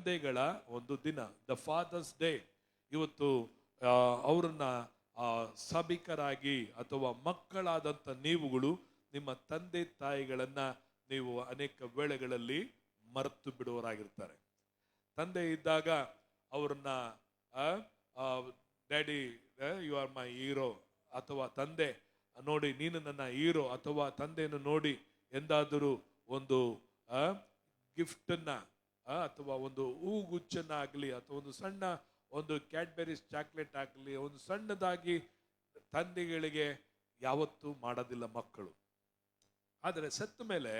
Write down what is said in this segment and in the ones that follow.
ತಂದೆಗಳ ಒಂದು ದಿನ, the fathers day. ಇವತ್ತು ಅವರನ್ನ ಸಭಿಕರಾಗಿ ಅಥವಾ ಮಕ್ಕಳಾದಂಥ ನೀವುಗಳು ನಿಮ್ಮ ತಂದೆ ತಾಯಿಗಳನ್ನ ನೀವು ಅನೇಕ ವೇಳೆಗಳಲ್ಲಿ ಮರೆತು ಬಿಡುವವರಾಗಿರ್ತಾರೆ. ತಂದೆ ಇದ್ದಾಗ ಅವ್ರನ್ನ daddy you are my hero, ಅಥವಾ ತಂದೆ ನೋಡಿ ನೀನು ನನ್ನ ಹೀರೋ, ಅಥವಾ ತಂದೆಯನ್ನು ನೋಡಿ ಎಂದಾದರೂ ಒಂದು ಗಿಫ್ಟನ್ನ ಅಥವಾ ಒಂದು ಹೂಗುಚ್ಚನ್ನ ಆಗಲಿ ಅಥವಾ ಒಂದು ಸಣ್ಣ ಒಂದು ಕ್ಯಾಡ್ಬೆರೀಸ್ ಚಾಕ್ಲೇಟ್ ಆಗಲಿ ಒಂದು ಸಣ್ಣದಾಗಿ ತಂದೆಗಳಿಗೆ ಯಾವತ್ತೂ ಮಾಡೋದಿಲ್ಲ ಮಕ್ಕಳು. ಆದರೆ ಸತ್ತ ಮೇಲೆ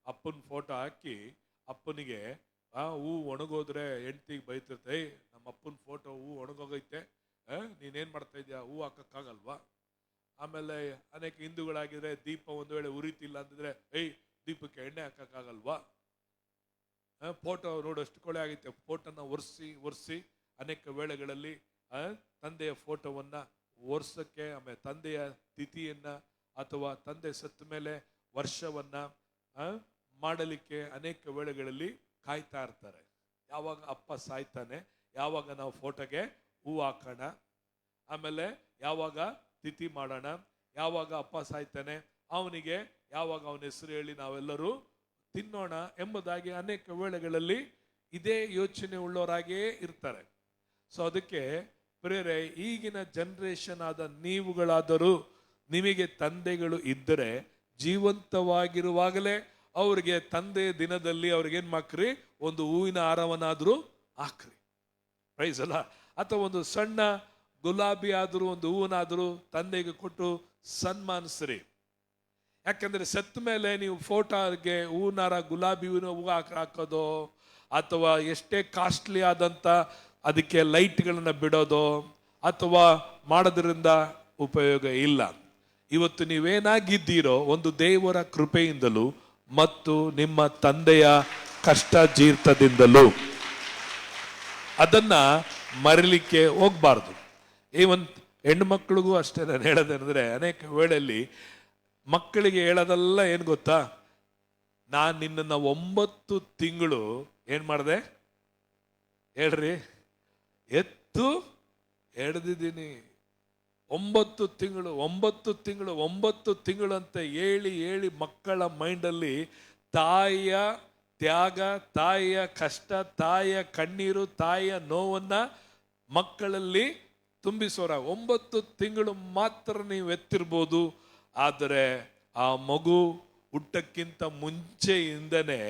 ಅಪ್ಪನ ಫೋಟೋ ಹಾಕಿ ಅಪ್ಪನಿಗೆ ಹೂ ಒಣಗೋದ್ರೆ ಹೆಂಡ್ತಿಗೆ ಬೈತಿರ್ತೆ, ನಮ್ಮ ಅಪ್ಪನ ಫೋಟೋ ಹೂ ಒಣಗೋಗೈತೆ, ನೀನೇನು ಮಾಡ್ತಾ ಇದೆಯಾ, ಹೂ ಹಾಕಕ್ಕಾಗಲ್ವಾ? ಆಮೇಲೆ ಅನೇಕ ಹಿಂದೂಗಳಾಗಿದ್ರೆ ದೀಪ ಒಂದು ವೇಳೆ ಉರಿತಿಲ್ಲ ಅಂತಿದ್ರೆ ದೀಪಕ್ಕೆ ಎಣ್ಣೆ ಹಾಕಕ್ಕಾಗಲ್ವಾ? ಫೋಟೋ ನೋಡಷ್ಟು ಕೊಳೆ ಆಗೈತೆ, ಫೋಟೋನ ಒರೆಸಿ ಅನೇಕ ವೇಳೆಗಳಲ್ಲಿ ತಂದೆಯ ಫೋಟೋವನ್ನ ಒರ್ಸಕ್ಕೆ, ಆಮೇಲೆ ತಂದೆಯ ತಿಥಿಯನ್ನ ಅಥವಾ ತಂದೆ ಸತ್ತ ಮೇಲೆ ವರ್ಷವನ್ನ ಮಾಡಲಿಕ್ಕೆ ಅನೇಕ ವೇಳೆಗಳಲ್ಲಿ ಕಾಯ್ತಾ ಇರ್ತಾರೆ. ಯಾವಾಗ ಅಪ್ಪ ಸಾಯ್ತಾನೆ, ಯಾವಾಗ ನಾವು ಫೋಟೋಗೆ ಹೂ ಹಾಕೋಣ, ಆಮೇಲೆ ಯಾವಾಗ ತಿಥಿ ಮಾಡೋಣ, ಯಾವಾಗ ಅಪ್ಪ ಸಾಯ್ತಾನೆ ಅವನಿಗೆ ಯಾವಾಗ ಅವನ ಹೆಸರು ಹೇಳಿ ನಾವೆಲ್ಲರೂ ತಿನ್ನೋಣ ಎಂಬುದಾಗಿ ಅನೇಕ ವೇಳೆಗಳಲ್ಲಿ ಇದೇ ಯೋಚನೆ ಉಳ್ಳವರಾಗಿಯೇ ಇರ್ತಾರೆ. ಸೊ ಅದಕ್ಕೆ ಪ್ರಿಯರೇ, ಈಗಿನ ಜನರೇಷನ್ ಆದ ನೀವುಗಳಾದರೂ ನಿಮಗೆ ತಂದೆಗಳು ಇದ್ದರೆ ಜೀವಂತವಾಗಿರುವಾಗಲೇ ಅವ್ರಿಗೆ ತಂದೆ ದಿನದಲ್ಲಿ ಅವ್ರಿಗೇನ್ ಮಾಡ್ಕ್ರಿ, ಒಂದು ಹೂವಿನ ಹಾರವನ್ನಾದ್ರೂ ಹಾಕ್ರಿ. ಪ್ರೈಸ್ ಅಲ್ಲ. ಅಥವಾ ಒಂದು ಸಣ್ಣ ಗುಲಾಬಿ ಆದ್ರೂ ಒಂದು ಹೂವನ್ನಾದ್ರೂ ತಂದೆಗೆ ಕೊಟ್ಟು ಸನ್ಮಾನಿಸ್ರಿ. ಯಾಕಂದ್ರೆ ಸತ್ತ ಮೇಲೆ ನೀವು ಫೋಟೋಗೆ ಹೂವಿನಾರ ಗುಲಾಬಿ ಹೂವಿನ ಹೂವು ಹಾಕೋದು ಅಥವಾ ಎಷ್ಟೇ ಕಾಸ್ಟ್ಲಿ ಆದಂತ ಅದಕ್ಕೆ ಲೈಟ್ಗಳನ್ನ ಬಿಡೋದು ಅಥವಾ ಮಾಡೋದ್ರಿಂದ ಉಪಯೋಗ ಇಲ್ಲ. ಇವತ್ತು ನೀವೇನಾಗಿದ್ದೀರೋ ಒಂದು ದೇವರ ಕೃಪೆಯಿಂದಲೂ ಮತ್ತು ನಿಮ್ಮ ತಂದೆಯ ಕಷ್ಟ ಜೀರ್ತದಿಂದಲೂ ಅದನ್ನ ಮರಿಲಿಕ್ಕೆ ಹೋಗ್ಬಾರ್ದು. ಈವನ್ ಹೆಣ್ಣು ಮಕ್ಕಳಿಗೂ ಅಷ್ಟೇ ನಾನು ಹೇಳೋದೇನೆಂದ್ರೆ, ಅನೇಕ ವೇಳೆಯಲ್ಲಿ ಮಕ್ಕಳಿಗೆ ಹೇಳೋದಲ್ಲ ಏನ್ ಗೊತ್ತಾ, ನಾನು ನಿನ್ನನ್ನು 9 ತಿಂಗಳು ಏನ್ ಮಾಡಿದೆ ಹೇಳ್ರಿ, ಎತ್ತು ಎಡ್ದಿದ್ದೀನಿ. 9 ತಿಂಗಳು ಅಂತ ಹೇಳಿ ಮಕ್ಕಳ ಮೈಂಡಲ್ಲಿ ತಾಯಿಯ ತ್ಯಾಗ, ತಾಯಿಯ ಕಷ್ಟ, ತಾಯಿಯ ಕಣ್ಣೀರು, ತಾಯಿಯ ನೋವನ್ನ ಮಕ್ಕಳಲ್ಲಿ ತುಂಬಿಸೋರ. 9 ತಿಂಗಳು ಮಾತ್ರ ನೀವು ಎತ್ತಿರ್ಬೋದು, ಆದರೆ ಆ ಮಗು ಹುಟ್ಟಕ್ಕಿಂತ ಮುಂಚೆಯಿಂದನೇ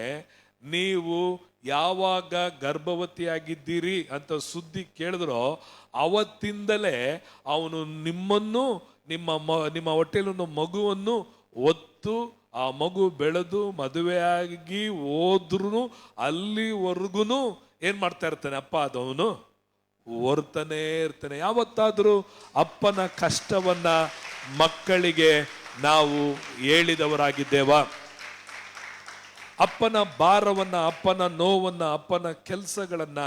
ನೀವು ಯಾವಾಗ ಗರ್ಭವತಿಯಾಗಿದ್ದೀರಿ ಅಂತ ಸುದ್ದಿ ಕೇಳಿದ್ರೋ ಅವತ್ತಿಂದಲೇ ಅವನು ನಿಮ್ಮನ್ನು ನಿಮ್ಮ ಹೊಟ್ಟೆಲನ್ನು ಮಗುವನ್ನು ಒತ್ತು ಆ ಮಗು ಬೆಳೆದು ಮದುವೆಯಾಗಿ ಹೋದ್ರೂ ಅಲ್ಲಿವರೆಗೂ ಏನ್ ಮಾಡ್ತಾ ಇರ್ತಾನೆ ಅಪ್ಪ, ಅದವನು ಹೊರ್ತಾನೆ ಇರ್ತಾನೆ. ಯಾವತ್ತಾದ್ರೂ ಅಪ್ಪನ ಕಷ್ಟವನ್ನ ಮಕ್ಕಳಿಗೆ ನಾವು ಹೇಳಿದವರಾಗಿದ್ದೇವಾ? ಅಪ್ಪನ ಭಾರವನ್ನ, ಅಪ್ಪನ ನೋವನ್ನ, ಅಪ್ಪನ ಕೆಲಸಗಳನ್ನ,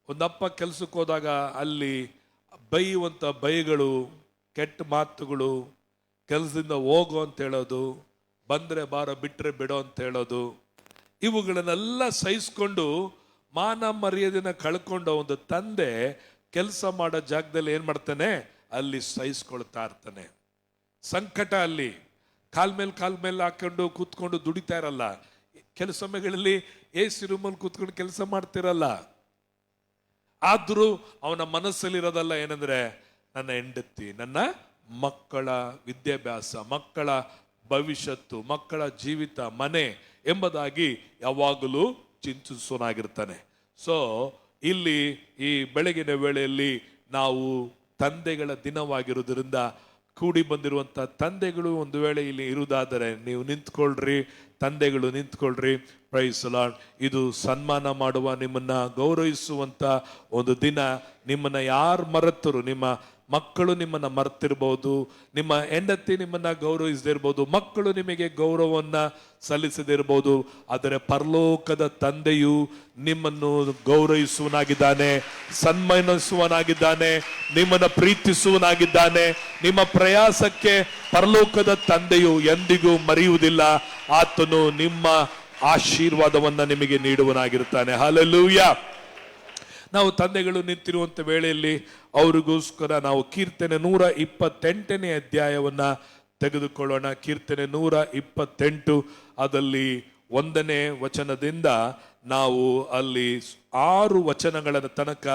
ಒಂದಪ್ಪ ಕೆಲ್ಸಕ್ಕೆ ಹೋದಾಗ ಅಲ್ಲಿ ಬೈಯುವಂತ ಬೈಗಳು, ಕೆಟ್ಟ ಮಾತುಗಳು, ಕೆಲಸದಿಂದ ಹೋಗು ಅಂತ ಹೇಳೋದು, ಬಂದ್ರೆ ಬಾರ ಬಿಟ್ರೆ ಬಿಡೋ ಅಂತ ಹೇಳೋದು, ಇವುಗಳನ್ನೆಲ್ಲ ಸಹಿಸ್ಕೊಂಡು ಮಾನ ಮರ್ಯಾದೆನ ಕಳ್ಕೊಂಡ ಒಂದು ತಂದೆ ಕೆಲಸ ಮಾಡೋ ಜಾಗದಲ್ಲಿ ಏನ್ ಮಾಡ್ತಾನೆ, ಅಲ್ಲಿ ಸಹಿಸ್ಕೊಳ್ತಾ ಇರ್ತಾನೆ. ಸಂಕಟ ಅಲ್ಲಿ ಕಾಲ್ ಮೇಲೆ ಹಾಕೊಂಡು ಕೂತ್ಕೊಂಡು ದುಡಿತಾ ಇರಲ್ಲ. ಕೆಲವು ಸಮಯಗಳಲ್ಲಿ AC ರೂಮಲ್ಲಿ ಕೂತ್ಕೊಂಡು ಕೆಲಸ ಮಾಡ್ತಿರಲ್ಲ. ಆದ್ರೂ ಅವನ ಮನಸ್ಸಲ್ಲಿರೋದಲ್ಲ ಏನಂದ್ರೆ, ನನ್ನ ಹೆಂಡತಿ, ನನ್ನ ಮಕ್ಕಳ ವಿದ್ಯಾಭ್ಯಾಸ, ಮಕ್ಕಳ ಭವಿಷ್ಯತ್ತು, ಮಕ್ಕಳ ಜೀವಿತ, ಮನೆ ಎಂಬುದಾಗಿ ಯಾವಾಗಲೂ ಚಿಂತಿಸೋನಾಗಿರ್ತಾನೆ. ಸೊ ಇಲ್ಲಿ ಈ ಬೆಳಗಿನ ವೇಳೆಯಲ್ಲಿ ನಾವು ತಂದೆಗಳ ದಿನವಾಗಿರುವುದರಿಂದ ಕೂಡಿ ಬಂದಿರುವಂತ ತಂದೆಗಳು ಒಂದು ವೇಳೆ ಇಲ್ಲಿ ಇರುವುದಾದರೆ ನೀವು ನಿಂತ್ಕೊಳ್ರಿ, ತಂದೆಗಳು ನಿಂತ್ಕೊಳ್ರಿ. Praise the Lord. ಇದು ಸನ್ಮಾನ ಮಾಡುವ, ನಿಮ್ಮನ್ನ ಗೌರವಿಸುವಂತ ಒಂದು ದಿನ. ನಿಮ್ಮನ್ನ ಯಾರು ಮರೆತರು, ನಿಮ್ಮ ಮಕ್ಕಳು ನಿಮ್ಮನ್ನ ಮರೆತಿರ್ಬೋದು, ನಿಮ್ಮ ಹೆಂಡತಿ ನಿಮ್ಮನ್ನ ಗೌರವಿಸದಿರ್ಬೋದು, ಮಕ್ಕಳು ನಿಮಗೆ ಗೌರವವನ್ನ ಸಲ್ಲಿಸದಿರ್ಬೋದು, ಆದರೆ ಪರಲೋಕದ ತಂದೆಯು ನಿಮ್ಮನ್ನು ಗೌರವಿಸುವನಾಗಿದ್ದಾನೆ, ಸನ್ಮಾನಿಸುವನಾಗಿದ್ದಾನೆ, ನಿಮ್ಮನ್ನ ಪ್ರೀತಿಸುವನಾಗಿದ್ದಾನೆ. ನಿಮ್ಮ ಪ್ರಯಾಸಕ್ಕೆ ಪರಲೋಕದ ತಂದೆಯು ಎಂದಿಗೂ ಮರೆಯುವುದಿಲ್ಲ. ಆತನು ನಿಮ್ಮ ಆಶೀರ್ವಾದವನ್ನ ನಿಮಗೆ ನೀಡುವನಾಗಿರ್ತಾನೆ. ಹಲ್ಲೆಲೂಯಾ. ನಾವು ತಂದೆಗಳು ನಿಂತಿರುವಂಥ ವೇಳೆಯಲ್ಲಿ ಅವರಿಗೋಸ್ಕರ ನಾವು ಕೀರ್ತನೆ 128ನೇ ಅಧ್ಯಾಯವನ್ನ ತೆಗೆದುಕೊಳ್ಳೋಣ. ಕೀರ್ತನೆ 128, ಅದಲ್ಲಿ 1ನೇ ವಚನದಿಂದ ನಾವು ಅಲ್ಲಿ 6 ವಚನಗಳ ತನಕ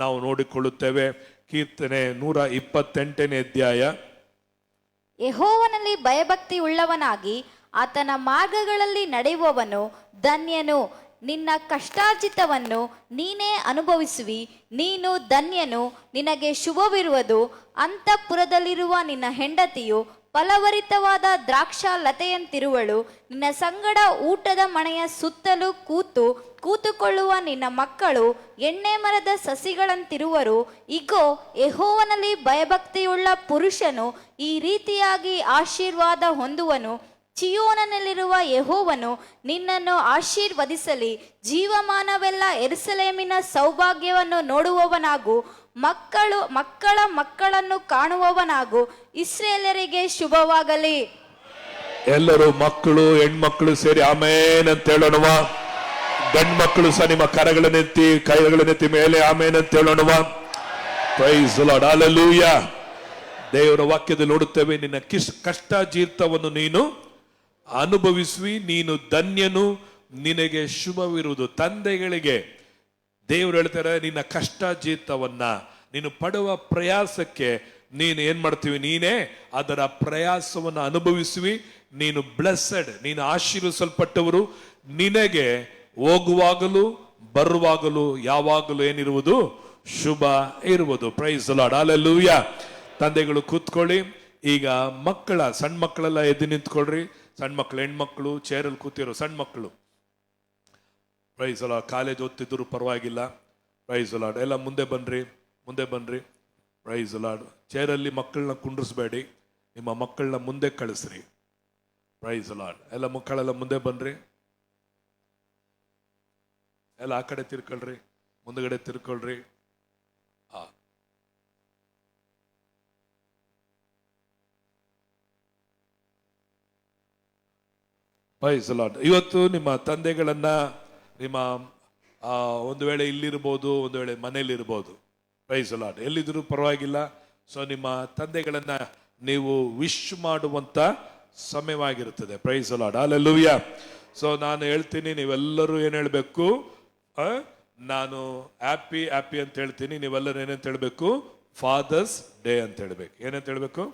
ನಾವು ನೋಡಿಕೊಳ್ಳುತ್ತೇವೆ. ಕೀರ್ತನೆ 128ನೇ ಅಧ್ಯಾಯ. ಯೆಹೋವನಲ್ಲಿ ಭಯಭಕ್ತಿ ಉಳ್ಳವನಾಗಿ ಆತನ ಮಾರ್ಗಗಳಲ್ಲಿ ನಡೆಯುವವನು ಧನ್ಯನು. ನಿನ್ನ ಕಷ್ಟಾರ್ಜಿತವನ್ನು ನೀನೇ ಅನುಭವಿಸುವಿ, ನೀನು ಧನ್ಯನು, ನಿನಗೆ ಶುಭವಿರುವುದು. ಅಂತಃಪುರದಲ್ಲಿರುವ ನಿನ್ನ ಹೆಂಡತಿಯು ಫಲಭರಿತವಾದ ದ್ರಾಕ್ಷಾ ಲತೆಯಂತಿರುವಳು. ನಿನ್ನ ಸಂಗಡ ಊಟದ ಮನೆಯ ಸುತ್ತಲೂ ಕೂತುಕೊಳ್ಳುವ ನಿನ್ನ ಮಕ್ಕಳು ಎಣ್ಣೆ ಮರದ ಸಸಿಗಳಂತಿರುವರು. ಇಗೋ, ಯೆಹೋವನಲ್ಲಿ ಭಯಭಕ್ತಿಯುಳ್ಳ ಪುರುಷನು ಈ ರೀತಿಯಾಗಿ ಆಶೀರ್ವಾದ ಹೊಂದುವನು. ಚಿಯೋನನಲ್ಲಿರುವ ಯೆಹೋವನು ನಿನ್ನನ್ನು ಆಶೀರ್ವದಿಸಲಿ. ಜೀವಮಾನವೆಲ್ಲ ಯೆರೂಸಲೇಮಿನ ಸೌಭಾಗ್ಯವನ್ನು ನೋಡುವವನಾಗು. ಮಕ್ಕಳ ಮಕ್ಕಳನ್ನು ಕಾಣುವವನಾಗು. ಇಸ್ರಾಯೇಲರಿಗೆ ಶುಭವಾಗಲಿ. ಎಲ್ಲರೂ ಮಕ್ಕಳು ಹೆಣ್ಮಕ್ಳು ಸೇರಿ ಆಮೇನ್ ಅಂತ ಹೇಳೋಣವಾ? ಗಂಡು ಮಕ್ಕಳು ಸಹ ನಿಮ್ಮ ಕೈಗಳನ್ನೆತ್ತಿ ಮೇಲೆ ಆಮೇನ್ ಅಂತ ಹೇಳೋಣವಾ? Praise the Lord, hallelujah. ದೇವರ ವಾಕ್ಯದಲ್ಲಿ ನೋಡುತ್ತೇವೆ, ನಿನ್ನ ಕಷ್ಟಾರ್ಜಿತವನ್ನು ನೀನು ಅನುಭವಿಸುವಿ, ನೀನು ಧನ್ಯನು, ನಿನಗೆ ಶುಭವಿರುವುದು. ತಂದೆಗಳಿಗೆ ದೇವರು ಹೇಳ್ತಾರೆ, ನಿನ್ನ ಕಷ್ಟಾರ್ಜಿತವನ್ನ ನೀನು ಪಡುವ ಪ್ರಯಾಸಕ್ಕೆ ನೀನು ಏನ್ ಮಾಡ್ತೀವಿ, ನೀನೇ ಅದರ ಪ್ರಯಾಸವನ್ನು ಅನುಭವಿಸುವಿ. ನೀನು ಬ್ಲೆಸ್ಸೆಡ್, ನೀನು ಆಶೀರ್ವಿಸಲ್ಪಟ್ಟವರು. ನಿನಗೆ ಹೋಗುವಾಗಲೂ ಬರುವಾಗಲೂ ಯಾವಾಗಲೂ ಏನಿರುವುದು, ಶುಭ ಇರುವುದು. Praise the Lord, hallelujah. ತಂದೆಗಳು ಕೂತ್ಕೊಳ್ಳಿ. ಈಗ ಸಣ್ಣ ಮಕ್ಕಳೆಲ್ಲ ಎದ್ದು ನಿಂತ್ಕೊಳ್ರಿ. ಸಣ್ಣ ಮಕ್ಕಳು, ಹೆಣ್ಮಕ್ಳು, ಚೇರಲ್ಲಿ ಕೂತಿರೋ ಸಣ್ಣ ಮಕ್ಕಳು, ಪ್ರೈಸ್ ದಿ ಲಾರ್ಡ್, ಕಾಲೇಜ್ ಓದ್ತಿದ್ರು ಪರವಾಗಿಲ್ಲ. ಪ್ರೈಸ್ ದಿ ಲಾರ್ಡ್, ಎಲ್ಲ ಮುಂದೆ ಬನ್ರಿ. Price the lord. ಚೇರಲ್ಲಿ ಮಕ್ಕಳನ್ನ ಕುಂಡ್ರಿಸ್ಬೇಡಿ, ನಿಮ್ಮ ಮಕ್ಕಳನ್ನ ಮುಂದೆ ಕಳಿಸ್ರಿ. Praise the Lord. ಎಲ್ಲ ಮಕ್ಕಳೆಲ್ಲ ಮುಂದೆ ಬನ್ರಿ. ಎಲ್ಲ ಆ ಕಡೆ ತಿರ್ಕೊಳ್ರಿ, ಮುಂದಗಡೆ ತಿರ್ಕೊಳ್ರಿ. Price the lord. ಇವತ್ತು ನಿಮ್ಮ ತಂದೆಗಳನ್ನ ನಿಮ್ಮ ಒಂದು ವೇಳೆ ಇಲ್ಲಿರ್ಬೋದು, ಒಂದು ವೇಳೆ ಮನೇಲಿರ್ಬೋದು. ಪ್ರೈಸ್ ದಿ ಲಾರ್ಡ್, ಎಲ್ಲಿದ್ರು ಪರವಾಗಿಲ್ಲ. ಸೊ ನಿಮ್ಮ ತಂದೆಗಳನ್ನ ನೀವು ವಿಶ್ ಮಾಡುವಂತ ಸಮಯವಾಗಿರುತ್ತದೆ. Praise the Lord, hallelujah. So ನಾನು ಹೇಳ್ತೀನಿ, ನೀವೆಲ್ಲರೂ ಏನ್ ಹೇಳ್ಬೇಕು, ನಾನು ಹ್ಯಾಪಿ ಅಂತ ಹೇಳ್ತೀನಿ. ನೀವೆಲ್ಲರೂ ಏನಂತ ಹೇಳ್ಬೇಕು, ಫಾದರ್ಸ್ ಡೇ ಅಂತ ಹೇಳ್ಬೇಕು. ಏನಂತ ಹೇಳ್ಬೇಕು,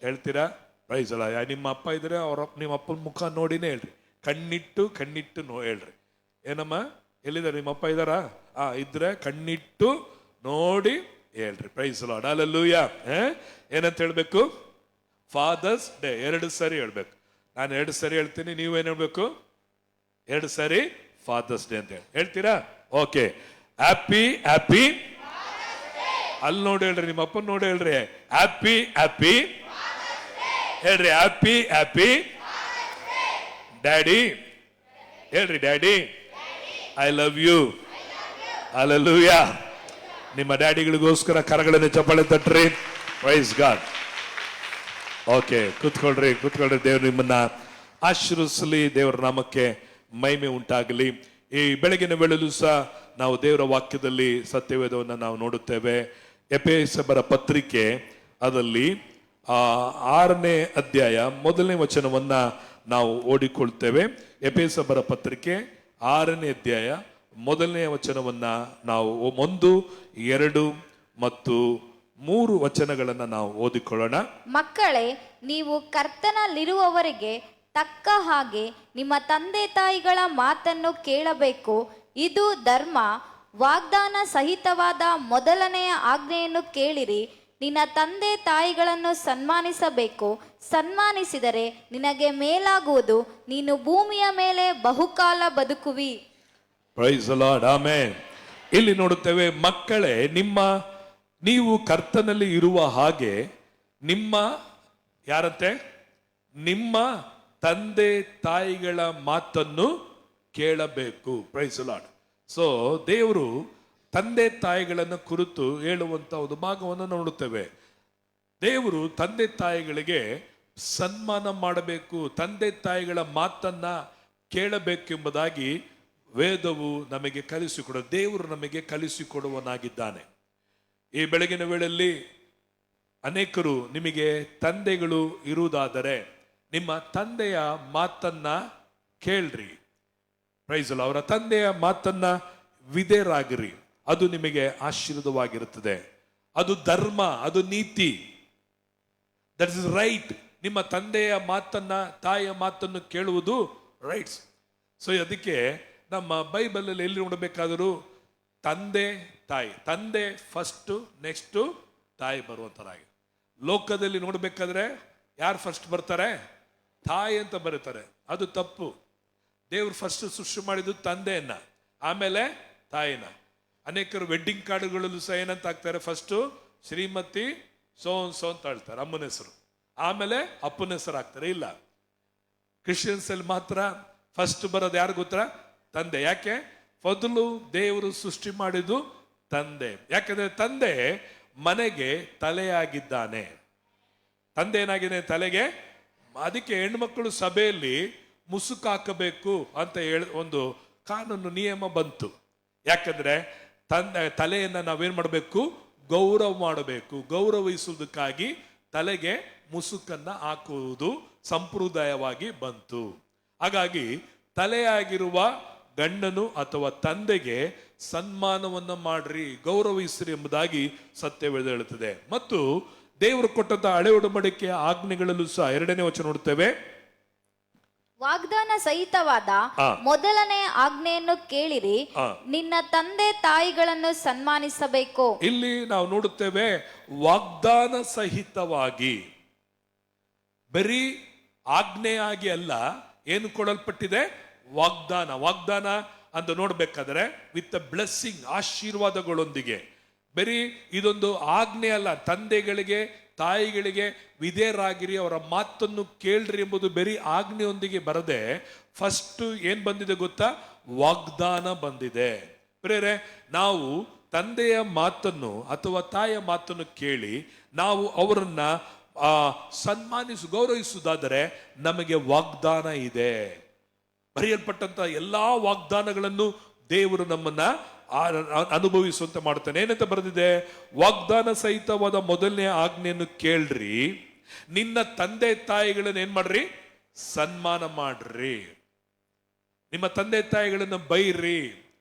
ಹೇಳ್ತೀರಾ? Praise the Lord. ನಿಮ್ಮ ಅಪ್ಪ ಇದ್ರೆ ನಿಮ್ಮ ಅಪ್ಪನ ಮುಖ ನೋಡಿನೇ ಹೇಳ್ರಿ, ಕಣ್ಣಿಟ್ಟು ಹೇಳ್ರಿ. ಏನಮ್ಮ, ಎಲ್ಲಿದ್ದಾರೆ ನಿಮ್ಮ ಅಪ್ಪ ಇದ್ದಾರಾ? ಇದ್ರೆ ಕಣ್ಣಿಟ್ಟು ನೋಡಿ ಹೇಳ್ರಿ. Praise the Lord, hallelujah. ಏನಂತ ಹೇಳ್ಬೇಕು, ಫಾದರ್ಸ್ ಡೇ 2 ಸರಿ ಹೇಳ್ಬೇಕು. ನಾನು 2 ಸರಿ ಹೇಳ್ತೀನಿ, ನೀವೇನ್ ಹೇಳ್ಬೇಕು, 2 ಸರಿ ಫಾದರ್ಸ್ ಡೇ ಅಂತ ಹೇಳ್ತೀರಾ? ಓಕೆ. ಹ್ಯಾಪಿ ಅಲ್ಲಿ ನೋಡಿ ಹೇಳ್ರಿ, ನಿಮ್ಮ ಅಪ್ಪನ ನೋಡಿ ಹೇಳ್ರಿ, ಹ್ಯಾಪಿ ಹೇಳ್ರಿ, ಹ್ಯಾಪಿ ಡ್ಯಾಡಿ ಹೇಳ್ರಿ, daddy I love you. Hallelujah. ನಿಮ್ಮ ಡ್ಯಾಡಿಗಳಿಗೋಸ್ಕರ ಕರಗಳನ್ನು ಚಪ್ಪಾಳೆ ತಟ್ರಿ. Praise God. ಓಕೆ, ಕೂತ್ಕೊಳ್ರಿ. ದೇವರು ನಿಮ್ಮನ್ನ ಆಶೀರ್ವದಿಸಲಿ. ದೇವರ ನಾಮಕ್ಕೆ ಮಹಿಮೆ ಉಂಟಾಗಲಿ. ಈ ಬೆಳಗಿನ ವೇಳೆಯಲ್ಲೂ ಸಹ ನಾವು ದೇವರ ವಾಕ್ಯದಲ್ಲಿ ಸತ್ಯವೇದವನ್ನು ನಾವು ನೋಡುತ್ತೇವೆ. ಎಫೆಸರ ಪತ್ರಿಕೆ ಅದರಲ್ಲಿ 6ನೇ ಅಧ್ಯಾಯ 1ನೇ ವಚನವನ್ನ ನಾವು ಓದಿಕೊಳ್ತೇವೆ. ಎಫೆಸರ ಪತ್ರಿಕೆ 6ನೇ ಅಧ್ಯಾಯ 1ನೇ ವಚನವನ್ನ ನಾವು 1, 2 ಮತ್ತು 3 ವಚನಗಳನ್ನ ನಾವು ಓದಿಕೊಳ್ಳೋಣ. ಮಕ್ಕಳೇ, ನೀವು ಕರ್ತನಲ್ಲಿರುವವರಿಗೆ ತಕ್ಕ ಹಾಗೆ ನಿಮ್ಮ ತಂದೆ ತಾಯಿಗಳ ಮಾತನ್ನು ಕೇಳಬೇಕು. ಇದು ಧರ್ಮ. ವಾಗ್ದಾನ ಸಹಿತವಾದ ಮೊದಲನೆಯ ಆಜ್ಞೆಯನ್ನು ಕೇಳಿರಿ. ನಿನ್ನ ತಂದೆ ತಾಯಿಗಳನ್ನು ಸನ್ಮಾನಿಸಬೇಕು. ಸನ್ಮಾನಿಸಿದರೆ ನಿನಗೆ ಮೇಲಾಗುವುದು. ನೀನು ಭೂಮಿಯ ಮೇಲೆ ಬಹುಕಾಲ ಬದುಕುವಿ. Praise the Lord, amen. ಇಲ್ಲಿ ನೋಡುತ್ತೇವೆ, ಮಕ್ಕಳೇ, ನೀವು ಕರ್ತನಲ್ಲಿ ಇರುವ ಹಾಗೆ ನಿಮ್ಮ ತಂದೆ ತಾಯಿಗಳ ಮಾತನ್ನು ಕೇಳಬೇಕು. Price the lord. ಸೊ ದೇವರು ತಂದೆ ತಾಯಿಗಳನ್ನು ಕುರಿತು ಹೇಳುವಂತ ಒಂದು ಭಾಗವನ್ನು ನೋಡುತ್ತೇವೆ. ದೇವರು ತಂದೆ ತಾಯಿಗಳಿಗೆ ಸನ್ಮಾನ ಮಾಡಬೇಕು, ತಂದೆ ತಾಯಿಗಳ ಮಾತನ್ನ ಕೇಳಬೇಕೆಂಬುದಾಗಿ ವೇದವು ನಮಗೆ ಕಲಿಸಿಕೊಡ, ದೇವರು ನಮಗೆ ಕಲಿಸಿಕೊಡುವನಾಗಿದ್ದಾನೆ. ಈ ಬೆಳಗಿನ ವೇಳೆಯಲ್ಲಿ ಅನೇಕರು ನಿಮಗೆ ತಂದೆಗಳು ಇರುವುದಾದರೆ ನಿಮ್ಮ ತಂದೆಯ ಮಾತನ್ನ ಕೇಳ್ರಿ. ಪ್ರೈಸ್ ಅಲ್ಲ, ಅವರ ತಂದೆಯ ಮಾತನ್ನ ವಿಧೇಯರಾಗಿರಿ. ಅದು ನಿಮಗೆ ಆಶೀರ್ವಾದವಾಗಿರುತ್ತದೆ. ಅದು ಧರ್ಮ, ಅದು ನೀತಿ. That is right. ನಿಮ್ಮ ತಂದೆಯ ಮಾತನ್ನ, ತಾಯಿಯ ಮಾತನ್ನು ಕೇಳುವುದು ರೈಟ್ಸ್. ಸೊ ಅದಕ್ಕೆ ನಮ್ಮ ಬೈಬಲಲ್ಲಿ ಎಲ್ಲಿ ನೋಡಬೇಕಾದರೂ ತಂದೆ ತಾಯಿ, ತಂದೆ ಫಸ್ಟ್, ನೆಕ್ಸ್ಟ್ ತಾಯಿ ಬರುವಂತರಾಗಿ. ಲೋಕದಲ್ಲಿ ನೋಡ್ಬೇಕಾದ್ರೆ ಯಾರು ಫಸ್ಟ್ ಬರ್ತಾರೆ? ತಾಯಿ ಅಂತ ಬರೀತಾರೆ. ಅದು ತಪ್ಪು. ದೇವರು ಫಸ್ಟ್ ಸೃಷ್ಟಿ ಮಾಡಿದ್ದು ತಂದೆಯನ್ನ, ಆಮೇಲೆ ತಾಯಿನ. ಅನೇಕರು ವೆಡ್ಡಿಂಗ್ ಕಾರ್ಡ್ಗಳಲ್ಲೂ ಸಹ ಏನಂತ ಹಾಕ್ತಾರೆ? ಫಸ್ಟ್ ಶ್ರೀಮತಿ ಸೋ ಅಂತ ಹೇಳ್ತಾರೆ, ಅಮ್ಮನ ಹೆಸರು, ಆಮೇಲೆ ಅಪ್ಪನ ಹೆಸರು ಹಾಕ್ತಾರೆ. ಇಲ್ಲ, ಕ್ರಿಶ್ಚಿಯನ್ಸ್ ಅಲ್ಲಿ ಮಾತ್ರ ಫಸ್ಟ್ ಬರೋದು ಯಾರು ಗೊತ್ತಾ? ತಂದೆ. ಯಾಕೆ? ಮೊದಲು ದೇವರು ಸೃಷ್ಟಿ ಮಾಡಿದ್ದು ತಂದೆ. ಯಾಕಂದ್ರೆ ತಂದೆ ಮನೆಗೆ ತಲೆಯಾಗಿದ್ದಾನೆ. ತಂದೆ ಏನಾಗಿದೆ? ತಲೆಗೆ. ಅದಕ್ಕೆ ಹೆಣ್ಮಕ್ಳು ಸಭೆಯಲ್ಲಿ ಮುಸುಕು ಹಾಕಬೇಕು ಅಂತ ಹೇಳಿ ಒಂದು ಕಾನೂನು ನಿಯಮ ಬಂತು. ಯಾಕಂದ್ರೆ ತಲೆಯನ್ನ ನಾವೇನ್ ಮಾಡಬೇಕು? ಗೌರವ ಮಾಡಬೇಕು. ಗೌರವಿಸುವುದಕ್ಕಾಗಿ ತಲೆಗೆ ಮುಸುಕನ್ನ ಹಾಕುವುದು ಸಂಪ್ರದಾಯವಾಗಿ ಬಂತು. ಹಾಗಾಗಿ ತಲೆಯಾಗಿರುವ ಗಂಡನು ಅಥವಾ ತಂದೆಗೆ ಸನ್ಮಾನವನ್ನ ಮಾಡ್ರಿ, ಗೌರವಿಸ್ರಿ ಎಂಬುದಾಗಿ ಸತ್ಯವೇದ ಹೇಳುತ್ತದೆ. ಮತ್ತು ದೇವರು ಕೊಟ್ಟಂತ ಹಳೆ ಒಡಂಬಡಿಕೆಯ ಆಜ್ಞೆಗಳಲ್ಲೂ ಸಹ 2ನೇ ವಚನ ನೋಡ್ತೇವೆ. ವಾಗ್ದಾನ ಸಹಿತವಾದ ಮೊದಲನೇ ಆಜ್ಞೆಯನ್ನು ಕೇಳಿರಿ, ನಿನ್ನ ತಂದೆ ತಾಯಿಗಳನ್ನು ಸನ್ಮಾನಿಸಬೇಕು. ಇಲ್ಲಿ ನಾವು ನೋಡುತ್ತೇವೆ ವಾಗ್ದಾನ ಸಹಿತವಾಗಿ, ಬರೀ ಆಜ್ಞೆಯಾಗಿ ಅಲ್ಲ, ಏನು ಕೊಡಲ್ಪಟ್ಟಿದೆ? ವಾಗ್ದಾನ. ವಾಗ್ದಾನ ಅಂತ ನೋಡ್ಬೇಕಾದ್ರೆ ವಿತ್ ಬ್ಲೆಸ್ಸಿಂಗ್, ಆಶೀರ್ವಾದಗಳೊಂದಿಗೆ. ಬರೀ ಇದೊಂದು ಆಜ್ಞೆ ಅಲ್ಲ. ತಂದೆಗಳಿಗೆ ತಾಯಿಗಳಿಗೆ ವಿಧೇಯರಾಗಿರಿ, ಅವರ ಮಾತನ್ನು ಕೇಳ್ರಿ ಎಂಬುದು ಬರೀ ಆಜ್ಞೆಯೊಂದಿಗೆ ಬರದೆ ಫಸ್ಟ್ ಏನ್ ಬಂದಿದೆ ಗೊತ್ತಾ? ವಾಗ್ದಾನ ಬಂದಿದೆ. ಪ್ರೇರೆ, ನಾವು ತಂದೆಯ ಮಾತನ್ನು ಅಥವಾ ತಾಯಿಯ ಮಾತನ್ನು ಕೇಳಿ ನಾವು ಅವರನ್ನ ಗೌರವಿಸುವುದಾದರೆ ನಮಗೆ ವಾಗ್ದಾನ ಇದೆ. ಬರೆಯಲ್ಪಟ್ಟಂತ ಎಲ್ಲಾ ವಾಗ್ದಾನಗಳನ್ನು ದೇವರು ನಮ್ಮನ್ನ ಅನುಭವಿಸುವಂತೆ ಮಾಡ್ತಾನೆ. ಏನಂತ ಬರೆದಿದೆ? ವಾಗ್ದಾನ ಸಹಿತವಾದ ಮೊದಲನೇ ಆಜ್ಞೆಯನ್ನು ಕೇಳ್ರಿ, ನಿನ್ನ ತಂದೆ ತಾಯಿಗಳನ್ನ ಏನ್ ಮಾಡ್ರಿ? ಸನ್ಮಾನ ಮಾಡ್ರಿ. ನಿಮ್ಮ ತಂದೆ ತಾಯಿಗಳನ್ನ ಬೈರಿ,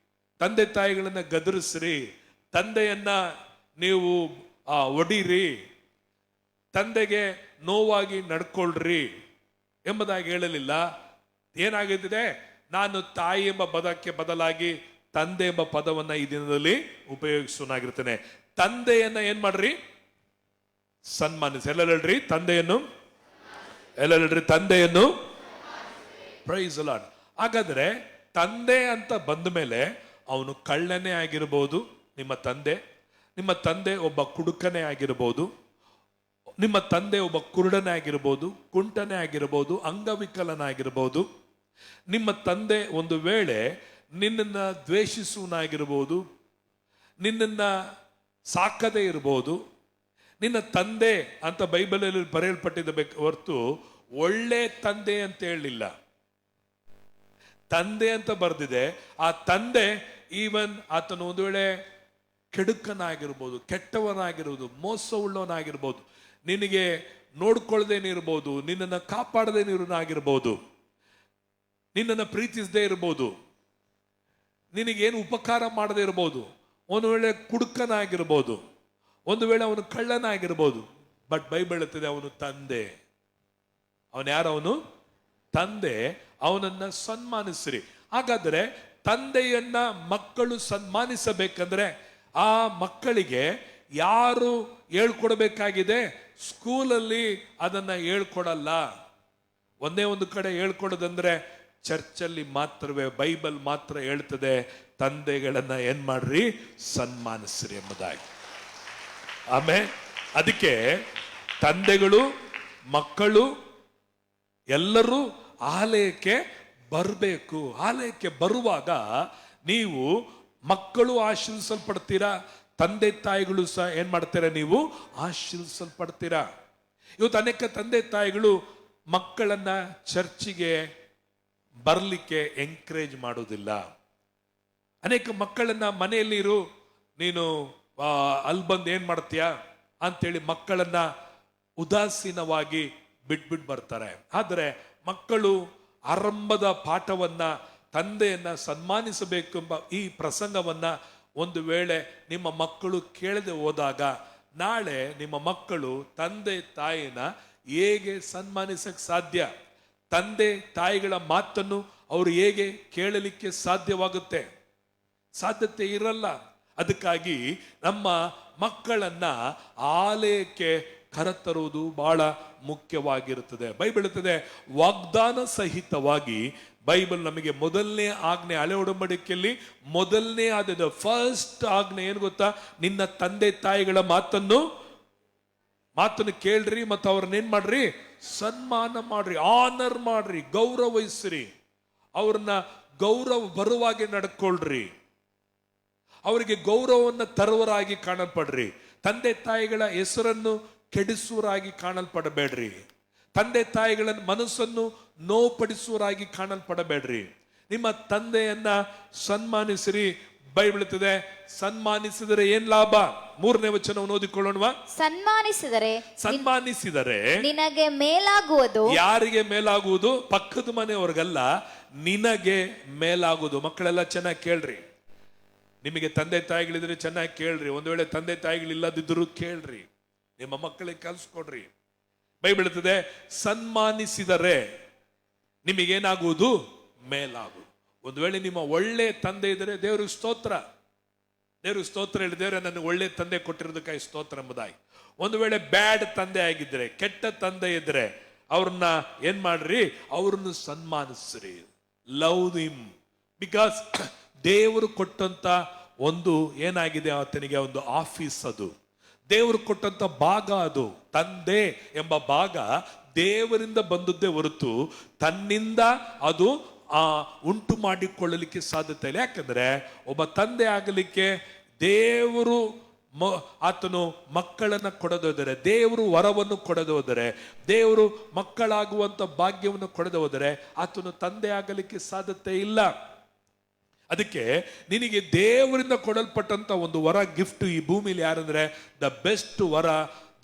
ತಂದೆ ತಾಯಿಗಳನ್ನ ಗದರಿಸ್ರಿ, ತಂದೆಯನ್ನ ನೀವು ಒಡಿರಿ, ತಂದೆಗೆ ನೋವಾಗಿ ನಡ್ಕೊಳ್ರಿ ಎಂಬುದಾಗಿ ಹೇಳಲಿಲ್ಲ. ಏನಾಗಿದೆ? ನಾನು ತಾಯಿ ಎಂಬ ಪದಕ್ಕೆ ಬದಲಾಗಿ ತಂದೆ ಎಂಬ ಪದವನ್ನ ಈ ದಿನದಲ್ಲಿ ಉಪಯೋಗಿಸುವನಾಗಿರ್ತೇನೆ. ತಂದೆಯನ್ನ ಏನ್ ಮಾಡ್ರಿ? ಸನ್ಮಾನಿಸಿ. ಎಲ್ಲ ಹೇಳ್ರಿ, ತಂದೆಯನ್ನು. ಎಲ್ಲ ಹೇಳ್ರಿ, ತಂದೆಯನ್ನು. Praise Lord. ಹಾಗಾದ್ರೆ ತಂದೆ ಅಂತ ಬಂದ ಮೇಲೆ ಅವನು ಕಳ್ಳನೇ ಆಗಿರ್ಬೋದು, ನಿಮ್ಮ ತಂದೆ. ನಿಮ್ಮ ತಂದೆ ಒಬ್ಬ ಕುಡುಕನೇ ಆಗಿರ್ಬೋದು, ನಿಮ್ಮ ತಂದೆ ಒಬ್ಬ ಕುರುಡನೇ ಆಗಿರ್ಬೋದು, ಕುಂಟನೇ ಆಗಿರ್ಬೋದು, ಅಂಗವಿಕಲನಾಗಿರ್ಬೋದು. ನಿಮ್ಮ ತಂದೆ ಒಂದು ವೇಳೆ ನಿನ್ನನ್ನು ದ್ವೇಷಿಸುವನಾಗಿರ್ಬೋದು, ನಿನ್ನನ್ನ ಸಾಕದೇ ಇರ್ಬೋದು. ನಿನ್ನ ತಂದೆ ಅಂತ ಬೈಬಲಲ್ಲಿ ಬರೆಯಲ್ಪಟ್ಟಿದ್ದ ಹೊರತು ಒಳ್ಳೆ ತಂದೆ ಅಂತ ಹೇಳಲಿಲ್ಲ. ತಂದೆ ಅಂತ ಬರೆದಿದೆ. ಆ ತಂದೆ ಈವನ್ ಆತನು ಒಂದು ವೇಳೆ ಕೆಡುಕನಾಗಿರ್ಬೋದು, ಕೆಟ್ಟವನಾಗಿರ್ಬೋದು, ಮೋಸ ಉಳ್ಳವನಾಗಿರ್ಬೋದು, ನಿನಗೆ ನೋಡ್ಕೊಳ್ದೇನಿರ್ಬೋದು, ನಿನ್ನನ್ನು ಕಾಪಾಡದೇನಿರೋನಾಗಿರ್ಬೋದು, ನಿನ್ನನ್ನು ಪ್ರೀತಿಸದೇ ಇರ್ಬೋದು, ನಿನಗೇನು ಉಪಕಾರ ಮಾಡದೇ ಇರ್ಬೋದು, ಒಂದು ವೇಳೆ ಕುಡುಕನಾಗಿರ್ಬೋದು, ಒಂದು ವೇಳೆ ಅವನು ಕಳ್ಳನಾಗಿರ್ಬೋದು. ಬಟ್ ಬೈಬಲ್ ಹೇಳ್ತದೆ ಅವನು ತಂದೆ. ಅವನು ಯಾರು? ಅವನು ತಂದೆ. ಅವನನ್ನ ಸನ್ಮಾನಿಸ್ರಿ. ಹಾಗಾದ್ರೆ ತಂದೆಯನ್ನ ಮಕ್ಕಳು ಸನ್ಮಾನಿಸಬೇಕಂದ್ರೆ ಆ ಮಕ್ಕಳಿಗೆ ಯಾರು ಹೇಳ್ಕೊಡ್ಬೇಕಾಗಿದೆ? ಸ್ಕೂಲಲ್ಲಿ ಅದನ್ನ ಹೇಳ್ಕೊಡಲ್ಲ. ಒಂದೇ ಒಂದು ಕಡೆ ಹೇಳ್ಕೊಡೋದಂದ್ರೆ ಚರ್ಚಲ್ಲಿ ಮಾತ್ರವೇ. ಬೈಬಲ್ ಮಾತ್ರ ಹೇಳ್ತದೆ ತಂದೆಗಳನ್ನ ಏನ್ ಮಾಡ್ರಿ? ಸನ್ಮಾನಿಸ್ರಿ ಎಂಬುದಾಗಿ. ಆಮೇಲೆ ಅದಕ್ಕೆ ತಂದೆಗಳು ಮಕ್ಕಳು ಎಲ್ಲರೂ ಆಲಯಕ್ಕೆ ಬರಬೇಕು. ಆಲಯಕ್ಕೆ ಬರುವಾಗ ನೀವು ಮಕ್ಕಳು ಆಶೀರ್ವಿಸಲ್ಪಡ್ತೀರಾ, ತಂದೆ ತಾಯಿಗಳು ಸಹ ಏನ್ ಮಾಡ್ತೀರಾ? ನೀವು ಆಶೀರ್ವಿಸಲ್ಪಡ್ತೀರಾ. ಇವತ್ತು ಅನೇಕ ತಂದೆ ತಾಯಿಗಳು ಮಕ್ಕಳನ್ನ ಚರ್ಚಿಗೆ ಬರಲಿಕ್ಕೆ ಎಂಕರೇಜ್ ಮಾಡೋದಿಲ್ಲ. ಅನೇಕ ಮಕ್ಕಳನ್ನ ಮನೆಯಲ್ಲಿ ಇರು, ನೀನು ಅಲ್ಲಿ ಬಂದು ಏನ್ ಮಾಡ್ತೀಯ ಅಂತೇಳಿ ಮಕ್ಕಳನ್ನ ಉದಾಸೀನವಾಗಿ ಬಿಟ್ಬಿಟ್ಟು ಬರ್ತಾರೆ. ಆದರೆ ಮಕ್ಕಳು ಆರಂಭದ ಪಾಠವನ್ನ, ತಂದೆಯನ್ನ ಸನ್ಮಾನಿಸಬೇಕೆಂಬ ಈ ಪ್ರಸಂಗವನ್ನ ಒಂದು ವೇಳೆ ನಿಮ್ಮ ಮಕ್ಕಳು ಕೇಳದೆ ಹೋದಾಗ, ನಾಳೆ ನಿಮ್ಮ ಮಕ್ಕಳು ತಂದೆ ತಾಯಿನ ಹೇಗೆ ಸನ್ಮಾನಿಸಕ್ ಸಾಧ್ಯ? ತಂದೆ ತಾಯಿಗಳ ಮಾತನ್ನು ಅವರು ಹೇಗೆ ಕೇಳಲಿಕ್ಕೆ ಸಾಧ್ಯವಾಗುತ್ತೆ? ಸಾಧ್ಯತೆ ಇರಲ್ಲ. ಅದಕ್ಕಾಗಿ ನಮ್ಮ ಮಕ್ಕಳನ್ನ ಆಲಯಕ್ಕೆ ಕರೆತರುವುದು ಬಹಳ ಮುಖ್ಯವಾಗಿರುತ್ತದೆ. ಬೈಬಲ್ ಹೇಳುತ್ತದೆ, ವಾಗ್ದಾನ ಸಹಿತವಾಗಿ ಬೈಬಲ್ ನಮಗೆ ಮೊದಲನೇ ಆಜ್ಞೆ, ಹಳೆ ಒಡಂಬಡಿಕೆಯಲ್ಲಿ ಮೊದಲನೇ ಆದ ಫಸ್ಟ್ ಆಜ್ಞೆ ಏನು ಗೊತ್ತಾ? ನಿನ್ನ ತಂದೆ ತಾಯಿಗಳ ಮಾತನ್ನು ಕೇಳ್ರಿ, ಮತ್ತು ಅವ್ರನ್ನೇನ್ ಮಾಡ್ರಿ? ಸನ್ಮಾನ ಮಾಡ್ರಿ, ಆನರ್ ಮಾಡ್ರಿ, ಗೌರವಿಸ್ರಿ, ಅವ್ರನ್ನ ಗೌರವ ಬರುವಾಗೆ ನಡ್ಕೊಳ್ರಿ, ಅವರಿಗೆ ಗೌರವವನ್ನು ತರುವರಾಗಿ ಕಾಣಲ್ಪಡ್ರಿ. ತಂದೆ ತಾಯಿಗಳ ಹೆಸರನ್ನು ಕೆಡಿಸುವರಾಗಿ ಕಾಣಲ್ಪಡಬೇಡ್ರಿ. ತಂದೆ ತಾಯಿಗಳ ಮನಸ್ಸನ್ನು ನೋವುಪಡಿಸುವರಾಗಿ ಕಾಣಲ್ಪಡಬೇಡ್ರಿ. ನಿಮ್ಮ ತಂದೆಯನ್ನ ಸನ್ಮಾನಿಸಿರಿ. ಬೈಬಲ್ ಹೇಳುತ್ತದೆ, ಸನ್ಮಾನಿಸಿದರೆ ಏನ್ ಲಾಭ? 3ನೇ ವಚನವನ್ನು ಓದಿಕೊಳ್ಳೋಣವಾ? ಸನ್ಮಾನಿಸಿದರೆ ನಿನಗೆ ಮೇಲಾಗುವುದು. ಯಾರಿಗೆ ಮೇಲಾಗುವುದು? ಪಕ್ಕದ ಮನೆಯವ್ರಿಗಲ್ಲ, ನಿನಗೆ ಮೇಲಾಗುವುದು. ಮಕ್ಕಳೆಲ್ಲ ಚೆನ್ನಾಗಿ ಕೇಳ್ರಿ. ನಿಮಗೆ ತಂದೆ ತಾಯಿಗಳಿದ್ರೆ ಚೆನ್ನಾಗಿ ಕೇಳ್ರಿ. ಒಂದು ವೇಳೆ ತಂದೆ ತಾಯಿಗಳಿಲ್ಲದಿದ್ರು ಕೇಳ್ರಿ, ನಿಮ್ಮ ಮಕ್ಕಳಿಗೆ ಕಲಿಸ್ಕೊಡ್ರಿ. ಬೈಬಲ್ ಹೇಳುತ್ತದೆ, ಸನ್ಮಾನಿಸಿದರೆ ನಿಮಗೇನಾಗುವುದು? ಮೇಲಾಗುವುದು. ಒಂದು ವೇಳೆ ನಿಮ್ಮ ಒಳ್ಳೆ ತಂದೆ ಇದ್ದರೆ ದೇವ್ರಿಗೆ ಸ್ತೋತ್ರ, ದೇವ್ರಿಗೆ ಸ್ತೋತ್ರ ಹೇಳಿ, ದೇವ್ರೆ ನನಗೆ ಒಳ್ಳೆ ತಂದೆ ಕೊಟ್ಟಿರೋದಕ್ಕಾಗಿ ಸ್ತೋತ್ರ ಎಂಬುದಾಗಿ. ಒಂದು ವೇಳೆ ಬ್ಯಾಡ್ ತಂದೆ ಆಗಿದ್ರೆ, ಕೆಟ್ಟ ತಂದೆ ಇದ್ರೆ, ಅವ್ರನ್ನ ಏನ್ ಮಾಡ್ರಿ? ಅವ್ರನ್ನ ಸನ್ಮಾನಿಸ್ರಿ. ಲವ್ ಹಿಮ್, ಬಿಕಾಸ್ ದೇವರು ಕೊಟ್ಟಂತ ಒಂದು ಏನಾಗಿದೆ, ಆತನಿಗೆ ಒಂದು ಆಫೀಸ್, ಅದು ದೇವರು ಕೊಟ್ಟಂತ ಭಾಗ. ಅದು ತಂದೆ ಎಂಬ ಭಾಗ ದೇವರಿಂದ ಬಂದದ್ದೇ ಹೊರತು ತನ್ನಿಂದ ಅದು ಉಂಟು ಮಾಡಿಕೊಳ್ಳಲಿಕ್ಕೆ ಸಾಧ್ಯತೆ ಇಲ್ಲ. ಯಾಕಂದ್ರೆ ಒಬ್ಬ ತಂದೆ ಆಗಲಿಕ್ಕೆ ದೇವರು ಆತನು ಮಕ್ಕಳನ್ನ ಕೊಡದೋದರೆ, ದೇವರು ವರವನ್ನು ಕೊಡದೋದರೆ, ದೇವರು ಮಕ್ಕಳಾಗುವಂತ ಭಾಗ್ಯವನ್ನು ಕೊಡದೋದರೆ ಆತನು ತಂದೆ ಆಗಲಿಕ್ಕೆ ಸಾಧ್ಯತೆ ಇಲ್ಲ. ಅದಕ್ಕೆ ನಿನಗೆ ದೇವರಿಂದ ಕೊಡಲ್ಪಟ್ಟಂತ ಒಂದು ವರ, ಗಿಫ್ಟ್ ಈ ಭೂಮಿಲಿ ಯಾರಂದ್ರೆ ದ ಬೆಸ್ಟ್ ವರ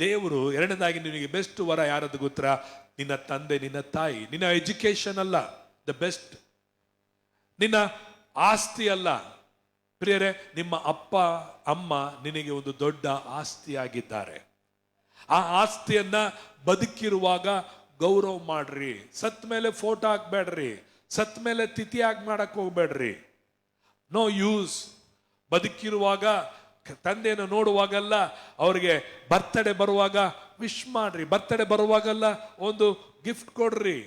ದೇವರು. ಎರಡನೇದಾಗಿ ನಿನಗೆ ಬೆಸ್ಟ್ ವರ ಯಾರದು ಗೊತ್ತಾ? ನಿನ್ನ ತಂದೆ, ನಿನ್ನ ತಾಯಿ. ನಿನ್ನ ಎಜುಕೇಶನ್ ಅಲ್ಲ ದ ಬೆಸ್ಟ್, ನಿನ್ನ ಆಸ್ತಿ ಅಲ್ಲ ಪ್ರಿಯರೇ. ನಿಮ್ಮ ಅಪ್ಪ ಅಮ್ಮ ನಿನಗೆ ಒಂದು ದೊಡ್ಡ ಆಸ್ತಿಯಾಗಿದ್ದಾರೆ. ಆ ಆಸ್ತಿಯನ್ನ ಬದುಕಿರುವಾಗ ಗೌರವ ಮಾಡ್ರಿ. ಸತ್ ಮೇಲೆ ಫೋಟೋ ಹಾಕ್ಬೇಡ್ರಿ, ಸತ್ ಮೇಲೆ ತಿಥಿ ಹಾಕಿ ಮಾಡಕ್ ಹೋಗ್ಬೇಡ್ರಿ. No use. ಬದುಕಿರುವಾಗ ತಂದೆಯನ್ನು ನೋಡುವಾಗಲ್ಲ, ಅವ್ರಿಗೆ ಬರ್ತ್ಡೇ ಬರುವಾಗ ವಿಶ್ ಮಾಡ್ರಿ, ಬರ್ತ್ಡೇ ಬರುವಾಗಲ್ಲ ಒಂದು ಗಿಫ್ಟ್ ಕೊಡ್ರಿ.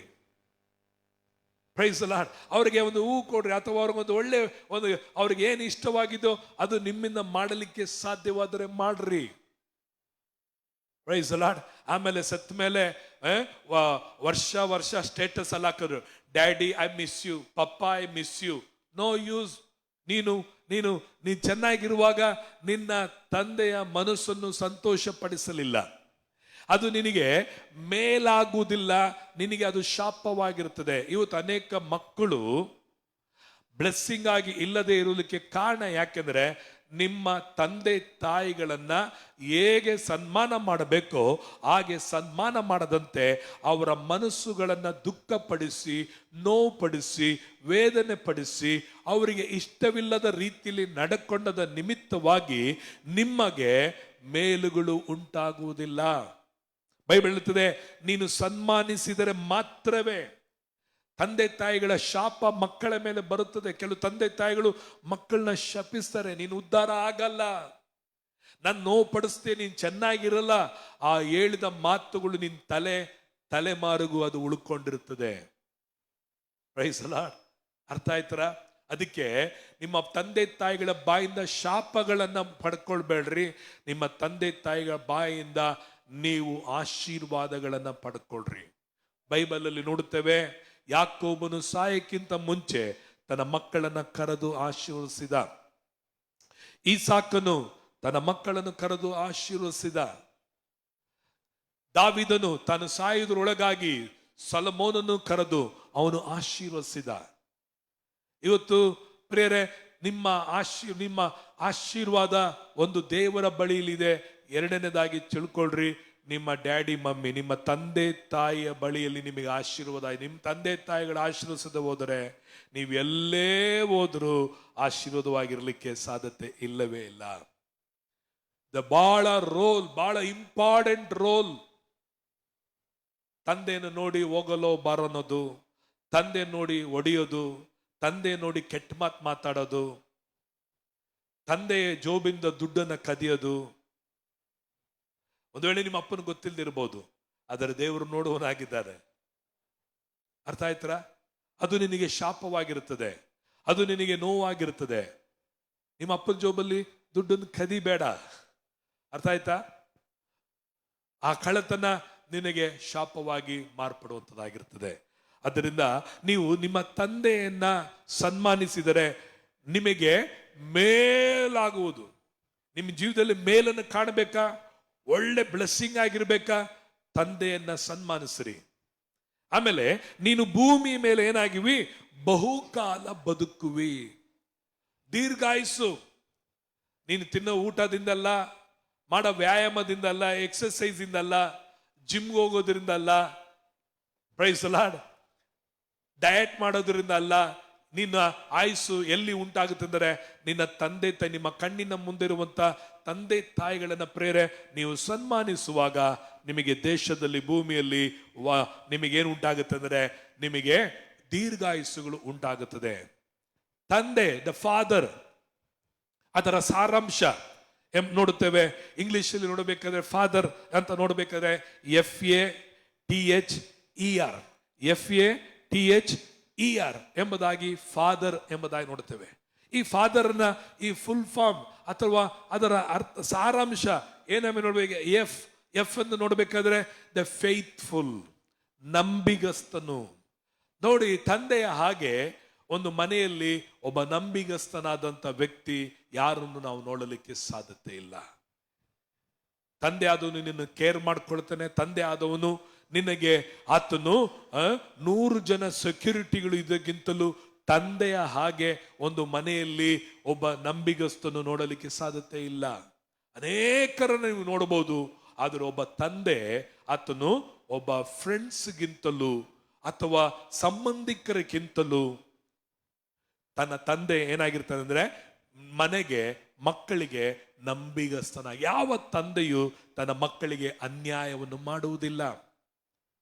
Praise the Lord. ಅವ್ರಿಗೆ ಒಂದು ಹೂ ಕೊಡ್ರಿ, ಅಥವಾ ಅವ್ರಿಗೊಂದು ಒಳ್ಳೆ ಒಂದು ಅವ್ರಿಗೆ ಏನು ಇಷ್ಟವಾಗಿದೋ ಅದು ನಿಮ್ಮಿಂದ ಮಾಡಲಿಕ್ಕೆ ಸಾಧ್ಯವಾದರೆ ಮಾಡ್ರಿ. Praise the Lord. ಆಮೇಲೆ ಸತ್ ಮೇಲೆ ವರ್ಷ ಸ್ಟೇಟಸ್ ಅಲ್ಲಿ ಹಾಕಿದ್ರು, daddy I miss you, papa I miss you. No use. ನೀನು ಚೆನ್ನಾಗಿರುವಾಗ ನಿನ್ನ ತಂದೆಯ ಮನಸ್ಸನ್ನು ಸಂತೋಷ ಪಡಿಸಲಿಲ್ಲ, ಅದು ನಿನಗೆ ಮೇಲಾಗುವುದಿಲ್ಲ, ನಿನಗೆ ಅದು ಶಾಪವಾಗಿರುತ್ತದೆ. ಇವತ್ತು ಅನೇಕ ಮಕ್ಕಳು ಬ್ಲೆಸ್ಸಿಂಗ್ ಆಗಿ ಇಲ್ಲದೆ ಇರುವುದಕ್ಕೆ ಕಾರಣ ಯಾಕೆಂದ್ರೆ ನಿಮ್ಮ ತಂದೆ ತಾಯಿಗಳನ್ನ ಹೇಗೆ ಸನ್ಮಾನ ಮಾಡಬೇಕೋ ಹಾಗೆ ಸನ್ಮಾನ ಮಾಡದಂತೆ ಅವರ ಮನಸ್ಸುಗಳನ್ನ ದುಃಖಪಡಿಸಿ, ನೋವುಪಡಿಸಿ, ವೇದನೆ ಪಡಿಸಿ, ಅವರಿಗೆ ಇಷ್ಟವಿಲ್ಲದ ರೀತಿಯಲ್ಲಿ ನಡ್ಕೊಂಡದ ನಿಮಿತ್ತವಾಗಿ ನಿಮಗೆ ಮೇಲುಗಳು ಉಂಟಾಗುವುದಿಲ್ಲ. ಬೈಬಲ್ ಹೇಳುತ್ತದೆ, ನೀನು ಸನ್ಮಾನಿಸಿದರೆ ಮಾತ್ರವೇ. ತಂದೆ ತಾಯಿಗಳ ಶಾಪ ಮಕ್ಕಳ ಮೇಲೆ ಬರುತ್ತದೆ. ಕೆಲವು ತಂದೆ ತಾಯಿಗಳು ಮಕ್ಕಳನ್ನ ಶಪಿಸ್ತಾರೆ, ನೀನು ಉದ್ಧಾರ ಆಗಲ್ಲ, ನಾನು ನೋವು ಪಡಿಸ್ತೇನೆ, ನೀನು ಚೆನ್ನಾಗಿರಲ್ಲ. ಆ ಹೇಳಿದ ಮಾತುಗಳು ನಿನ್ನ ತಲೆಮಾರಿಗೂ ಅದು ಉಳ್ಕೊಂಡಿರುತ್ತದೆ. Price the lord. ಅರ್ಥ ಆಯ್ತರ? ಅದಕ್ಕೆ ನಿಮ್ಮ ತಂದೆ ತಾಯಿಗಳ ಬಾಯಿಂದ ಶಾಪಗಳನ್ನ ಪಡ್ಕೊಳ್ಬೇಡ್ರಿ, ನಿಮ್ಮ ತಂದೆ ತಾಯಿಗಳ ಬಾಯಿಂದ ನೀವು ಆಶೀರ್ವಾದಗಳನ್ನ ಪಡ್ಕೊಳ್ರಿ. ಬೈಬಲ್ ಅಲ್ಲಿ ನೋಡುತ್ತೇವೆ, ಯಾಕೋಬನು ಸಾಯಕ್ಕಿಂತ ಮುಂಚೆ ತನ್ನ ಮಕ್ಕಳನ್ನ ಕರೆದು ಆಶೀರ್ವದಿಸಿದ. ಈಸಾಕನು ತನ್ನ ಮಕ್ಕಳನ್ನು ಕರೆದು ಆಶೀರ್ವದಿಸಿದ. ದಾವಿದನು ತಾನು ಸಾಯುವುದರೊಳಗಾಗಿ ಸೊಲೊಮೋನನ್ನು ಕರೆದು ಅವನು ಆಶೀರ್ವದಿಸಿದ. ಇವತ್ತು ಪ್ರಿಯರೇ, ನಿಮ್ಮ ಆಶೀರ್ವಾದ ಒಂದು ದೇವರ ಬಳಿಯಲ್ಲಿದೆ. ಎರಡನೇದಾಗಿ ತಿಳ್ಕೊಳ್ರಿ, ನಿಮ್ಮ ಡ್ಯಾಡಿ ಮಮ್ಮಿ, ನಿಮ್ಮ ತಂದೆ ತಾಯಿಯ ಬಳಿಯಲ್ಲಿ ನಿಮಗೆ ಆಶೀರ್ವಾದ. ನಿಮ್ಮ ತಂದೆ ತಾಯಿಗಳ ಆಶೀರ್ವದಿಸದೆ ಹೋದರೆ ನೀವು ಎಲ್ಲೇ ಹೋದರೂ ಆಶೀರ್ವಾದವಾಗಿರ್ಲಿಕ್ಕೆ ಸಾಧ್ಯತೆ ಇಲ್ಲವೇ ಇಲ್ಲ. ಬಹಳ ಇಂಪಾರ್ಟೆಂಟ್ ರೋಲ್. ತಂದೆಯನ್ನು ನೋಡಿ ಹೋಗಲೋ ಬಾರನ್ನೋದು, ತಂದೆ ನೋಡಿ ಒಡೆಯೋದು, ತಂದೆ ನೋಡಿ ಕೆಟ್ಟ ಮಾತು ಮಾತಾಡೋದು, ತಂದೆಯ ಜೋಬಿಂದ ದುಡ್ಡನ್ನು ಕದಿಯೋದು. ಒಂದು ವೇಳೆ ನಿಮ್ಮ ಅಪ್ಪನ ಗೊತ್ತಿಲ್ಲದಿರ್ಬೋದು, ಆದರೆ ದೇವರು ನೋಡುವನಾಗಿದ್ದಾರೆ. ಅರ್ಥ ಆಯ್ತರ? ಅದು ನಿನಗೆ ಶಾಪವಾಗಿರುತ್ತದೆ, ಅದು ನಿನಗೆ ನೋವಾಗಿರುತ್ತದೆ. ನಿಮ್ಮ ಅಪ್ಪನ ಜೋಬಲ್ಲಿ ದುಡ್ಡನ್ನು ಕದಿಬೇಡ. ಅರ್ಥ ಆಯ್ತಾ? ಆ ಕಳ್ಳತನ ನಿನಗೆ ಶಾಪವಾಗಿ ಮಾರ್ಪಡುವಂಥದ್ದಾಗಿರ್ತದೆ. ಅದರಿಂದ ನೀವು ನಿಮ್ಮ ತಂದೆಯನ್ನ ಸನ್ಮಾನಿಸಿದರೆ ನಿಮಗೆ ಮೇಲಾಗುವುದು. ನಿಮ್ಮ ಜೀವಿತದಲ್ಲಿ ಮೇಲನ್ನು ಕಾಣಬೇಕಾ, ಒಳ್ಳೆ ಬ್ಲೆಸ್ಸಿಂಗ್ ಆಗಿರ್ಬೇಕಾ, ತಂದೆಯನ್ನ ಸನ್ಮಾನಿಸ್ರಿ. ಆಮೇಲೆ ನೀನು ಭೂಮಿ ಮೇಲೆ ಏನಾಗಿವಿ, ಬಹುಕಾಲ ಬದುಕುವಿ. ದೀರ್ಘಾಯುಸ್ಸು. ನೀನು ತಿನ್ನೋ ಊಟದಿಂದಲ್ಲ, ಮಾಡೋ ವ್ಯಾಯಾಮದಿಂದಲ್ಲ, ಎಕ್ಸರ್ಸೈಸ್ ಇಂದಲ್ಲ, ಜಿಮ್ಗೆ ಹೋಗೋದ್ರಿಂದ ಅಲ್ಲ, ಪ್ರೈಸ್ ದಿ ಲಾರ್ಡ್, ಡಯಟ್ ಮಾಡೋದ್ರಿಂದ ಅಲ್ಲ. ನಿನ್ನ ಆಯುಸ್ಸು ಎಲ್ಲಿ ಉಂಟಾಗುತ್ತೆ ಅಂದರೆ ನಿನ್ನ ತಂದೆ ತಾಯಿ, ನಿಮ್ಮ ಕಣ್ಣಿನ ಮುಂದೆ ಇರುವಂತ ತಂದೆ ತಾಯಿಗಳನ್ನ ಪ್ರೇರೆ ನೀವು ಸನ್ಮಾನಿಸುವಾಗ ನಿಮಗೆ ದೇಶದಲ್ಲಿ, ಭೂಮಿಯಲ್ಲಿ ನಿಮಗೇನು ಉಂಟಾಗುತ್ತೆ ಅಂದರೆ ನಿಮಗೆ ದೀರ್ಘಾಯುಸ್ಸುಗಳು ಉಂಟಾಗುತ್ತದೆ. ತಂದೆ, ದ ಫಾದರ್, ಅದರ ಸಾರಾಂಶ ನೋಡುತ್ತೇವೆ. ಇಂಗ್ಲಿಷ್ ಅಲ್ಲಿ ನೋಡಬೇಕಾದ್ರೆ ಫಾದರ್ ಅಂತ ನೋಡಬೇಕಾದ್ರೆ FATHER ಎಂಬುದಾಗಿ ಫಾದರ್ ಎಂಬುದಾಗಿ ನೋಡುತ್ತೇವೆ. ಈ ಫಾದರ್ನ ಈ ಫುಲ್ ಫಾರ್ಮ್ ಅಥವಾ ಅದರ ಅರ್ಥ ಸಾರಾಂಶ ಏನಮ್ಮ ನೋಡ್ಬೇಕು? ಎಫ್ ಎಂದು ನೋಡಬೇಕಾದ್ರೆ ದ ಫೇತ್ಫುಲ್, ನಂಬಿಗಸ್ತನು. ನೋಡಿ, ತಂದೆಯ ಹಾಗೆ ಒಂದು ಮನೆಯಲ್ಲಿ ಒಬ್ಬ ನಂಬಿಗಸ್ತನಾದಂಥ ವ್ಯಕ್ತಿ ಯಾರನ್ನು ನಾವು ನೋಡಲಿಕ್ಕೆ ಸಾಧ್ಯತೆ ಇಲ್ಲ. ತಂದೆ ಆದವನು ನಿನ್ನನ್ನು ಕೇರ್ ಮಾಡ್ಕೊಳ್ತಾನೆ. ತಂದೆ ಆದವನು ನಿನಗೆ, ಆತನು 100 ಜನ ಸೆಕ್ಯೂರಿಟಿಗಳು ಇದಕ್ಕಿಂತಲೂ ತಂದೆಯ ಹಾಗೆ ಒಂದು ಮನೆಯಲ್ಲಿ ಒಬ್ಬ ನಂಬಿಗಸ್ತನು ನೋಡಲಿಕ್ಕೆ ಸಾಧ್ಯತೆ ಇಲ್ಲ. ಅನೇಕರನ್ನು ನೀವು ನೋಡಬಹುದು, ಆದರೆ ಒಬ್ಬ ತಂದೆ, ಆತನು ಒಬ್ಬ ಫ್ರೆಂಡ್ಸ್ಗಿಂತಲೂ ಅಥವಾ ಸಂಬಂಧಿಕರಿಗಿಂತಲೂ ತನ್ನ ತಂದೆ ಏನಾಗಿರ್ತಾನೆ ಅಂದ್ರೆ ಮನೆಗೆ, ಮಕ್ಕಳಿಗೆ ನಂಬಿಗಸ್ತನ. ಯಾವ ತಂದೆಯು ತನ್ನ ಮಕ್ಕಳಿಗೆ ಅನ್ಯಾಯವನ್ನು ಮಾಡುವುದಿಲ್ಲ.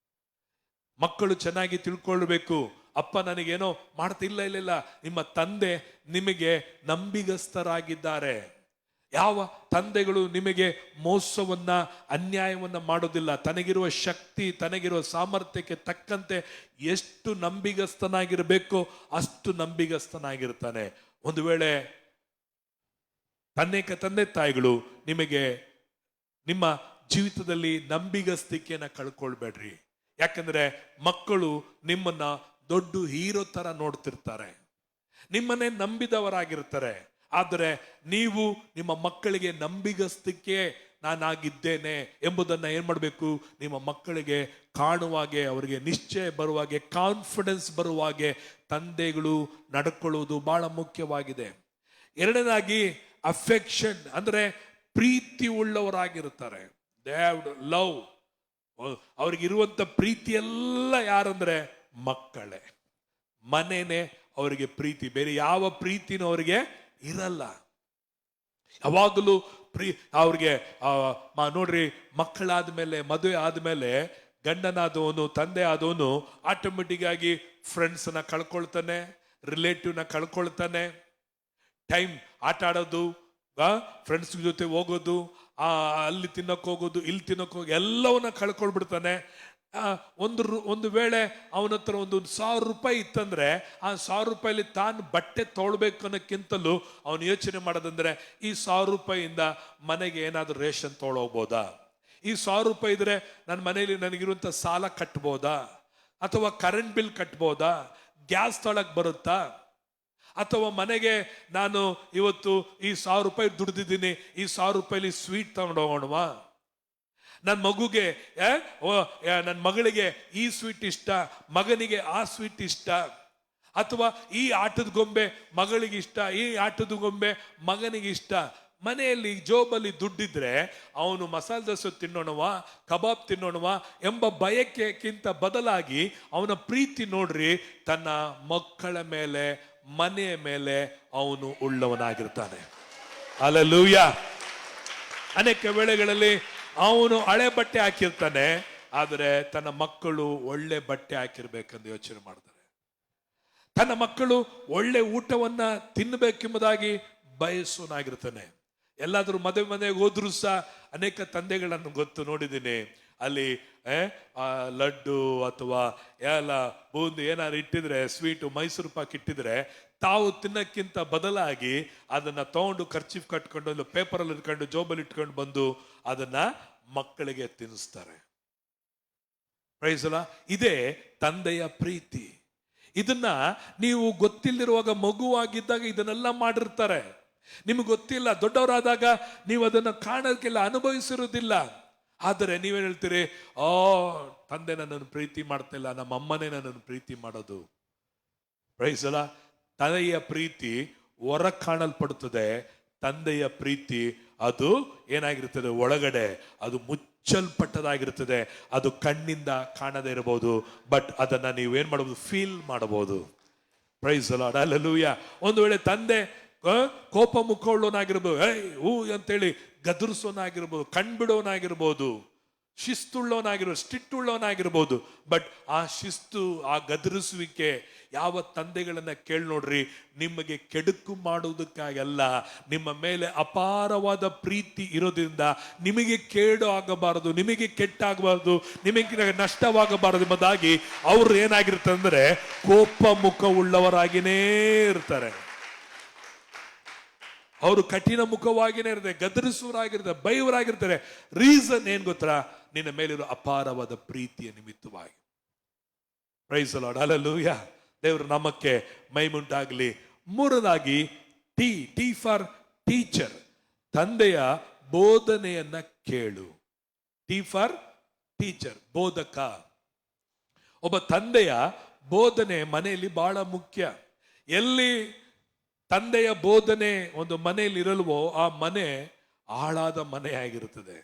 ಮಕ್ಕಳು ಚೆನ್ನಾಗಿ ತಿಳ್ಕೊಳ್ಬೇಕು, ಅಪ್ಪ ನನಗೇನೋ ಮಾಡ್ತಿಲ್ಲ. ಇಲ್ಲ, ನಿಮ್ಮ ತಂದೆ ನಿಮಗೆ ನಂಬಿಗಸ್ತರಾಗಿದ್ದಾರೆ. ಯಾವ ತಂದೆಗಳು ನಿಮಗೆ ಮೋಸವನ್ನ, ಅನ್ಯಾಯವನ್ನ ಮಾಡೋದಿಲ್ಲ. ತನಗಿರುವ ಶಕ್ತಿ, ತನಗಿರುವ ಸಾಮರ್ಥ್ಯಕ್ಕೆ ತಕ್ಕಂತೆ ಎಷ್ಟು ನಂಬಿಗಸ್ತನಾಗಿರಬೇಕೋ ಅಷ್ಟು ನಂಬಿಗಸ್ತನಾಗಿರ್ತಾನೆ. ಒಂದು ವೇಳೆ ತಂದೆ ತಾಯಿಗಳು ನಿಮಗೆ, ನಿಮ್ಮ ಜೀವಿತದಲ್ಲಿ ನಂಬಿಗಸ್ತಿಕೆಯನ್ನ ಕಳ್ಕೊಳ್ಬೇಡ್ರಿ. ಯಾಕಂದ್ರೆ ಮಕ್ಕಳು ನಿಮ್ಮನ್ನ ದೊಡ್ಡ ಹೀರೋ ತರ ನೋಡ್ತಿರ್ತಾರೆ, ನಿಮ್ಮನ್ನೇ ನಂಬಿದವರಾಗಿರ್ತಾರೆ. ಆದರೆ ನೀವು ನಿಮ್ಮ ಮಕ್ಕಳಿಗೆ ನಂಬಿಗಸ್ತಿಕೆ ನಾನಾಗಿದ್ದೇನೆ ಎಂಬುದನ್ನ ಏನ್ ಮಾಡಬೇಕು? ನಿಮ್ಮ ಮಕ್ಕಳಿಗೆ ಕಾಣುವಾಗೆ, ಅವರಿಗೆ ನಿಶ್ಚಯ ಬರುವಾಗೆ, ಕಾನ್ಫಿಡೆನ್ಸ್ ಬರುವಾಗೆ ತಂದೆಗಳು ನಡ್ಕೊಳ್ಳುವುದು ಬಹಳ ಮುಖ್ಯವಾಗಿದೆ. ಎರಡನೇದಾಗಿ ಅಫೆಕ್ಷನ್, ಅಂದ್ರೆ ಪ್ರೀತಿ ಉಳ್ಳವರಾಗಿರ್ತಾರೆ. They have love. ಅವ್ರಿಗಿರುವಂತ ಪ್ರೀತಿ ಎಲ್ಲ ಯಾರಂದ್ರೆ ಮಕ್ಕಳೇ, ಮನೆನೇ ಅವರಿಗೆ ಪ್ರೀತಿ. ಬೇರೆ ಯಾವ ಪ್ರೀತಿನೂ ಅವರಿಗೆ ಇರಲ್ಲ. ಯಾವಾಗಲೂ ಅವ್ರಿಗೆ ನೋಡ್ರಿ, ಮಕ್ಕಳಾದ್ಮೇಲೆ, ಮದುವೆ ಆದ್ಮೇಲೆ ಗಂಡನಾದವನು, ತಂದೆ ಆದವನು ಆಟೋಮೆಟಿಕ್ ಆಗಿ ಫ್ರೆಂಡ್ಸ್ನ ಕಳ್ಕೊಳ್ತಾನೆ, ರಿಲೇಟಿವ್ನ ಕಳ್ಕೊಳ್ತಾನೆ. ಟೈಮ್ ಆಟ ಆಡೋದು, ಫ್ರೆಂಡ್ಸ್ ಜೊತೆ ಹೋಗೋದು, ಅಲ್ಲಿ ತಿನ್ನಕ್ ಹೋಗೋದು, ಇಲ್ಲಿ ತಿನ್ನಕ್ ಹೋಗಿ ಎಲ್ಲವನ್ನ ಕಳ್ಕೊಳ್ಬಿಡ್ತಾನೆ. ಒಂದು ವೇಳೆ ಅವನ ಹತ್ರ ಒಂದು 1000 ರೂಪಾಯಿ ಇತ್ತಂದ್ರೆ ಆ 1000 ರೂಪಾಯಿಲಿ ತಾನು ಬಟ್ಟೆ ತೊಳ್ಬೇಕು ಅನ್ನೋಕ್ಕಿಂತಲೂ ಅವನು ಯೋಚನೆ ಮಾಡೋದಂದ್ರೆ ಈ 1000 ರೂಪಾಯಿಯಿಂದ ಮನೆಗೆ ಏನಾದ್ರು ರೇಷನ್ ತೊಗೊಳ್ಬೋದಾ, ಈ 1000 ರೂಪಾಯಿ ಇದ್ರೆ ನನ್ನ ಮನೆಯಲ್ಲಿ ನನಗಿರುವಂತ ಸಾಲ ಕಟ್ಬೋದಾ, ಅಥವಾ ಕರೆಂಟ್ ಬಿಲ್ ಕಟ್ಬೋದಾ, ಗ್ಯಾಸ್ ತೊಳಕ್ ಬರುತ್ತಾ, ಅಥವಾ ಮನೆಗೆ ನಾನು ಇವತ್ತು ಈ 1000 ರೂಪಾಯಿ ದುಡ್ದಿದ್ದೀನಿ, ಈ 1000 ರೂಪಾಯಿಲಿ ಸ್ವೀಟ್ ತಗೊಂಡು ಹೋಗೋಣವಾ, ನನ್ನ ಮಗುಗೆ, ನನ್ನ ಮಗಳಿಗೆ ಈ ಸ್ವೀಟ್ ಇಷ್ಟ, ಮಗನಿಗೆ ಆ ಸ್ವೀಟ್ ಇಷ್ಟ. ಅಥವಾ ಈ ಆಟದ ಗೊಂಬೆ ಮಗಳಿಗೆ ಇಷ್ಟ, ಈ ಆಟದ ಗೊಂಬೆ ಮಗನಿಗೆ ಇಷ್ಟ. ಮನೆಯಲ್ಲಿ ಜೋಬಲ್ಲಿ ದುಡ್ಡಿದ್ರೆ ಅವನು ಮಸಾಲೆ ದೋಸೆ ತಿನ್ನೋಣವ, ಕಬಾಬ್ ತಿನ್ನೋಣವ ಎಂಬ ಬಯಕೆಗಿಂತ ಬದಲಾಗಿ ಅವನ ಪ್ರೀತಿ ನೋಡ್ರಿ ತನ್ನ ಮಕ್ಕಳ ಮೇಲೆ, ಮನೆಯ ಮೇಲೆ ಅವನು ಉಳ್ಳವನಾಗಿರ್ತಾನೆ. ಹಲ್ಲೆಲೂಯಾ. ಅನೇಕ ವೇಳೆಗಳಲ್ಲಿ ಅವನು ಹಳೆ ಬಟ್ಟೆ ಹಾಕಿರ್ತಾನೆ, ಆದರೆ ತನ್ನ ಮಕ್ಕಳು ಒಳ್ಳೆ ಬಟ್ಟೆ ಹಾಕಿರ್ಬೇಕೆಂದು ಯೋಚನೆ ಮಾಡ್ತಾರೆ. ತನ್ನ ಮಕ್ಕಳು ಒಳ್ಳೆ ಊಟವನ್ನ ತಿನ್ನಬೇಕೆಂಬುದಾಗಿ ಬಯಸೋನಾಗಿರ್ತಾನೆ. ಎಲ್ಲಾದ್ರೂ ಮನೆಗೆ ಹೋದ್ರು ಸಹ ಅನೇಕ ತಂದೆಗಳನ್ನು ನೋಡಿದ್ದೀನಿ. ಅಲ್ಲಿ ಲಡ್ಡು ಅಥವಾ ಎಲ್ಲ ಬೂಂದಿ ಏನಾದ್ರು ಇಟ್ಟಿದ್ರೆ, ಸ್ವೀಟು, ಮೈಸೂರು ಪಾಕ್ ಇಟ್ಟಿದ್ರೆ, ತಾವು ತಿನ್ನಕ್ಕಿಂತ ಬದಲಾಗಿ ಅದನ್ನ ತಗೊಂಡು ಕರ್ಚೀಫ್ ಕಟ್ಕೊಂಡು ಇಲ್ಲ ಪೇಪರಲ್ಲಿ ಇಟ್ಕೊಂಡು ಜೋಬಲ್ಲಿ ಇಟ್ಕೊಂಡು ಬಂದು ಅದನ್ನ ಮಕ್ಕಳಿಗೆ ತಿನ್ನಿಸ್ತಾರೆ. ಪ್ರೈಸ್ ಅಲ್ಲ. ಇದೇ ತಂದೆಯ ಪ್ರೀತಿ. ಇದನ್ನ ನೀವು ಗೊತ್ತಿಲ್ಲದಿರುವಾಗ, ಮಗುವಾಗಿದ್ದಾಗ ಇದನ್ನೆಲ್ಲ ಮಾಡಿರ್ತಾರೆ. ನಿಮ್ಗೆ ಗೊತ್ತಿಲ್ಲ, ದೊಡ್ಡವರಾದಾಗ ನೀವು ಅದನ್ನು ಕಾಣೋದಕ್ಕೆಲ್ಲ ಅನುಭವಿಸಿರೋದಿಲ್ಲ. ಆದರೆ ನೀವೇನು ಹೇಳ್ತೀರಿ, ತಂದೆ ನನ್ನನ್ನು ಪ್ರೀತಿ ಮಾಡ್ತಾ ಇಲ್ಲ, ನಮ್ಮ ಅಮ್ಮನೇ ನನ್ನನ್ನು ಪ್ರೀತಿ ಮಾಡೋದು. ಪ್ರೈಸ್ ಅಲ್ಲ. ತಂದೆಯ ಪ್ರೀತಿ ಹೊರ ಕಾಣಲ್ಪಡುತ್ತದೆ, ತಂದೆಯ ಪ್ರೀತಿ ಅದು ಏನಾಗಿರ್ತದೆ, ಒಳಗಡೆ ಅದು ಮುಚ್ಚಲ್ಪಟ್ಟದಾಗಿರ್ತದೆ. ಅದು ಕಣ್ಣಿಂದ ಕಾಣದೇ ಇರಬಹುದು, ಬಟ್ ಅದನ್ನ ನೀವೇನ್ ಮಾಡಬಹುದು, ಫೀಲ್ ಮಾಡಬಹುದು. ಪ್ರೈಸ್ ಅಲ್ಲ. ಹಲ್ಲೆಲೂಯಾ. ಒಂದು ವೇಳೆ ತಂದೆ ಕೋಪ ಮುಖವುಳ್ಳವನಾಗಿರ್ಬೋದು, ಅಂತೇಳಿ ಗದರಿಸೋನಾಗಿರ್ಬೋದು, ಕಣ್ಬಿಡೋನಾಗಿರ್ಬೋದು, ಶಿಸ್ತುಳ್ಳವನಾಗಿರ್ಬೋದು, ಸ್ಟ್ರಿಕ್ಟ್ ಉಳ್ಳವನಾಗಿರ್ಬೋದು. ಬಟ್ ಆ ಶಿಸ್ತು, ಆ ಗದರಿಸುವಿಕೆ ಯಾವ ತಂದೆಗಳನ್ನ ಕೇಳಿ ನೋಡ್ರಿ, ನಿಮಗೆ ಕೆಡುಕು ಮಾಡುವುದಕ್ಕಾಗಲ್ಲ, ನಿಮ್ಮ ಮೇಲೆ ಅಪಾರವಾದ ಪ್ರೀತಿ ಇರೋದ್ರಿಂದ ನಿಮಗೆ ಕೇಡು ಆಗಬಾರದು, ನಿಮಗೆ ಕೆಟ್ಟಾಗಬಾರದು, ನಿಮಗೆ ನಷ್ಟವಾಗಬಾರದು ಎಂಬುದಾಗಿ ಅವ್ರು ಏನಾಗಿರ್ತಾರೆ ಅಂದ್ರೆ ಕೋಪ ಮುಖ ಉಳ್ಳವರಾಗಿನೇ ಇರ್ತಾರೆ. ಅವರು ಕಠಿಣ ಮುಖವಾಗಿನೇ ಇರ್ತಾರೆ, ಗದರಿಸುವರಾಗಿರ್ತಾರೆ, ಬೈವರಾಗಿರ್ತಾರೆ. ರೀಸನ್ ಏನ್ ಗೊತ್ತಾ? ನಿನ್ನ ಮೇಲಿರೋ ಅಪಾರವಾದ ಪ್ರೀತಿಯ ನಿಮಿತ್ತವಾಗಿ. Praise the Lord. ಹಲ್ಲೆಲೂಯಾ. ದೇವರು ನಮಕ್ಕೆ ಮಹಿಮೆಯುಂಟಾಗಲಿ. ಮೂರನೇದಾಗಿ ಟಿ ಫಾರ್ ಟೀಚರ್. ತಂದೆಯ ಬೋಧನೆಯನ್ನ ಕೇಳು. ಟಿ ಫಾರ್ ಟೀಚರ್, ಬೋಧಕ. ಒಬ್ಬ ತಂದೆಯ ಬೋಧನೆ ಮನೆಯಲ್ಲಿ ಬಹಳ ಮುಖ್ಯ. ಎಲ್ಲಿ ತಂದೆಯ ಬೋಧನೆ ಒಂದು ಮನೆಯಲ್ಲಿ ಇರಲ್ವೋ ಆ ಮನೆ ಹಾಳಾದ ಮನೆ ಆಗಿರುತ್ತದೆ.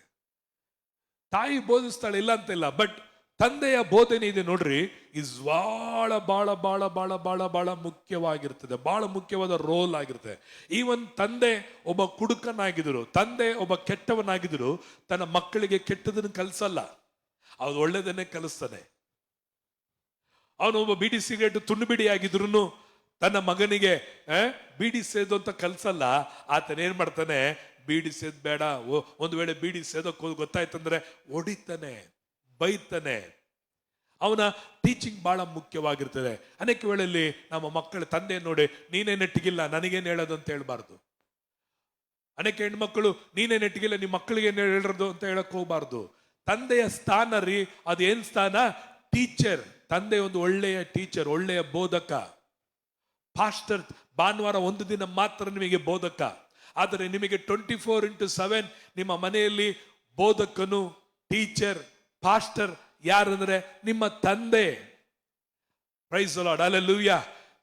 ತಾಯಿ ಬೋಧಿಸ್ತಾಳೆ ಇಲ್ಲ ಅಂತಿಲ್ಲ, ಬಟ್ ತಂದೆಯ ಬೋಧನೆ ಇದೆ ನೋಡ್ರಿ, ಇಸ್ ಬಹಳ ಬಹಳ ಬಹಳ ಬಹಳ ಬಹಳ ಬಹಳ ಮುಖ್ಯವಾಗಿರ್ತದೆ, ಬಹಳ ಮುಖ್ಯವಾದ ರೋಲ್ ಆಗಿರುತ್ತೆ. ಈವನ್ ತಂದೆ ಒಬ್ಬ ಕುಡುಕನಾಗಿದ್ರು, ತಂದೆ ಒಬ್ಬ ಕೆಟ್ಟವನಾಗಿದ್ರು, ತನ್ನ ಮಕ್ಕಳಿಗೆ ಕೆಟ್ಟದನ್ನು ಕಲಿಸಲ್ಲ, ಅವ್ರು ಒಳ್ಳೆದನ್ನೇ ಕಲಿಸ್ತಾನೆ. ಅವನು ಒಬ್ಬ ಬೀಡಿ ಸಿಗರೇಟ್ ತುಂಡು ಬಿಡಿ ಆಗಿದ್ರು ತನ್ನ ಮಗನಿಗೆ ಬೀಡಿ ಸೇದು ಅಂತ ಕಲ್ಸಲ್ಲ. ಆತನ ಏನ್ ಮಾಡ್ತಾನೆ, ಬೀಡಿ ಸೇದ್ ಬೇಡ, ಒಂದು ವೇಳೆ ಬೀಡಿ ಸೇದೋಕ್ ಗೊತ್ತಾಯ್ತಂದ್ರೆ ಹೊಡಿತಾನೆ, ಬೈತಾನೆ. ಅವನ ಟೀಚಿಂಗ್ ಬಹಳ ಮುಖ್ಯವಾಗಿರ್ತದೆ. ಅನೇಕ ವೇಳೆಯಲ್ಲಿ ನಮ್ಮ ಮಕ್ಕಳ ತಂದೆ ನೋಡಿ, ನೀನೇ ನೆಟ್ಟಿಗಿಲ್ಲ ನನಗೇನು ಹೇಳೋದು ಅಂತ ಹೇಳ್ಬಾರ್ದು. ಅನೇಕ ಹೆಣ್ಮಕ್ಳು ನೀನೇ ನೆಟ್ಟಿಗಿಲ್ಲ ನಿಮ್ಮ ಮಕ್ಕಳಿಗೆ ಏನು ಹೇಳೋದು ಅಂತ ಹೇಳಕ್ ಹೋಗ್ಬಾರ್ದು. ತಂದೆಯ ಸ್ಥಾನ ರೀ, ಅದೇನ್ ಸ್ಥಾನ? ಟೀಚರ್. ತಂದೆ ಒಂದು ಒಳ್ಳೆಯ ಟೀಚರ್, ಒಳ್ಳೆಯ ಬೋಧಕ. ಪಾಸ್ಟರ್ ಭಾನುವಾರ ಒಂದು ದಿನ ಮಾತ್ರ ನಿಮಗೆ ಬೋಧಕ, ಆದರೆ ನಿಮಗೆ 24x7 ನಿಮ್ಮ ಮನೆಯಲ್ಲಿ ಬೋಧಕನು, ಟೀಚರ್, ಪಾಸ್ಟರ್ ಯಾರಂದ್ರೆ ನಿಮ್ಮ ತಂದೆ. Praise the Lord. Hallelujah.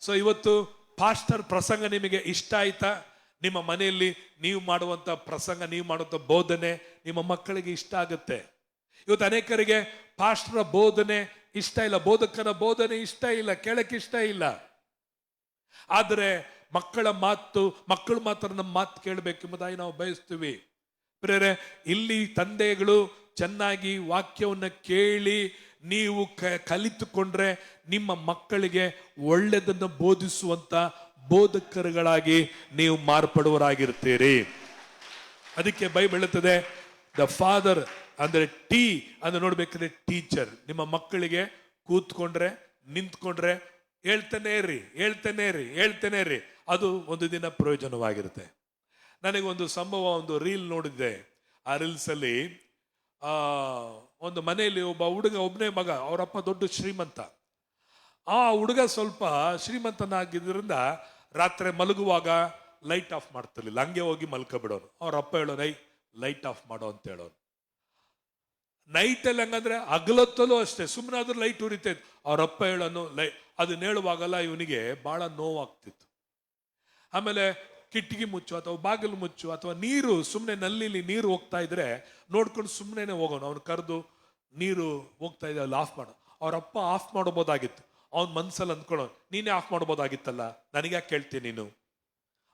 So ಇವತ್ತು ಪಾಸ್ಟರ್ ಪ್ರಸಂಗ ನಿಮಗೆ ಇಷ್ಟ ಆಯ್ತಾ? ನಿಮ್ಮ ಮನೆಯಲ್ಲಿ ನೀವು ಮಾಡುವಂತ ಪ್ರಸಂಗ, ನೀವು ಮಾಡುವಂತ ಬೋಧನೆ ನಿಮ್ಮ ಮಕ್ಕಳಿಗೆ ಇಷ್ಟ ಆಗುತ್ತೆ. ಇವತ್ತು ಅನೇಕರಿಗೆ ಪಾಸ್ಟರ್ ಬೋಧನೆ ಇಷ್ಟ ಇಲ್ಲ, ಬೋಧಕನ ಬೋಧನೆ ಇಷ್ಟ ಇಲ್ಲ, ಕೇಳಕ್ಕೆ ಇಷ್ಟ ಇಲ್ಲ. ಆದರೆ ಮಕ್ಕಳು ಮಾತ್ರ ನಮ್ಮ ಮಾತು ಕೇಳಬೇಕೆಂಬುದಾಗಿ ನಾವು ಬಯಸ್ತೀವಿ. ಪ್ರೇರೆ, ಇಲ್ಲಿ ತಂದೆಗಳು ಚೆನ್ನಾಗಿ ವಾಕ್ಯವನ್ನು ಕೇಳಿ ನೀವು ಕಲಿತುಕೊಂಡ್ರೆ ನಿಮ್ಮ ಮಕ್ಕಳಿಗೆ ಒಳ್ಳೆದನ್ನು ಬೋಧಿಸುವಂತ ಬೋಧಕರುಗಳಾಗಿ ನೀವು ಮಾರ್ಪಡುವರಾಗಿರ್ತೀರಿ. ಅದಕ್ಕೆ ಬೈಬಲ್ ಹೇಳುತ್ತದೆ, ದ ಫಾದರ್ ಅಂದ್ರೆ ಟಿ ಅಂದ್ರೆ ನೋಡ್ಬೇಕಾದ್ರೆ ಟೀಚರ್. ನಿಮ್ಮ ಮಕ್ಕಳಿಗೆ ಕೂತ್ಕೊಂಡ್ರೆ ನಿಂತ್ಕೊಂಡ್ರೆ ಹೇಳ್ತಾನೆ ಇರ್ರಿ, ಅದು ಒಂದು ದಿನ ಪ್ರಯೋಜನವಾಗಿರುತ್ತೆ. ನನಗೆ ಒಂದು ಸಂಭವ, ಒಂದು ರೀಲ್ ನೋಡಿದ್ದೆ. ಆ ರೀಲ್ಸ್ ಅಲ್ಲಿ ಒಂದು ಮನೆಯಲ್ಲಿ ಒಬ್ಬ ಹುಡುಗ, ಒಬ್ಬನೇ ಮಗ, ಅವರಪ್ಪ ದೊಡ್ಡ ಶ್ರೀಮಂತ. ಆ ಹುಡುಗ ಸ್ವಲ್ಪ ಶ್ರೀಮಂತನಾಗಿದ್ದರಿಂದ ರಾತ್ರಿ ಮಲಗುವಾಗ ಲೈಟ್ ಆಫ್ ಮಾಡ್ತಿರ್ಲಿಲ್ಲ, ಹಂಗೆ ಹೋಗಿ ಮಲ್ಕೊಬಿಡೋನು. ಅವ್ರಪ್ಪ ಹೇಳೋನು, ಲೈಟ್ ಆಫ್ ಮಾಡೋ ಅಂತ ಹೇಳೋನು. ನೈಟಲ್ಲಿ ಹಂಗಂದ್ರೆ ಹಗಲೊತ್ತಲ್ಲೂ ಅಷ್ಟೇ, ಸುಮ್ಮನಾದ್ರೂ ಲೈಟ್ ಉರಿತೈತೆ. ಅವರಪ್ಪ ಹೇಳೋನು, ಅದನ್ನ ಹೇಳುವಾಗಲ್ಲ ಇವನಿಗೆ ಬಹಳ ನೋವಾಗ್ತಿತ್ತು. ಆಮೇಲೆ ಕಿಟಕಿ ಮುಚ್ಚು ಅಥವಾ ಬಾಗಿಲು ಮುಚ್ಚು ಅಥವಾ ನೀರು ಸುಮ್ಮನೆ ನಲ್ಲಿಲಿ ನೀರು ಹೋಗ್ತಾ ಇದ್ರೆ ನೋಡ್ಕೊಂಡು ಸುಮ್ಮನೆ ಹೋಗೋನು. ಅವ್ನು ಕರೆದು ನೀರು ಹೋಗ್ತಾ ಇದೆ ಅಲ್ಲಿ ಆಫ್ ಮಾಡು. ಅವರಪ್ಪ ಆಫ್ ಮಾಡಬಹುದಾಗಿತ್ತು. ಅವ್ನ ಮನ್ಸಲ್ಲಿ ಅಂದ್ಕೊಳ್ಳೋ ನೀನೇ ಆಫ್ ಮಾಡ್ಬೋದಾಗಿತ್ತಲ್ಲ, ನನಗೆ ಯಾಕೆ ಕೇಳ್ತೀನಿ ನೀನು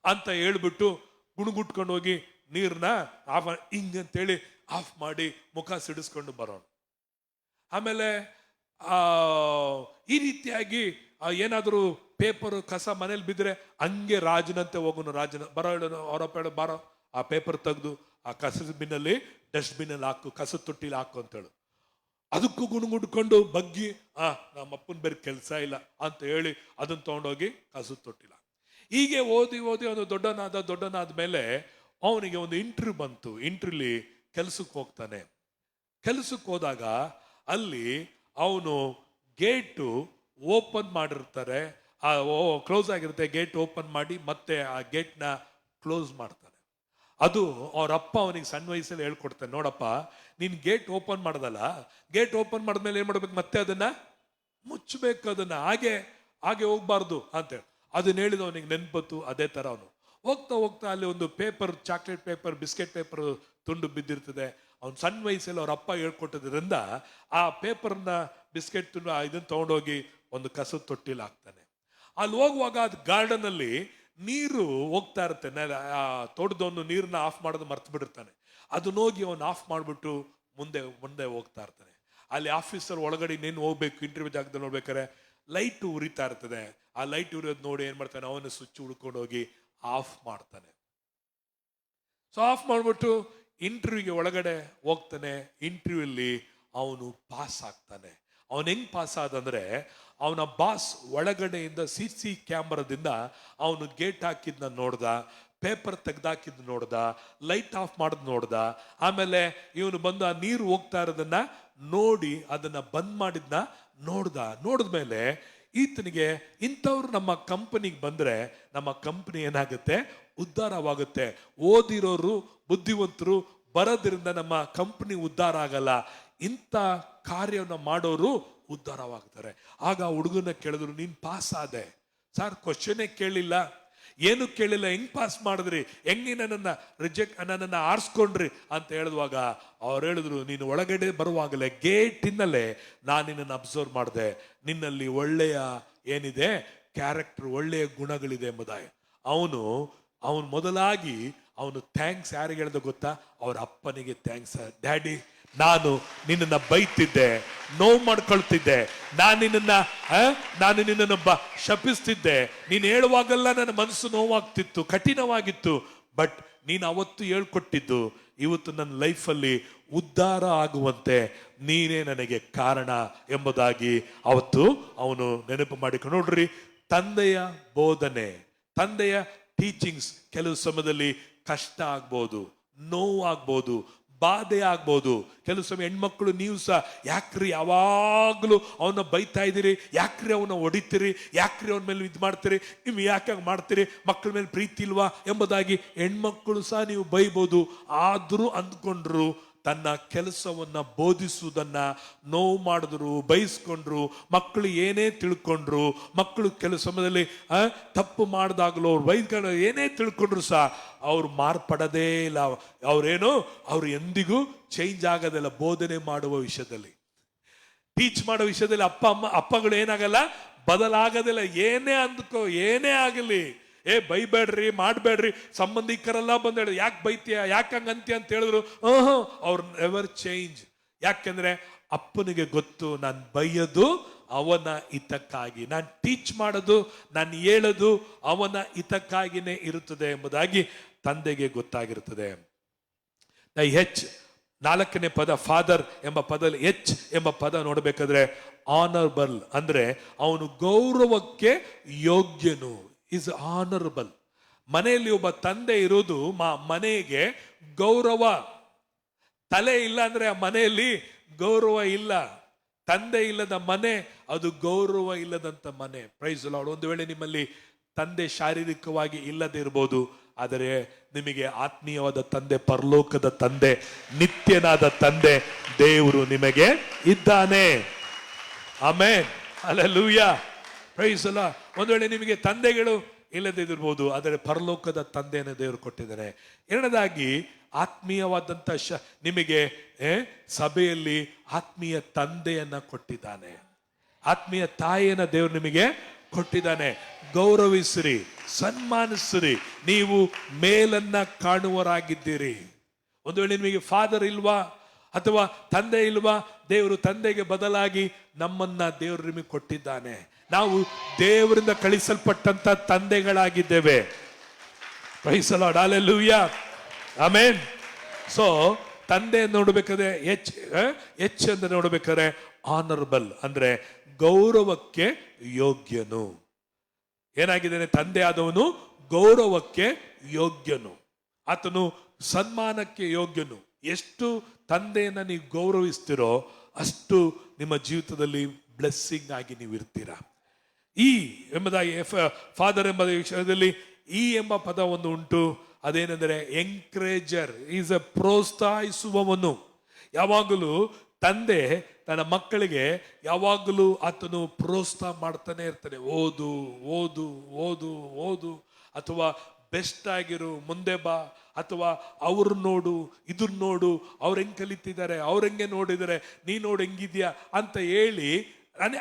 ಅಂತ ಹೇಳ್ಬಿಟ್ಟು ಗುಣಗುಟ್ಕೊಂಡು ಹೋಗಿ ನೀರನ್ನ ಆಫ್ ಹಿಂಗಂತೇಳಿ ಆಫ್ ಮಾಡಿ ಮುಖ ಸಿಡಿಸ್ಕೊಂಡು ಬರೋಣ. ಆಮೇಲೆ ಈ ರೀತಿಯಾಗಿ ಏನಾದರೂ ಪೇಪರ್ ಕಸ ಮನೇಲಿ ಬಿದ್ದರೆ ಹಂಗೆ ರಾಜನಂತೆ ಹೋಗೋನು. ರಾಜನ ಬರೋ ಹೇಳೋನು, ಅವರಪ್ಪ ಹೇಳೋ ಬಾರೋ ಆ ಪೇಪರ್ ತೆಗೆದು ಆ ಕಸದ ಬಿನ್ನಲ್ಲಿ ಡಸ್ಟ್ಬಿನ್ನಲ್ಲಿ ಹಾಕು, ಕಸದ ತೊಟ್ಟಿಲಿ ಹಾಕು ಅಂತೇಳು. ಅದಕ್ಕೂ ಗುಣಗುಡ್ಕೊಂಡು ಬಗ್ಗಿ ನಮ್ಮ ಅಪ್ಪನ ಬೇರೆ ಕೆಲಸ ಇಲ್ಲ ಅಂತ ಹೇಳಿ ಅದನ್ನ ತಗೊಂಡೋಗಿ ಕಸದ ತೊಟ್ಟಿಲ್ಲ. ಹೀಗೆ ಓದಿ ಅವನು ದೊಡ್ಡನಾದ ಮೇಲೆ ಅವನಿಗೆ ಒಂದು ಇಂಟರ್ವ್ಯೂ ಬಂತು. ಇಂಟರ್ವ್ಯೂಲಿ ಕೆಲ್ಸಕ್ಕೆ ಹೋಗ್ತಾನೆ. ಕೆಲ್ಸಕ್ಕೆ ಹೋದಾಗ ಅಲ್ಲಿ ಅವನು ಗೇಟು ಓಪನ್ ಮಾಡಿರ್ತಾರೆ, ಕ್ಲೋಸ್ ಆಗಿರುತ್ತೆ. ಗೇಟ್ ಓಪನ್ ಮಾಡಿ ಮತ್ತೆ ಆ ಗೇಟ್ನ ಕ್ಲೋಸ್ ಮಾಡ್ತಾನೆ. ಅದು ಅವರಪ್ಪ ಅವನಿಗೆ ಸಣ್ಣ ವಯಸ್ಸಲ್ಲಿ ಹೇಳ್ಕೊಡ್ತಾನೆ, ನೋಡಪ್ಪ ನೀನ್ ಗೇಟ್ ಓಪನ್ ಮಾಡ್ದಲ್ಲ, ಗೇಟ್ ಓಪನ್ ಮಾಡಿದ್ಮೇಲೆ ಏನ್ ಮಾಡ್ಬೇಕು, ಮತ್ತೆ ಅದನ್ನ ಮುಚ್ಚಬೇಕು, ಅದನ್ನ ಹಾಗೆ ಹೋಗ್ಬಾರ್ದು ಅಂತೇಳಿ ಅದನ್ನ ಹೇಳಿದ ಅವನಿಗೆ ನೆನ್ಪತ್ತು. ಅದೇ ತರ ಅವನು ಹೋಗ್ತಾ ಅಲ್ಲಿ ಒಂದು paper, chocolate paper, biscuit paper ತುಂಡು ಬಿದ್ದಿರ್ತದೆ. ಅವ್ನು ಸಣ್ಣ ವಯಸ್ಸಲ್ಲಿ ಅವ್ರ ಅಪ್ಪ ಹೇಳ್ಕೊಟ್ಟಿದ್ರಿಂದ ಆ ಪೇಪರ್ನ ಬಿಸ್ಕೆಟ್ ತುಂಡು ಇದನ್ನ ತಗೊಂಡೋಗಿ ಒಂದು ಕಸದ ತೊಟ್ಟಿಲಿ ಹಾಕ್ತಾನೆ. ಅಲ್ಲಿ ಹೋಗುವಾಗ ಅದು ಗಾರ್ಡನ್ ಅಲ್ಲಿ ನೀರು ಹೋಗ್ತಾ ಇರುತ್ತೆ, ತೋಟದವನು ನೀರನ್ನ ಆಫ್ ಮಾಡೋದು ಮರ್ತು ಬಿಟ್ಟಿರ್ತಾನೆ. ಅದನ್ನ ಹೋಗಿ ಅವನು ಆಫ್ ಮಾಡಿಬಿಟ್ಟು ಮುಂದೆ ಹೋಗ್ತಾ ಇರ್ತಾನೆ. ಅಲ್ಲಿ ಆಫೀಸರ್ ಒಳಗಡೆ ಇನ್ನೇನು ಹೋಗ್ಬೇಕು, ಇಂಟರ್ವ್ಯೂ ಜಾಗದಲ್ಲಿ ನೋಡ್ಬೇಕಾರೆ ಲೈಟ್ ಉರಿತಾ ಇರ್ತದೆ. ಆ ಲೈಟ್ ಉರಿಯೋದು ನೋಡಿ ಏನ್ ಮಾಡ್ತಾನೆ, ಅವನು ಸ್ವಿಚ್ ಹುಡ್ಕೊಂಡು ಹೋಗಿ ಆಫ್ ಮಾಡ್ತಾನೆ. ಸೊ ಆಫ್ ಮಾಡ್ಬಿಟ್ಟು ಇಂಟರ್ವ್ಯೂಗೆ ಒಳಗಡೆ ಹೋಗ್ತಾನೆ. ಇಂಟರ್ವ್ಯೂಲ್ಲಿ ಅವನು ಪಾಸ್ ಆಗ್ತಾನೆ. ಅವನ್ ಹೆಂಗ್ ಪಾಸ್ ಆದಂದ್ರೆ, ಅವನ ಬಾಸ್ ಒಳಗಡೆಯಿಂದ CC ಕ್ಯಾಮ್ರಾದಿಂದ ಅವನು ಗೇಟ್ ಹಾಕಿದ್ನ ನೋಡ್ದ, ಪೇಪರ್ ತೆಗ್ದಾಕಿದ್ ನೋಡ್ದ, ಲೈಟ್ ಆಫ್ ಮಾಡೋದ್ ನೋಡ್ದ. ಆಮೇಲೆ ಇವನು ಬಂದು ಆ ನೀರು ಹೋಗ್ತಾ ಇರೋದನ್ನ ನೋಡಿ ಅದನ್ನ ಬಂದ್ ಮಾಡಿದ್ನ ನೋಡಿದ್ಮೇಲೆ ಈತನಿಗೆ ಇಂಥವ್ರು ನಮ್ಮ ಕಂಪನಿಗೆ ಬಂದ್ರೆ ನಮ್ಮ ಕಂಪನಿ ಏನಾಗುತ್ತೆ, ಉದ್ಧಾರವಾಗುತ್ತೆ. ಓದಿರೋರು ಬುದ್ಧಿವಂತರು ಬರೋದ್ರಿಂದ ನಮ್ಮ ಕಂಪನಿ ಉದ್ಧಾರ ಆಗಲ್ಲ, ಇಂಥ ಕಾರ್ಯವನ್ನು ಮಾಡೋರು ಉದ್ಧಾರವಾಗ್ತಾರೆ. ಆಗ ಹುಡುಗನ ಕೇಳಿದ್ರು, ನೀನ್ ಪಾಸ್ ಆದೆ ಸರ್, ಕ್ವಶನೇ ಕೇಳಿಲ್ಲ, ಏನು ಕೇಳಿಲ್ಲ, ಹೆಂಗ್ ಪಾಸ್ ಮಾಡಿದ್ರಿ, ಹೆಂಗ್ ನನ್ನನ್ನ ಆರಿಸ್ಕೊಂಡ್ರಿ ಅಂತ ಹೇಳಿದ್ವಾಗ ಅವ್ರು ಹೇಳಿದ್ರು, ನೀನು ಒಳಗಡೆ ಬರುವಾಗಲೇ ಗೇಟಿನಲ್ಲೇ ನಾನು ನಿನ್ನನ್ನು ಅಬ್ಸರ್ವ್ ಮಾಡಿದೆ, ನಿನ್ನಲ್ಲಿ ಒಳ್ಳೆಯ ಏನಿದೆ ಕ್ಯಾರೆಕ್ಟರ್, ಒಳ್ಳೆಯ ಗುಣಗಳಿದೆ ಎಂಬುದಾಗಿ. ಅವನು ಮೊದಲಾಗಿ ಅವನು ಥ್ಯಾಂಕ್ಸ್ ಯಾರಿಗೆ ಹೇಳ್ದ ಗೊತ್ತಾ, ಅವ್ರ ಅಪ್ಪನಿಗೆ ಥ್ಯಾಂಕ್ಸ್. ಡ್ಯಾಡಿ, ನಾನು ನಿನ್ನನ್ನು ಬೈತಿದ್ದೆ, ನೋವು ಮಾಡ್ಕೊಳ್ತಿದ್ದೆ, ನಾನು ನಿನ್ನನ್ನು ಶಪಿಸ್ತಿದ್ದೆ, ನೀನು ಹೇಳುವಾಗೆಲ್ಲ ನನ್ನ ಮನಸ್ಸು ನೋವಾಗ್ತಿತ್ತು, ಕಠಿಣವಾಗಿತ್ತು. ಬಟ್ ನೀನು ಅವತ್ತು ಹೇಳ್ಕೊಟ್ಟಿದ್ದು ಇವತ್ತು ನನ್ನ ಲೈಫಲ್ಲಿ ಉದ್ಧಾರ ಆಗುವಂತೆ ನೀನೇ ನನಗೆ ಕಾರಣ ಎಂಬುದಾಗಿ ಅವತ್ತು ಅವನು ನೆನಪು ಮಾಡಿಕೊಂಡು. ನೋಡ್ರಿ, ತಂದೆಯ ಬೋಧನೆ, ತಂದೆಯ ಟೀಚಿಂಗ್ಸ್ ಕೆಲವು ಸಮಯದಲ್ಲಿ ಕಷ್ಟ ಆಗ್ಬೋದು, ನೋವು ಆಗ್ಬೋದು, ಬಾಧೆ ಆಗ್ಬೋದು. ಕೆಲವು ಸಮಯ ಹೆಣ್ಮಕ್ಳು ನೀವು ಸಹ ಯಾಕ್ರಿ ಯಾವಾಗ್ಲೂ ಅವನ್ನ ಬೈತಾ ಇದ್ದೀರಿ, ಯಾಕ್ರಿ ಅವನ್ನ ಹೊಡಿತೀರಿ, ಯಾಕ್ರಿ ಅವನ ಮೇಲೆ ಇದು ಮಾಡ್ತೀರಿ, ನೀವು ಯಾಕೆ ಮಾಡ್ತೀರಿ, ಮಕ್ಕಳ ಮೇಲೆ ಪ್ರೀತಿ ಇಲ್ವಾ ಎಂಬುದಾಗಿ ಹೆಣ್ಮಕ್ಳು ಸಹ ನೀವು ಬೈಬೋದು. ಆದರೂ ಅಂದ್ಕೊಂಡ್ರು ತನ್ನ ಕೆಲಸವನ್ನ ಬೋಧಿಸುವುದನ್ನ ನೋವು ಮಾಡಿದ್ರು, ಬೈಸ್ಕೊಂಡ್ರು, ಮಕ್ಕಳು ಏನೇ ತಿಳ್ಕೊಂಡ್ರು, ಮಕ್ಕಳು ಕೆಲವು ಸಮಯದಲ್ಲಿ ತಪ್ಪು ಮಾಡಿದಾಗಲೂ ಅವ್ರು ಬೈಸ್ಕೊಂಡು ಏನೇ ತಿಳ್ಕೊಂಡ್ರು ಸಹ ಅವ್ರು ಮಾರ್ಪಡದೇ ಇಲ್ಲ. ಅವ್ರು ಎಂದಿಗೂ ಚೇಂಜ್ ಆಗೋದಿಲ್ಲ. ಬೋಧನೆ ಮಾಡುವ ವಿಷಯದಲ್ಲಿ, ಟೀಚ್ ಮಾಡೋ ವಿಷಯದಲ್ಲಿ ಅಪ್ಪಗಳು ಏನಾಗಲ್ಲ, ಬದಲಾಗೋದಿಲ್ಲ. ಏನೇ ಅಂದ್ಕೋ, ಏನೇ ಆಗಲಿ, ಬೈಬೇಡ್ರಿ, ಮಾಡ್ಬೇಡ್ರಿ, ಸಂಬಂಧಿಕರೆಲ್ಲ ಬಂದ ಹೇಳಿದ್ರು, ಯಾಕೆ ಬೈತೀಯ, ಯಾಕೆ ಹಂಗಂತೀಯ ಅಂತ ಹೇಳಿದ್ರು, ಅವ್ರು ನೆವರ್ ಚೇಂಜ್. ಯಾಕೆಂದ್ರೆ ಅಪ್ಪನಿಗೆ ಗೊತ್ತು, ನಾನು ಬೈಯೋದು ಅವನ ಹಿತಕ್ಕಾಗಿ, ನಾನು ಟೀಚ್ ಮಾಡೋದು, ನಾನು ಹೇಳೋದು ಅವನ ಹಿತಕ್ಕಾಗಿನೇ ಇರುತ್ತದೆ ಎಂಬುದಾಗಿ ತಂದೆಗೆ ಗೊತ್ತಾಗಿರುತ್ತದೆ. ನಾಲ್ಕನೇ ಪದ ಫಾದರ್ ಎಂಬ ಪದದಲ್ಲಿ ಎಂಬ ಪದ ನೋಡ್ಬೇಕಾದ್ರೆ ಆನರಬಲ್ ಅಂದ್ರೆ ಅವನು ಗೌರವಕ್ಕೆ ಯೋಗ್ಯನು, ಇಸ್ ಆನರಬಲ್. ಮನೆಯಲ್ಲಿ ಒಬ್ಬ ತಂದೆ ಇರೋದು ಮನೆಗೆ ಗೌರವ. ತಲೆ ಇಲ್ಲ ಅಂದ್ರೆ ಆ ಮನೆಯಲ್ಲಿ ಗೌರವ ಇಲ್ಲ. ತಂದೆ ಇಲ್ಲದ ಮನೆ ಅದು ಗೌರವ ಇಲ್ಲದಂತ ಮನೆ. Praise Lord. ಒಂದು ವೇಳೆ ನಿಮ್ಮಲ್ಲಿ ತಂದೆ ಶಾರೀರಿಕವಾಗಿ ಇಲ್ಲದೆ ಇರಬಹುದು, ಆದರೆ ನಿಮಗೆ ಆತ್ಮೀಯವಾದ ತಂದೆ, ಪರಲೋಕದ ತಂದೆ, ನಿತ್ಯನಾದ ತಂದೆ ದೇವರು ನಿಮಗೆ ಇದ್ದಾನೆ. Amen, hallelujah. ಪ್ರೈಸ್ ಅಲ್ಲ. ಒಂದು ವೇಳೆ ನಿಮಗೆ ತಂದೆಗಳು ಇಲ್ಲದಿರ್ಬೋದು, ಆದರೆ ಪರಲೋಕದ ತಂದೆಯನ್ನು ದೇವರು ಕೊಟ್ಟಿದ್ದಾರೆ. ಎರಡನೇದಾಗಿ ಆತ್ಮೀಯವಾದಂಥ ನಿಮಗೆ ಸಭೆಯಲ್ಲಿ ಆತ್ಮೀಯ ತಂದೆಯನ್ನ ಕೊಟ್ಟಿದ್ದಾನೆ, ಆತ್ಮೀಯ ತಾಯಿಯನ್ನ ದೇವರು ನಿಮಗೆ ಕೊಟ್ಟಿದ್ದಾನೆ. ಗೌರವಿಸಿರಿ, ಸನ್ಮಾನಿಸಿರಿ, ನೀವು ಮೇಲನ್ನ ಕಾಣುವರಾಗಿದ್ದೀರಿ. ಒಂದು ವೇಳೆ ನಿಮಗೆ ಫಾದರ್ ಇಲ್ವಾ ಅಥವಾ ತಂದೆ ಇಲ್ವಾ, ದೇವರು ತಂದೆಗೆ ಬದಲಾಗಿ ನಮ್ಮನ್ನ ದೇವರು ನಿಮಗೆ ಕೊಟ್ಟಿದ್ದಾನೆ. ನಾವು ದೇವರಿಂದ ಕಳಿಸಲ್ಪಟ್ಟಂತ ತಂದೆಗಳಾಗಿದ್ದೇವೆ. Praise the Lord, hallelujah, amen. So ತಂದೆ ನೋಡ್ಬೇಕಾದ್ರೆ ಎಚ್ ಅಂತ ನೋಡ್ಬೇಕಾದ್ರೆ ಆನರಬಲ್ ಅಂದ್ರೆ ಗೌರವಕ್ಕೆ ಯೋಗ್ಯನು. ಏನಾಗಿದ್ದಾನೆ? ತಂದೆ ಆದವನು ಗೌರವಕ್ಕೆ ಯೋಗ್ಯನು, ಆತನು ಸನ್ಮಾನಕ್ಕೆ ಯೋಗ್ಯನು. ಎಷ್ಟು ತಂದೆಯನ್ನ ನೀವು ಗೌರವಿಸ್ತಿರೋ ಅಷ್ಟು ನಿಮ್ಮ ಜೀವಿತದಲ್ಲಿ ಬ್ಲೆಸ್ಸಿಂಗ್ ಆಗಿ ನೀವು ಇರ್ತೀರಾ. ಈ ಎಂಬುದಾಗಿ ಫಾದರ್ ಎಂಬ ವಿಷಯದಲ್ಲಿ ಈ ಎಂಬ ಪದ ಒಂದು ಉಂಟು. ಅದೇನೆಂದರೆ ಎಂಕರೇಜರ್, ಈಸ್ ಎ ಪ್ರೋತ್ಸಾಹಿಸುವವನು. ಯಾವಾಗಲೂ ತಂದೆ ತನ್ನ ಮಕ್ಕಳಿಗೆ ಯಾವಾಗಲೂ ಆತನು ಪ್ರೋತ್ಸಾಹ ಮಾಡ್ತಾನೆ ಇರ್ತಾನೆ. ಓದು ಓದು ಓದು ಓದು, ಅಥವಾ ಬೆಸ್ಟ್ ಆಗಿರು, ಮುಂದೆ ಬಾ, ಅಥವಾ ಅವ್ರು ನೋಡು, ಇದನ್ನ ನೋಡು, ಅವ್ರು ಹೆಂಗ್ ಕಲಿತಿದ್ದಾರೆ, ಅವ್ರು ಹೆಂಗೆ ನೋಡಿದರೆ ನೀ ನೋಡು ಹೆಂಗಿದ್ಯಾ ಅಂತ ಹೇಳಿ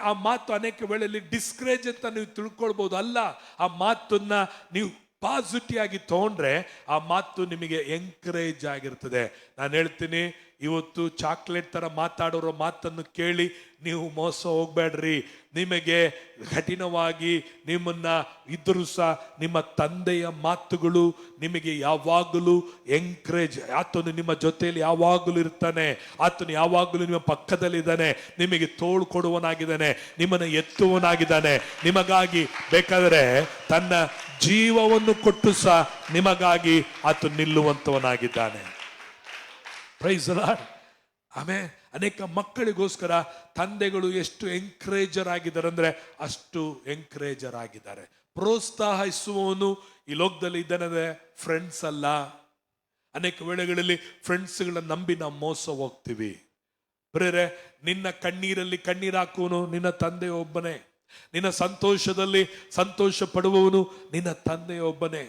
ಆ ಮಾತು ಅನೇಕ ವೇಳೆಯಲ್ಲಿ ಡಿಸ್ಕರೇಜ್ ಅಂತ ನೀವು ತಿಳ್ಕೊಳ್ಬಹುದು. ಅಲ್ಲ, ಆ ಮಾತನ್ನ ನೀವು ಪಾಸಿಟಿವ್ ಆಗಿ ತಗೊಂಡ್ರೆ ಆ ಮಾತು ನಿಮಗೆ ಎಂಕರೇಜ್ ಆಗಿರ್ತದೆ. ನಾನು ಹೇಳ್ತೀನಿ, ಇವತ್ತು ಚಾಕ್ಲೇಟ್ ತರ ಮಾತಾಡೋರ ಮಾತನ್ನು ಕೇಳಿ ನೀವು ಮೋಸ ಹೋಗ್ಬೇಡ್ರಿ. ನಿಮಗೆ ಕಠಿಣವಾಗಿ ನಿಮ್ಮನ್ನ ಇದ್ರೂ ಸಹ ನಿಮ್ಮ ತಂದೆಯ ಮಾತುಗಳು ನಿಮಗೆ ಯಾವಾಗಲೂ ಎಂಕರೇಜ್. ಆತನು ನಿಮ್ಮ ಜೊತೆಯಲ್ಲಿ ಯಾವಾಗಲೂ ಇರ್ತಾನೆ, ಆತನು ಯಾವಾಗಲೂ ನಿಮ್ಮ ಪಕ್ಕದಲ್ಲಿದ್ದಾನೆ, ನಿಮಗೆ ತೋಳು ಕೊಡುವನಾಗಿದ್ದಾನೆ, ನಿಮ್ಮನ್ನು ಎತ್ತುವನಾಗಿದ್ದಾನೆ. ನಿಮಗಾಗಿ ಬೇಕಾದರೆ ತನ್ನ ಜೀವವನ್ನು ಕೊಟ್ಟು ಸಹ ನಿಮಗಾಗಿ ಆತನು ನಿಲ್ಲುವಂತವನಾಗಿದ್ದಾನೆ. Praise the Lord, amen. ಅನೇಕ ಮಕ್ಕಳಿಗೋಸ್ಕರ ತಂದೆಗಳು ಎಷ್ಟು ಎಂಕರೇಜರ್ ಆಗಿದ್ದಾರೆ ಅಂದ್ರೆ ಅಷ್ಟು ಎಂಕರೇಜರ್ ಆಗಿದ್ದಾರೆ. ಪ್ರೋತ್ಸಾಹಿಸುವವನು ಈ ಲೋಕದಲ್ಲಿ ಇದ್ದಾನೆ, ಫ್ರೆಂಡ್ಸ್ ಅಲ್ಲ. ಅನೇಕ ವೇಳೆಗಳಲ್ಲಿ ಫ್ರೆಂಡ್ಸ್ಗಳನ್ನ ನಂಬಿ ನಾವು ಮೋಸ ಹೋಗ್ತೀವಿ. ಬೇರೆ ನಿನ್ನ ಕಣ್ಣೀರಲ್ಲಿ ಕಣ್ಣೀರು ಹಾಕುವನು ನಿನ್ನ ತಂದೆ ಒಬ್ಬನೇ, ನಿನ್ನ ಸಂತೋಷದಲ್ಲಿ ಸಂತೋಷ ಪಡುವವನು ನಿನ್ನ ತಂದೆ ಒಬ್ಬನೇ.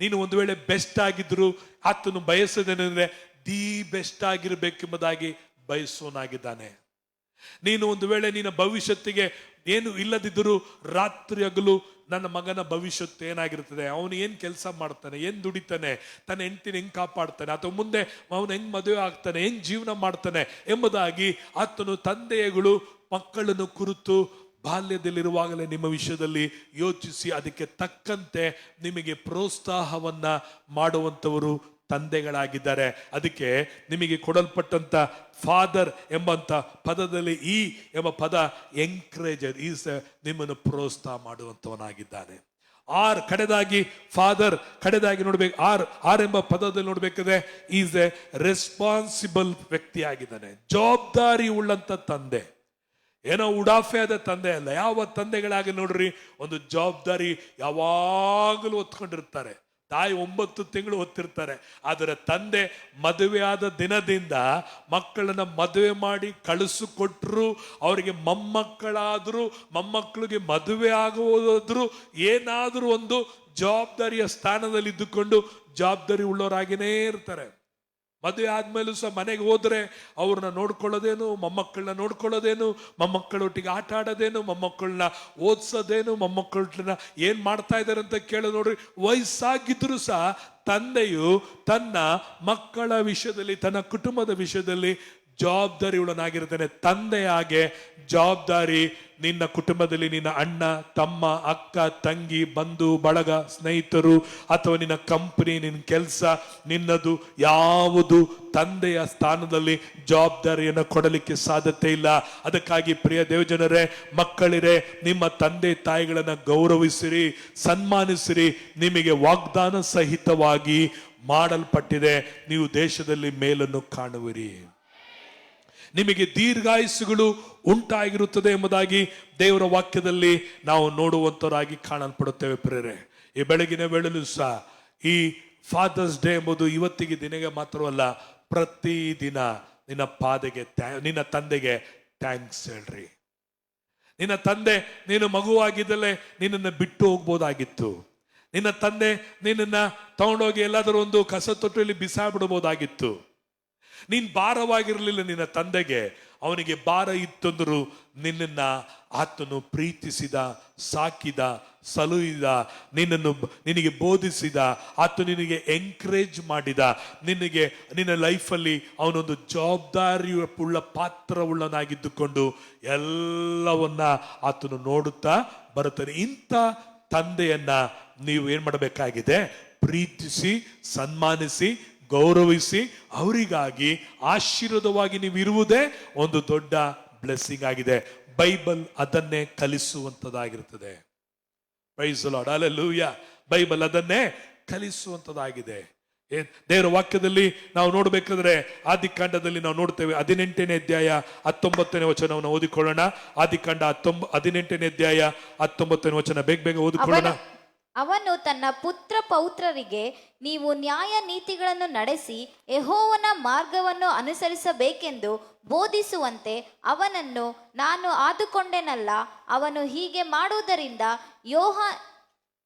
ನೀನು ಒಂದು ವೇಳೆ ಬೆಸ್ಟ್ ಆಗಿದ್ರು ಆತನು ಬಯಸದೇನೆಂದ್ರೆ ದಿ ಬೆಸ್ಟ್ ಆಗಿರ್ಬೇಕೆಂಬುದಾಗಿ ಬಯಸೋನಾಗಿದ್ದಾನೆ. ನೀನು ಒಂದು ವೇಳೆ ನಿನ್ನ ಭವಿಷ್ಯತ್ತಿಗೆ ಏನು ಇಲ್ಲದಿದ್ದರೂ ರಾತ್ರಿ ಹಗಲು ನನ್ನ ಮಗನ ಭವಿಷ್ಯತ್ತು ಏನಾಗಿರ್ತದೆ, ಅವನು ಏನ್ ಕೆಲಸ ಮಾಡ್ತಾನೆ, ಏನ್ ದುಡಿತಾನೆ, ತನ್ನ ಹೆಂಡತಿನ ಹೆಂಗ್ ಕಾಪಾಡ್ತಾನೆ, ಅಥವಾ ಮುಂದೆ ಅವನು ಹೆಂಗ್ ಮದುವೆ ಆಗ್ತಾನೆ, ಹೆಂಗ್ ಜೀವನ ಮಾಡ್ತಾನೆ ಎಂಬುದಾಗಿ ಆತನು ತಂದೆಗಳು ಮಕ್ಕಳನ್ನು ಕುರಿತು ಬಾಲ್ಯದಲ್ಲಿರುವಾಗಲೇ ನಿಮ್ಮ ವಿಷಯದಲ್ಲಿ ಯೋಚಿಸಿ ಅದಕ್ಕೆ ತಕ್ಕಂತೆ ನಿಮಗೆ ಪ್ರೋತ್ಸಾಹವನ್ನ ಮಾಡುವಂಥವರು ತಂದೆಗಳಾಗಿದ್ದಾರೆ. ಅದಕ್ಕೆ ನಿಮಗೆ ಕೊಡಲ್ಪಟ್ಟಂತ ಫಾದರ್ ಎಂಬಂತ ಪದದಲ್ಲಿ ಈ ಎಂಬ ಪದ ಎಂಕರೇಜರ್, ಈಸ್ ನಿಮ್ಮನ್ನು ಪ್ರೋತ್ಸಾಹ ಮಾಡುವಂತವನಾಗಿದ್ದಾನೆ. ಆರ್ ಕಡೆದಾಗಿ ಫಾದರ್ ಕಡೆದಾಗಿ ನೋಡ್ಬೇಕು, ಆರ್ ಎಂಬ ಪದದಲ್ಲಿ ನೋಡ್ಬೇಕಾದ್ರೆ ಈಸ್ ಎ ರೆಸ್ಪಾನ್ಸಿಬಲ್ ವ್ಯಕ್ತಿ ಆಗಿದ್ದಾನೆ, ಜವಾಬ್ದಾರಿ ಉಳ್ಳಂತ ತಂದೆ. ಏನೋ ಉಡಾಫೆ ಆದ ತಂದೆ ಅಲ್ಲ. ಯಾವ ತಂದೆಗಳಾಗಿ ನೋಡ್ರಿ ಒಂದು ಜವಾಬ್ದಾರಿ ಯಾವಾಗಲೂ ಹೊತ್ಕೊಂಡಿರ್ತಾರೆ. ತಾಯಿ 9 ತಿಂಗಳು ಹೊತ್ತಿರ್ತಾರೆ, ಆದರೆ ತಂದೆ ಮದುವೆ ಆದ ದಿನದಿಂದ ಮಕ್ಕಳನ್ನ ಮದುವೆ ಮಾಡಿ ಕಳಿಸಿಕೊಟ್ರು, ಅವರಿಗೆ ಮೊಮ್ಮಕ್ಕಳಾದ್ರು, ಮೊಮ್ಮಕ್ಕಳಿಗೆ ಮದುವೆ ಆಗುವುದಾದ್ರು ಏನಾದ್ರೂ ಒಂದು ಜವಾಬ್ದಾರಿಯ ಸ್ಥಾನದಲ್ಲಿ ಇದ್ದುಕೊಂಡು ಜವಾಬ್ದಾರಿ ಉಳ್ಳವರಾಗಿನೇ ಇರ್ತಾರೆ. ಮದುವೆ ಆದ್ಮೇಲೂ ಸಹ ಮನೆಗೆ ಹೋದ್ರೆ ಅವ್ರನ್ನ ನೋಡ್ಕೊಳ್ಳೋದೇನು, ಮೊಮ್ಮಕ್ಕಳನ್ನ ನೋಡ್ಕೊಳ್ಳೋದೇನು, ಮೊಮ್ಮಕ್ಕಳೊಟ್ಟಿಗೆ ಆಟ ಆಡೋದೇನು, ಮೊಮ್ಮಕ್ಕಳನ್ನ ಓದಿಸೋದೇನು, ಮೊಮ್ಮಕ್ಕಳನ್ನ ಏನ್ ಮಾಡ್ತಾ ಇದ್ದಾರೆ ಅಂತ ಕೇಳೋದು ನೋಡ್ರಿ. ವಯಸ್ಸಾಗಿದ್ರು ಸಹ ತಂದೆಯು ತನ್ನ ಮಕ್ಕಳ ವಿಷಯದಲ್ಲಿ, ತನ್ನ ಕುಟುಂಬದ ವಿಷಯದಲ್ಲಿ ಜವಾಬ್ದಾರಿ ಉಳ್ಳನಾಗಿರ್ತಾನೆ. ತಂದೆಯಾಗೆ ಜವಾಬ್ದಾರಿ ನಿನ್ನ ಕುಟುಂಬದಲ್ಲಿ ನಿನ್ನ ಅಣ್ಣ, ತಮ್ಮ, ಅಕ್ಕ, ತಂಗಿ, ಬಂಧು ಬಳಗ, ಸ್ನೇಹಿತರು, ಅಥವಾ ನಿನ್ನ ಕಂಪನಿ, ನಿನ್ನ ಕೆಲಸ, ನಿನ್ನದು ಯಾವುದು ತಂದೆಯ ಸ್ಥಾನದಲ್ಲಿ ಜವಾಬ್ದಾರಿಯನ್ನು ಕೊಡಲಿಕ್ಕೆ ಸಾಧ್ಯತೆ ಇಲ್ಲ. ಅದಕ್ಕಾಗಿ ಪ್ರಿಯ ದೇವಜನರೇ, ಮಕ್ಕಳಿರೇ, ನಿಮ್ಮ ತಂದೆ ತಾಯಿಗಳನ್ನ ಗೌರವಿಸಿರಿ, ಸನ್ಮಾನಿಸಿರಿ. ನಿಮಗೆ ವಾಗ್ದಾನ ಸಹಿತವಾಗಿ ಮಾಡಲ್ಪಟ್ಟಿದೆ, ನೀವು ದೇಶದಲ್ಲಿ ಮೇಲನ್ನು ಕಾಣುವಿರಿ, ನಿಮಗೆ ದೀರ್ಘಾಯುಸ್ಸುಗಳು ಉಂಟಾಗಿರುತ್ತದೆ ಎಂಬುದಾಗಿ ದೇವರ ವಾಕ್ಯದಲ್ಲಿ ನಾವು ನೋಡುವಂತವರಾಗಿ ಕಾಣಲ್ಪಡುತ್ತೇವೆ. ಪ್ರೇರೆ, ಈ ಬೆಳಗಿನ ವೇಳೆಯಲ್ಲೂ ಸಹ ಈ ಫಾದರ್ಸ್ ಡೇ ಎಂಬುದು ಇವತ್ತಿಗೆ ದಿನಗೆ ಮಾತ್ರವಲ್ಲ, ಪ್ರತಿದಿನ ನಿನ್ನ ತಂದೆಗೆ ಥ್ಯಾಂಕ್ಸ್ ಹೇಳ್ರಿ. ನಿನ್ನ ತಂದೆ ನೀನು ಮಗುವಾಗಿದ್ದಲೇ ನಿನ್ನನ್ನು ಬಿಟ್ಟು ಹೋಗ್ಬೋದಾಗಿತ್ತು. ನಿನ್ನ ತಂದೆ ನಿನ್ನನ್ನು ತಗೊಂಡೋಗಿ ಎಲ್ಲಾದರೂ ಒಂದು ಕಸ ತೊಟ್ಟಿಯಲ್ಲಿ ಬಿಸಾಬಿಡ್ಬೋದಾಗಿತ್ತು. ನೀನ್ ಭಾರವಾಗಿರ್ಲಿಲ್ಲ ನಿನ್ನ ತಂದೆಗೆ. ಅವನಿಗೆ ಭಾರ ಇತ್ತಂದ್ರು ನಿನ್ನನ್ನ ಆತನು ಪ್ರೀತಿಸಿದ, ಸಾಕಿದ, ಸಲುಹಿದ, ನಿನಗೆ ಬೋಧಿಸಿದ, ಆತ ನಿನಗೆ ಎಂಕರೇಜ್ ಮಾಡಿದ, ನಿನ್ನ ಲೈಫಲ್ಲಿ ಅವನೊಂದು ಜವಾಬ್ದಾರಿಯುಳ್ಳ ಪಾತ್ರವುಳ್ಳನಾಗಿದ್ದುಕೊಂಡು ಎಲ್ಲವನ್ನ ಆತನು ನೋಡುತ್ತಾ ಬರುತ್ತಾನೆ. ಇಂಥ ತಂದೆಯನ್ನ ನೀವು ಏನ್ ಮಾಡಬೇಕಾಗಿದೆ? ಪ್ರೀತಿಸಿ, ಸನ್ಮಾನಿಸಿ, ಗೌರವಿಸಿ, ಅವರಿಗಾಗಿ ಆಶೀರ್ವಾದವಾಗಿ ನೀವು ಇರುವುದೇ ಒಂದು ದೊಡ್ಡ ಬ್ಲೆಸ್ಸಿಂಗ್ ಆಗಿದೆ. ಬೈಬಲ್ ಅದನ್ನೇ ಕಲಿಸುವಂತದಾಗಿರ್ತದೆ. Praise the Lord, hallelujah. Bible ಅದನ್ನೇ ಕಲಿಸುವಂತದಾಗಿದೆ. ದೇವರ ವಾಕ್ಯದಲ್ಲಿ ನಾವು ನೋಡ್ಬೇಕಾದ್ರೆ ಆದಿಕಾಂಡದಲ್ಲಿ ನಾವು ನೋಡ್ತೇವೆ. 18ನೇ ಅಧ್ಯಾಯ 19ನೇ ವಚನವನ್ನು ಓದಿಕೊಳ್ಳೋಣ. ಆದಿಕಾಂಡ 18ನೇ ಅಧ್ಯಾಯ 19ನೇ ವಚನ ಬೇಗ ಓದಿಕೊಳ್ಳೋಣ. ಅವನು ತನ್ನ ಪುತ್ರ ಪೌತ್ರರಿಗೆ, ನೀವು ನ್ಯಾಯ ನೀತಿಗಳನ್ನು ನಡೆಸಿ ಯೆಹೋವನ ಮಾರ್ಗವನ್ನು ಅನುಸರಿಸಬೇಕೆಂದು ಬೋಧಿಸುವಂತೆ ಅವನನ್ನು ನಾನು ಆದುಕೊಂಡೆನಲ್ಲ. ಅವನು ಹೀಗೆ ಮಾಡುವುದರಿಂದ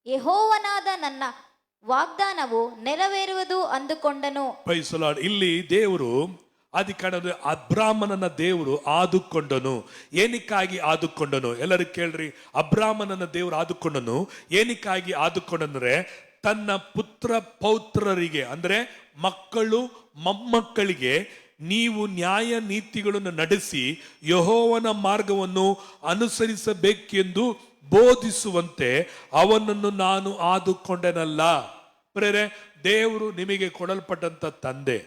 ಯೆಹೋವನಾದ ನನ್ನ ವಾಗ್ದಾನವು ನೆರವೇರುವುದು ಅಂದುಕೊಂಡನು. Praise the Lord. ಇಲ್ಲಿ ದೇವರು ಆದಿಕಾಂಡದಲ್ಲಿ ಅಬ್ರಾಮನನ್ನ ದೇವರು ಆದುಕೊಂಡನು. ಏನಕ್ಕಾಗಿ ಆದುಕೊಂಡನು? ಎಲ್ಲರೂ ಕೇಳ್ರಿ. ಅಬ್ರಾಮನನ್ನ ದೇವರು ಆದುಕೊಂಡನು. ಏನಕ್ಕಾಗಿ ಆದುಕೊಂಡಂದ್ರೆ ತನ್ನ ಪುತ್ರ ಪೌತ್ರರಿಗೆ, ಅಂದ್ರೆ ಮಕ್ಕಳು ಮೊಮ್ಮಕ್ಕಳಿಗೆ ನೀವು ನ್ಯಾಯ ನೀತಿಗಳನ್ನು ನಡೆಸಿ ಯೆಹೋವನ ಮಾರ್ಗವನ್ನು ಅನುಸರಿಸಬೇಕೆಂದು ಬೋಧಿಸುವಂತೆ ಅವನನ್ನು ನಾನು ಆದುಕೊಂಡೆನಲ್ಲ. ಪ್ರೇರೆ, ದೇವರು ನಿಮಗೆ ಕೊಡಲ್ಪಟ್ಟಂತ ತಂದೆ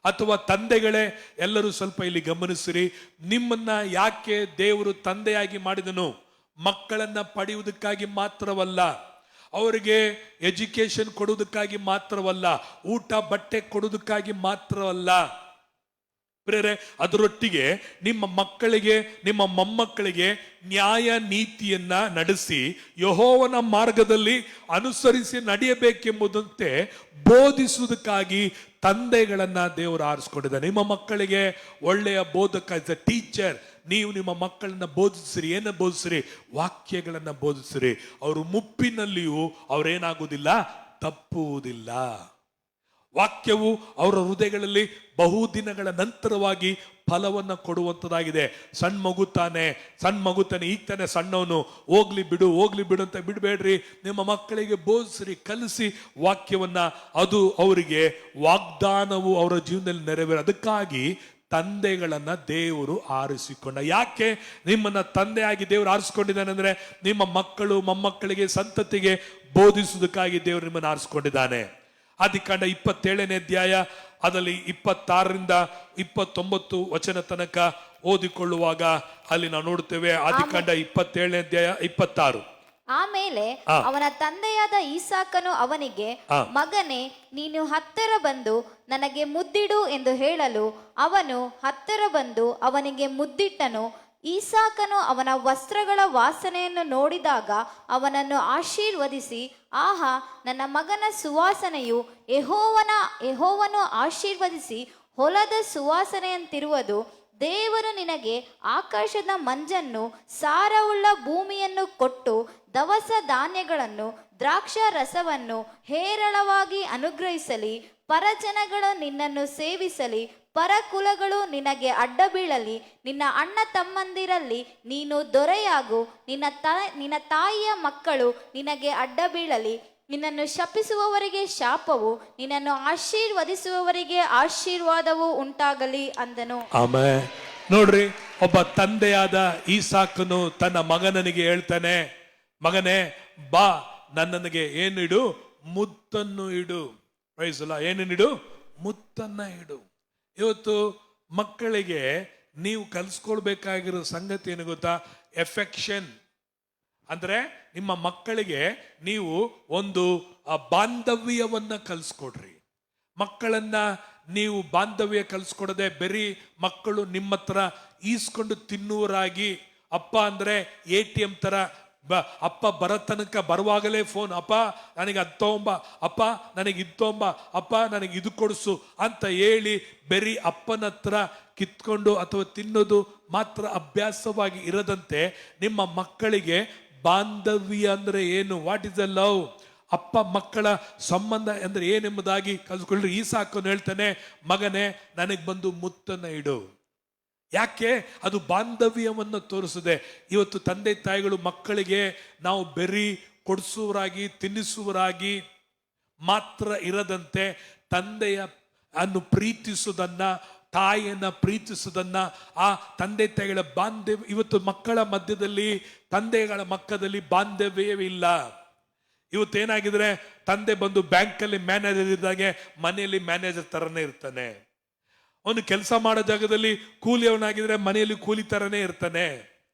ಅಥವಾ ತಂದೆಗಳೇ ಎಲ್ಲರೂ ಸ್ವಲ್ಪ ಇಲ್ಲಿ ಗಮನಿಸಿರಿ. ನಿಮ್ಮನ್ನ ಯಾಕೆ ದೇವರು ತಂದೆಯಾಗಿ ಮಾಡಿದನು? ಮಕ್ಕಳನ್ನ ಪಡೆಯುವುದಕ್ಕಾಗಿ ಮಾತ್ರವಲ್ಲ, ಅವರಿಗೆ ಎಜುಕೇಶನ್ ಕೊಡುವುದಕ್ಕಾಗಿ ಮಾತ್ರವಲ್ಲ, ಊಟ ಬಟ್ಟೆ ಕೊಡುವುದಕ್ಕಾಗಿ ಮಾತ್ರವಲ್ಲ ಪ್ರೇರೆ, ಅದರೊಟ್ಟಿಗೆ ನಿಮ್ಮ ಮಕ್ಕಳಿಗೆ, ನಿಮ್ಮ ಮೊಮ್ಮಕ್ಕಳಿಗೆ ನ್ಯಾಯ ನೀತಿಯನ್ನ ನಡೆಸಿ ಯೆಹೋವನ ಮಾರ್ಗದಲ್ಲಿ ಅನುಸರಿಸಿ ನಡೆಯಬೇಕೆಂಬುದಂತೆ ಬೋಧಿಸುವುದಕ್ಕಾಗಿ ತಂದೆಗಳನ್ನ ದೇವರು ಆರಿಸ್ಕೊಂಡಿದ್ದಾರೆ. ನಿಮ್ಮ ಮಕ್ಕಳಿಗೆ ಒಳ್ಳೆಯ ಬೋಧಕ, ಟೀಚರ್. ನೀವು ನಿಮ್ಮ ಮಕ್ಕಳನ್ನ ಬೋಧಿಸಿರಿ. ಏನ ಬೋಧಿಸಿರಿ? ವಾಕ್ಯಗಳನ್ನ ಬೋಧಿಸಿರಿ. ಅವರು ಮುಪ್ಪಿನಲ್ಲಿಯೂ ಅವರೇನಾಗುವುದಿಲ್ಲ, ತಪ್ಪುವುದಿಲ್ಲ. ವಾಕ್ಯವು ಅವರ ಹೃದಯಗಳಲ್ಲಿ ಬಹುದಿನಗಳ ನಂತರವಾಗಿ ಫಲವನ್ನು ಕೊಡುವಂಥದ್ದಾಗಿದೆ. ಸಣ್ಣ ಮಗು ತಾನೆ ಈಗ ತಾನೆ ಸಣ್ಣವನು, ಹೋಗ್ಲಿ ಬಿಡು ಅಂತ ಬಿಡಬೇಡ್ರಿ. ನಿಮ್ಮ ಮಕ್ಕಳಿಗೆ ಬೋಧಿಸ್ರಿ, ಕಲಿಸಿ ವಾಕ್ಯವನ್ನ. ಅದು ಅವರಿಗೆ ವಾಗ್ದಾನವು ಅವರ ಜೀವನದಲ್ಲಿ ನೆರವೇರ. ಅದಕ್ಕಾಗಿ ತಂದೆಗಳನ್ನ ದೇವರು ಆರಿಸಿಕೊಂಡ. ಯಾಕೆ ನಿಮ್ಮನ್ನ ತಂದೆಯಾಗಿ ದೇವರು ಆರಿಸಿಕೊಂಡಿದ್ದಾನೆ ಅಂದ್ರೆ ನಿಮ್ಮ ಮಕ್ಕಳು ಮೊಮ್ಮಕ್ಕಳಿಗೆ, ಸಂತತಿಗೆ ಬೋಧಿಸುವುದಕ್ಕಾಗಿ ದೇವರು ನಿಮ್ಮನ್ನು ಆರಿಸಿಕೊಂಡಿದ್ದಾನೆ. ಆದಿಕಾಂಡ 27ನೇ ಅಧ್ಯಾಯ ಅದರಲ್ಲಿ 26ರಿಂದ 29 ವಚನ ತನಕ ಓದಿಕೊಳ್ಳುವಾಗ ಅಲ್ಲಿ ನಾವು ನೋಡುತ್ತೇವೆ. ಆದಿಕಾಂಡ 27ನೇ ಅಧ್ಯಾಯ 26. ಆಮೇಲೆ ಅವನ ತಂದೆಯಾದ ಈಸಾಕನು ಅವನಿಗೆ, ಮಗನೇ, ನೀನು ಹತ್ತಿರ ಬಂದು ನನಗೆ ಮುದ್ದಿಡು ಎಂದು ಹೇಳಲು ಅವನು ಹತ್ತಿರ ಬಂದು ಅವನಿಗೆ ಮುದ್ದಿಟ್ಟನು. ಈಸಾಕನು ಅವನ ವಸ್ತ್ರಗಳ ವಾಸನೆಯನ್ನು ನೋಡಿದಾಗ ಅವನನ್ನು ಆಶೀರ್ವದಿಸಿ, ಆಹಾ, ನನ್ನ ಮಗನ ಸುವಾಸನೆಯು ಯೆಹೋವನು ಆಶೀರ್ವದಿಸಿ ಹೊಲದ ಸುವಾಸನೆಯಂತಿರುವುದು. ದೇವರು ನಿನಗೆ ಆಕಾಶದ ಮಂಜನ್ನು, ಸಾರವುಳ್ಳ ಭೂಮಿಯನ್ನು ಕೊಟ್ಟು ದವಸ ಧಾನ್ಯಗಳನ್ನು, ದ್ರಾಕ್ಷಾ ರಸವನ್ನು ಹೇರಳವಾಗಿ ಅನುಗ್ರಹಿಸಲಿ. ಪರಜನಗಳು ನಿನ್ನನ್ನು ಸೇವಿಸಲಿ, ಪರಕುಲಗಳು ನಿನಗೆ ಅಡ್ಡ ಬೀಳಲಿ. ನಿನ್ನ ಅಣ್ಣ ತಮ್ಮಂದಿರಲ್ಲಿ ನೀನು ದೊರೆಯಾಗು. ನಿನ್ನ ತಾಯಿಯ ಮಕ್ಕಳು ನಿನಗೆ ಅಡ್ಡ ಬೀಳಲಿ. ನಿನ್ನನ್ನು ಶಪಿಸುವವರಿಗೆ ಶಾಪವು, ನಿನ್ನನ್ನು ಆಶೀರ್ವದಿಸುವವರಿಗೆ ಆಶೀರ್ವಾದವು ಉಂಟಾಗಲಿ ಅಂದನು. ಆಮೆನ್. ನೋಡ್ರಿ, ಒಬ್ಬ ತಂದೆಯಾದ ಈಸಾಕನು ತನ್ನ ಮಗನಿಗೆ ಹೇಳ್ತಾನೆ, ಮಗನೇ ಬಾ, ನನಗೆ ಏನಿಡು? ಮುತ್ತನ್ನು ಇಡು. ಪ್ರೈಸ್ ಅಲ್ಲ. ಏನೇನಿಡು? ಮುತ್ತನ್ನ ಇಡು. ಇವತ್ತು ಮಕ್ಕಳಿಗೆ ನೀವು ಕಲಿಸ್ಕೊಳ್ಬೇಕಾಗಿರೋ ಸಂಗತಿ ಏನು ಗೊತ್ತಾ? ಎಫೆಕ್ಷನ್. ಅಂದ್ರೆ ನಿಮ್ಮ ಮಕ್ಕಳಿಗೆ ನೀವು ಒಂದು ಬಾಂಧವ್ಯವನ್ನ ಕಲಿಸ್ಕೊಡ್ರಿ. ಮಕ್ಕಳನ್ನ ನೀವು ಬಾಂಧವ್ಯ ಕಲಿಸ್ಕೊಡದೆ ಬರೀ ಮಕ್ಕಳು ನಿಮ್ಮ ಹತ್ರ ಈಸ್ಕೊಂಡು ತಿನ್ನುವರಾಗಿ, ಅಪ್ಪ ಅಂದ್ರೆ ATM ತರ ಅಪ್ಪ ಬರೋ ತನಕ ಬರುವಾಗಲೇ ಫೋನ್, ಅಪ್ಪ ನನಗೆ ಅದು ತಗೊಂಬ, ಅಪ್ಪ ನನಗೆ ಇದು ತಗೊಂಬ, ಅಪ್ಪ ನನಗೆ ಇದು ಕೊಡಿಸು ಅಂತ ಹೇಳಿ ಬರೀ ಅಪ್ಪನ ಹತ್ರ ಕಿತ್ಕೊಂಡು ಅಥವಾ ತಿನ್ನೋದು ಮಾತ್ರ ಅಭ್ಯಾಸವಾಗಿ ಇರದಂತೆ ನಿಮ್ಮ ಮಕ್ಕಳಿಗೆ ಬಾಂಧವ್ಯ ಅಂದ್ರೆ ಏನು, ವಾಟ್ ಇಸ್ ದ ಲವ್, ಅಪ್ಪ ಮಕ್ಕಳ ಸಂಬಂಧ ಅಂದ್ರೆ ಏನೆಂಬುದಾಗಿ ಕಲ್ತ್ಕೊಳ್ಳಿ. ಈಸಾಕನು ಹೇಳ್ತಾನೆ, ಮಗನೇ ನನಗೆ ಬಂದು ಮುತ್ತನ್ನ ಇಡು. ಯಾಕೆ? ಅದು ಬಾಂಧವ್ಯವನ್ನು ತೋರಿಸಿದೆ. ಇವತ್ತು ತಂದೆ ತಾಯಿಗಳು ಮಕ್ಕಳಿಗೆ ನಾವು ಬೆರಿ ಕೊಡಿಸುವರಾಗಿ ತಿನ್ನಿಸುವರಾಗಿ ಮಾತ್ರ ಇರದಂತೆ ತಂದೆಯ ಅನ್ನು ಪ್ರೀತಿಸುವುದನ್ನ, ತಾಯಿಯನ್ನ ಪ್ರೀತಿಸುವುದನ್ನ, ಆ ತಂದೆ ತಾಯಿಗಳ ಬಾಂಧವ್ಯ, ಇವತ್ತು ಮಕ್ಕಳ ಮಧ್ಯದಲ್ಲಿ ತಂದೆಗಳ ಮಕ್ಕದಲ್ಲಿ ಬಾಂಧವ್ಯವಿಲ್ಲ. ಇವತ್ತೇನಾಗಿದ್ರೆ ತಂದೆ ಬಂದು ಬ್ಯಾಂಕಲ್ಲಿ ಮ್ಯಾನೇಜರ್ ಇದ್ದಾಗೆ ಮನೆಯಲ್ಲಿ ಮ್ಯಾನೇಜರ್ ತರನೇ ಇರ್ತಾನೆ. ಅವನು ಕೆಲಸ ಮಾಡೋ ಜಾಗದಲ್ಲಿ ಕೂಲಿಯವನಾಗಿದ್ರೆ ಮನೆಯಲ್ಲಿ ಕೂಲಿ ತರನೇ ಇರ್ತಾನೆ.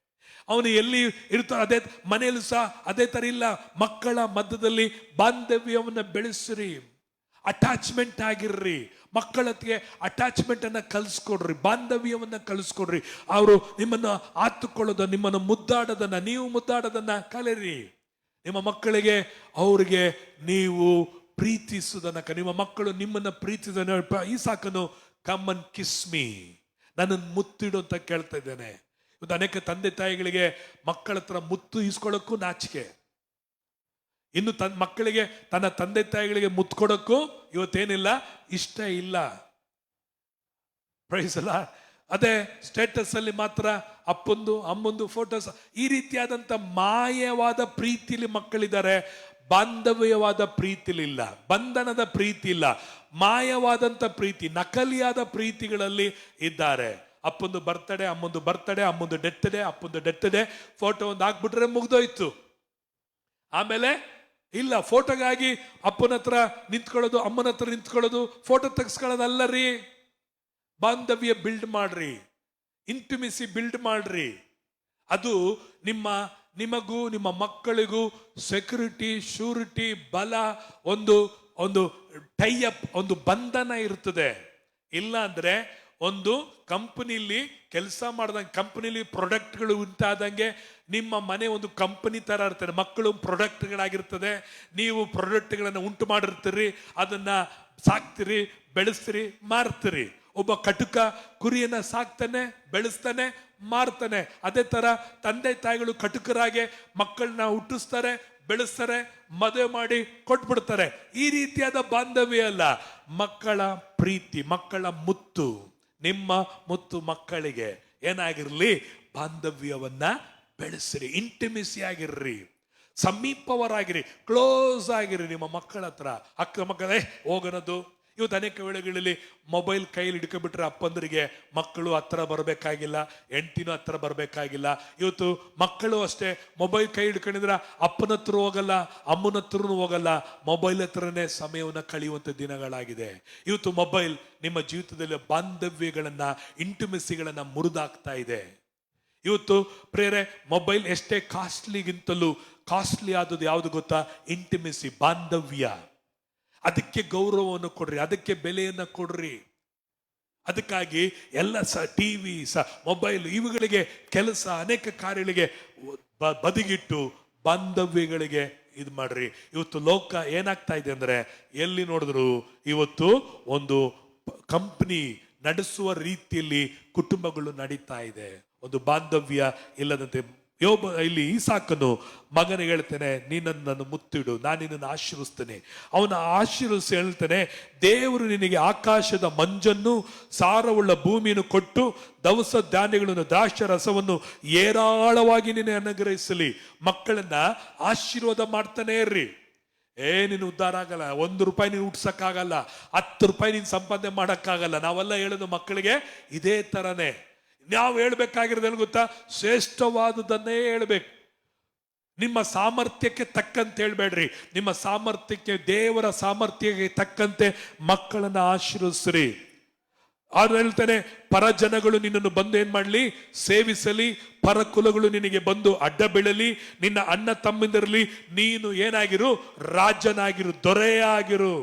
ಅವನು ಎಲ್ಲಿ ಇರ್ತಾನೆ ಅದೇ ಮನೆಯಲ್ಲೂ ಸಹ ಅದೇ ತರ ಇಲ್ಲ. ಮಕ್ಕಳ ಮಧ್ಯದಲ್ಲಿ ಬಾಂಧವ್ಯವನ್ನು ಬೆಳೆಸ್ರಿ, ಅಟ್ಯಾಚ್ಮೆಂಟ್ ಆಗಿರ್ರಿ, ಮಕ್ಕಳತ್ತಿಗೆ ಅಟ್ಯಾಚ್ಮೆಂಟ್ ಅನ್ನ ಕಲಿಸ್ಕೊಡ್ರಿ, ಬಾಂಧವ್ಯವನ್ನ ಕಲಿಸ್ಕೊಡ್ರಿ. ಅವರು ನಿಮ್ಮನ್ನ ಆತುಕೊಳ್ಳೋದ, ನಿಮ್ಮನ್ನು ಮುದ್ದಾಡೋದನ್ನ, ನೀವು ಮುದ್ದಾಡೋದನ್ನ ಕಲಿರಿ. ನಿಮ್ಮ ಮಕ್ಕಳಿಗೆ ಅವ್ರಿಗೆ ನೀವು ಪ್ರೀತಿಸುವುದನ್ನ, ನಿಮ್ಮ ಮಕ್ಕಳು ನಿಮ್ಮನ್ನ ಪ್ರೀತಿಸುವುದನ್ನ. ಈಸಾಕನು ಕಮ್ ಅಂಡ್ ಕಿಸ್ ಮೀ, ನನ್ನನ್ನು ಮುತ್ತಿಡು ಅಂತ ಕೇಳ್ತಾ ಇದ್ದೇನೆ. ಇವತ್ತು ಅನೇಕ ತಂದೆ ತಾಯಿಗಳಿಗೆ ಮಕ್ಕಳ ಹತ್ರ ಮುತ್ತು ಈಸ್ಕೊಳ್ಳೋಕ್ಕೂ ನಾಚಿಕೆ. ಇನ್ನು ಮಕ್ಕಳಿಗೆ ತನ್ನ ತಂದೆ ತಾಯಿಗಳಿಗೆ ಮುತ್ತು ಕೊಡೋಕ್ಕೂ ಇವತ್ತೇನಿಲ್ಲ, ಇಷ್ಟ ಇಲ್ಲ. ಪ್ರೈಸ್ ಅಲ್ಲ. ಅದೇ ಸ್ಟೇಟಸ್ ಅಲ್ಲಿ ಮಾತ್ರ ಅಪ್ಪಂದು ಅಮ್ಮಂದು ಫೋಟೋಸ್, ಈ ರೀತಿಯಾದಂತ ಮಾಯವಾದ ಪ್ರೀತಿಲಿ ಮಕ್ಕಳಿದ್ದಾರೆ. ಬಾಂಧವ್ಯವಾದ ಪ್ರೀತಿಲಿ ಇಲ್ಲ, ಬಂಧನದ ಪ್ರೀತಿ ಇಲ್ಲ, ಮಾಯವಾದಂತ ಪ್ರೀತಿ, ನಕಲಿಯಾದ ಪ್ರೀತಿಗಳಲ್ಲಿ ಇದ್ದಾರೆ. ಅಪ್ಪಂದು ಬರ್ತಡೇ, ಅಮ್ಮಂದು ಬರ್ತಡೇ, ಅಮ್ಮಂದು ಡೆತ್ತಡೆ, ಅಪ್ಪಂದು ಡೆತ್ತಡೆ, ಫೋಟೋ ಒಂದು ಹಾಕ್ಬಿಟ್ರೆ ಮುಗ್ದೋಯ್ತು. ಆಮೇಲೆ ಇಲ್ಲ, ಫೋಟೋಗಾಗಿ ಅಪ್ಪನ ಹತ್ರ ನಿಂತ್ಕೊಳ್ಳೋದು, ಅಮ್ಮನ ಹತ್ರ ನಿಂತ್ಕೊಳ್ಳೋದು, ಫೋಟೋ ತೆಗೆಸ್ಕೊಳ್ಳೋದಲ್ಲ ರೀ. ಬಾಂಧವ್ಯ ಬಿಲ್ಡ್ ಮಾಡ್ರಿ, ಇಂಟಿಮಿಸಿ ಬಿಲ್ಡ್ ಮಾಡ್ರಿ. ಅದು ನಿಮಗೂ ನಿಮ್ಮ ಮಕ್ಕಳಿಗೂ ಸೆಕ್ಯೂರಿಟಿ, ಶ್ಯೂರಿಟಿ, ಬಲ, ಒಂದು ಟೈಅಪ್, ಒಂದು ಬಂಧನ ಇರ್ತದೆ. ಇಲ್ಲ ಅಂದ್ರೆ ಒಂದು ಕಂಪನಿಲಿ ಕೆಲಸ ಮಾಡ್ದಂಗೆ, ಕಂಪನಿಲಿ ಪ್ರಾಡಕ್ಟ್ಗಳು ಉಂಟಾದಂಗೆ ನಿಮ್ಮ ಮನೆ ಒಂದು ಕಂಪನಿ ತರ ಇರ್ತದೆ. ಮಕ್ಕಳು ಪ್ರಾಡಕ್ಟ್ಗಳಾಗಿರ್ತದೆ, ನೀವು ಪ್ರಾಡಕ್ಟ್ಗಳನ್ನು ಉಂಟು ಮಾಡಿರ್ತೀರಿ, ಅದನ್ನ ಸಾಕ್ತಿರಿ, ಬೆಳೆಸ್ತೀರಿ, ಮಾರ್ತೀರಿ. ಒಬ್ಬ ಕಟುಕ ಕುರಿಯನ್ನ ಸಾಕ್ತಾನೆ, ಬೆಳೆಸ್ತಾನೆ, ಮಾರ್ತಾನೆ. ಅದೇ ತರ ತಂದೆ ತಾಯಿಗಳು ಕಟುಕರಾಗೆ ಮಕ್ಕಳನ್ನ ಹುಟ್ಟಿಸ್ತಾರೆ, ಬೆಳೆಸ್ತಾರೆ, ಮದುವೆ ಮಾಡಿ ಕೊಟ್ಬಿಡ್ತಾರೆ. ಈ ರೀತಿಯಾದ ಬಾಂಧವ್ಯ ಅಲ್ಲ. ಮಕ್ಕಳ ಪ್ರೀತಿ, ಮಕ್ಕಳ ಮುತ್ತು, ನಿಮ್ಮ ಮುತ್ತು ಮಕ್ಕಳಿಗೆ ಏನಾಗಿರ್ಲಿ, ಬಾಂಧವ್ಯವನ್ನ ಬೆಳೆಸ್ರಿ, ಇಂಟಿಮಿಸಿ ಆಗಿರ್ರಿ, ಸಮೀಪವರಾಗಿರಿ, ಕ್ಲೋಸ್ ಆಗಿರಿ ನಿಮ್ಮ ಮಕ್ಕಳ ಹತ್ರ. ಅಕ್ಕ ಮಕ್ಕಳೇ ಹೋಗೋಣದು. ಇವತ್ತು ಅನೇಕ ವೇಳೆಗಳಲ್ಲಿ ಮೊಬೈಲ್ ಕೈಲಿ ಹಿಡ್ಕೊಬಿಟ್ರೆ ಅಪ್ಪಂದರಿಗೆ ಮಕ್ಕಳು ಹತ್ರ ಬರಬೇಕಾಗಿಲ್ಲ, ಹೆಂಡತಿನೂ ಹತ್ರ ಬರಬೇಕಾಗಿಲ್ಲ. ಇವತ್ತು ಮಕ್ಕಳು ಅಷ್ಟೇ, ಮೊಬೈಲ್ ಕೈ ಹಿಡ್ಕೊಂಡಿದ್ರೆ ಅಪ್ಪನ ಹತ್ರ ಹೋಗಲ್ಲ, ಅಮ್ಮನ ಹತ್ರನೂ ಹೋಗಲ್ಲ, ಮೊಬೈಲ್ ಹತ್ರನೇ ಸಮಯವನ್ನು ಕಳೆಯುವಂಥ ದಿನಗಳಾಗಿದೆ. ಇವತ್ತು ಮೊಬೈಲ್ ನಿಮ್ಮ ಜೀವಿತದಲ್ಲಿ ಬಾಂಧವ್ಯಗಳನ್ನ, ಇಂಟಿಮೆಸಿಗಳನ್ನ ಮುರಿದಾಕ್ತಾ ಇದೆ. ಇವತ್ತು ಪ್ರೇರೆ ಮೊಬೈಲ್ ಎಷ್ಟೇ ಕಾಸ್ಟ್ಲಿಗಿಂತಲೂ ಕಾಸ್ಟ್ಲಿ ಆದದ್ದು ಯಾವುದು ಗೊತ್ತಾ? ಇಂಟಿಮೆಸಿ, ಬಾಂಧವ್ಯ. ಅದಕ್ಕೆ ಗೌರವವನ್ನು ಕೊಡ್ರಿ, ಅದಕ್ಕೆ ಬೆಲೆಯನ್ನು ಕೊಡ್ರಿ. ಅದಕ್ಕಾಗಿ ಎಲ್ಲ ಟಿವಿ ಮೊಬೈಲ್ ಇವುಗಳಿಗೆ ಕೆಲಸ, ಅನೇಕ ಕಾರ್ಯಗಳಿಗೆ ಬದಿಗಿಟ್ಟು ಬಾಂಧವ್ಯಗಳಿಗೆ ಇದು ಮಾಡ್ರಿ. ಇವತ್ತು ಲೋಕ ಏನಾಗ್ತಾ ಇದೆ ಅಂದ್ರೆ, ಎಲ್ಲಿ ನೋಡಿದ್ರು ಇವತ್ತು ಒಂದು ಕಂಪನಿ ನಡೆಸುವ ರೀತಿಯಲ್ಲಿ ಕುಟುಂಬಗಳು ನಡೀತಾ ಇದೆ. ಒಂದು ಬಾಂಧವ್ಯ ಇಲ್ಲದಂತೆ. ಇಲ್ಲಿ ಈಸಾಕನು ಮಗನಿಗೆ ಹೇಳ್ತಾನೆ, ನೀನನ್ನು ಮುತ್ತಿಡು, ನಾನು ನಿನ್ನನ್ನು ಆಶೀರ್ವಿಸ್ತೇನೆ. ಅವನ ಆಶೀರ್ವಿಸಿ ಹೇಳ್ತಾನೆ, ದೇವರು ನಿನಗೆ ಆಕಾಶದ ಮಂಜನ್ನು, ಸಾರವುಳ್ಳ ಭೂಮಿಯನ್ನು ಕೊಟ್ಟು ದವಸ ಧಾನ್ಯಗಳನ್ನು, ದ್ರಾಕ್ಷ ರಸವನ್ನು ಏರಾಳವಾಗಿ ನಿನ್ನೆ ಅನುಗ್ರಹಿಸಲಿ. ಮಕ್ಕಳನ್ನ ಆಶೀರ್ವಾದ ಮಾಡ್ತಾನೆ ಇರ್ರಿ. ನೀನು ಉದ್ಧಾರ ಆಗಲ್ಲ, 1 ರೂಪಾಯಿ ನೀನು ಹುಟ್ಸಕ್ಕಾಗಲ್ಲ, 10 ರೂಪಾಯಿ ನೀನು ಸಂಪಾದನೆ ಮಾಡಕ್ಕಾಗಲ್ಲ. ನಾವೆಲ್ಲ ಹೇಳೋದು ಮಕ್ಕಳಿಗೆ ಇದೇ ತರನೇ. ನಾವು ಹೇಳ್ಬೇಕಾಗಿರೋದೇನು ಗೊತ್ತಾ? ಶ್ರೇಷ್ಠವಾದುದನ್ನೇ ಹೇಳ್ಬೇಕು. ನಿಮ್ಮ ಸಾಮರ್ಥ್ಯಕ್ಕೆ ತಕ್ಕಂತೆ ಹೇಳ್ಬೇಡ್ರಿ, ನಿಮ್ಮ ಸಾಮರ್ಥ್ಯಕ್ಕೆ, ದೇವರ ಸಾಮರ್ಥ್ಯಕ್ಕೆ ತಕ್ಕಂತೆ ಮಕ್ಕಳನ್ನ ಆಶೀರ್ವದಿಸ್ರಿ. ಆದ್ರೆ ಹೇಳ್ತಾನೆ, ಪರಜನಗಳು ನಿನ್ನನ್ನು ಬಂದು ಏನ್ ಮಾಡ್ಲಿ? ಸೇವಿಸಲಿ. ಪರಕುಲಗಳು ನಿನಗೆ ಬಂದು ಅಡ್ಡ ಬೀಳಲಿ. ನಿನ್ನ ಅಣ್ಣ ತಮ್ಮಂದಿರಲಿ ನೀನು ಏನಾಗಿರು? ರಾಜನಾಗಿರು, ದೊರೆಯಾಗಿರು.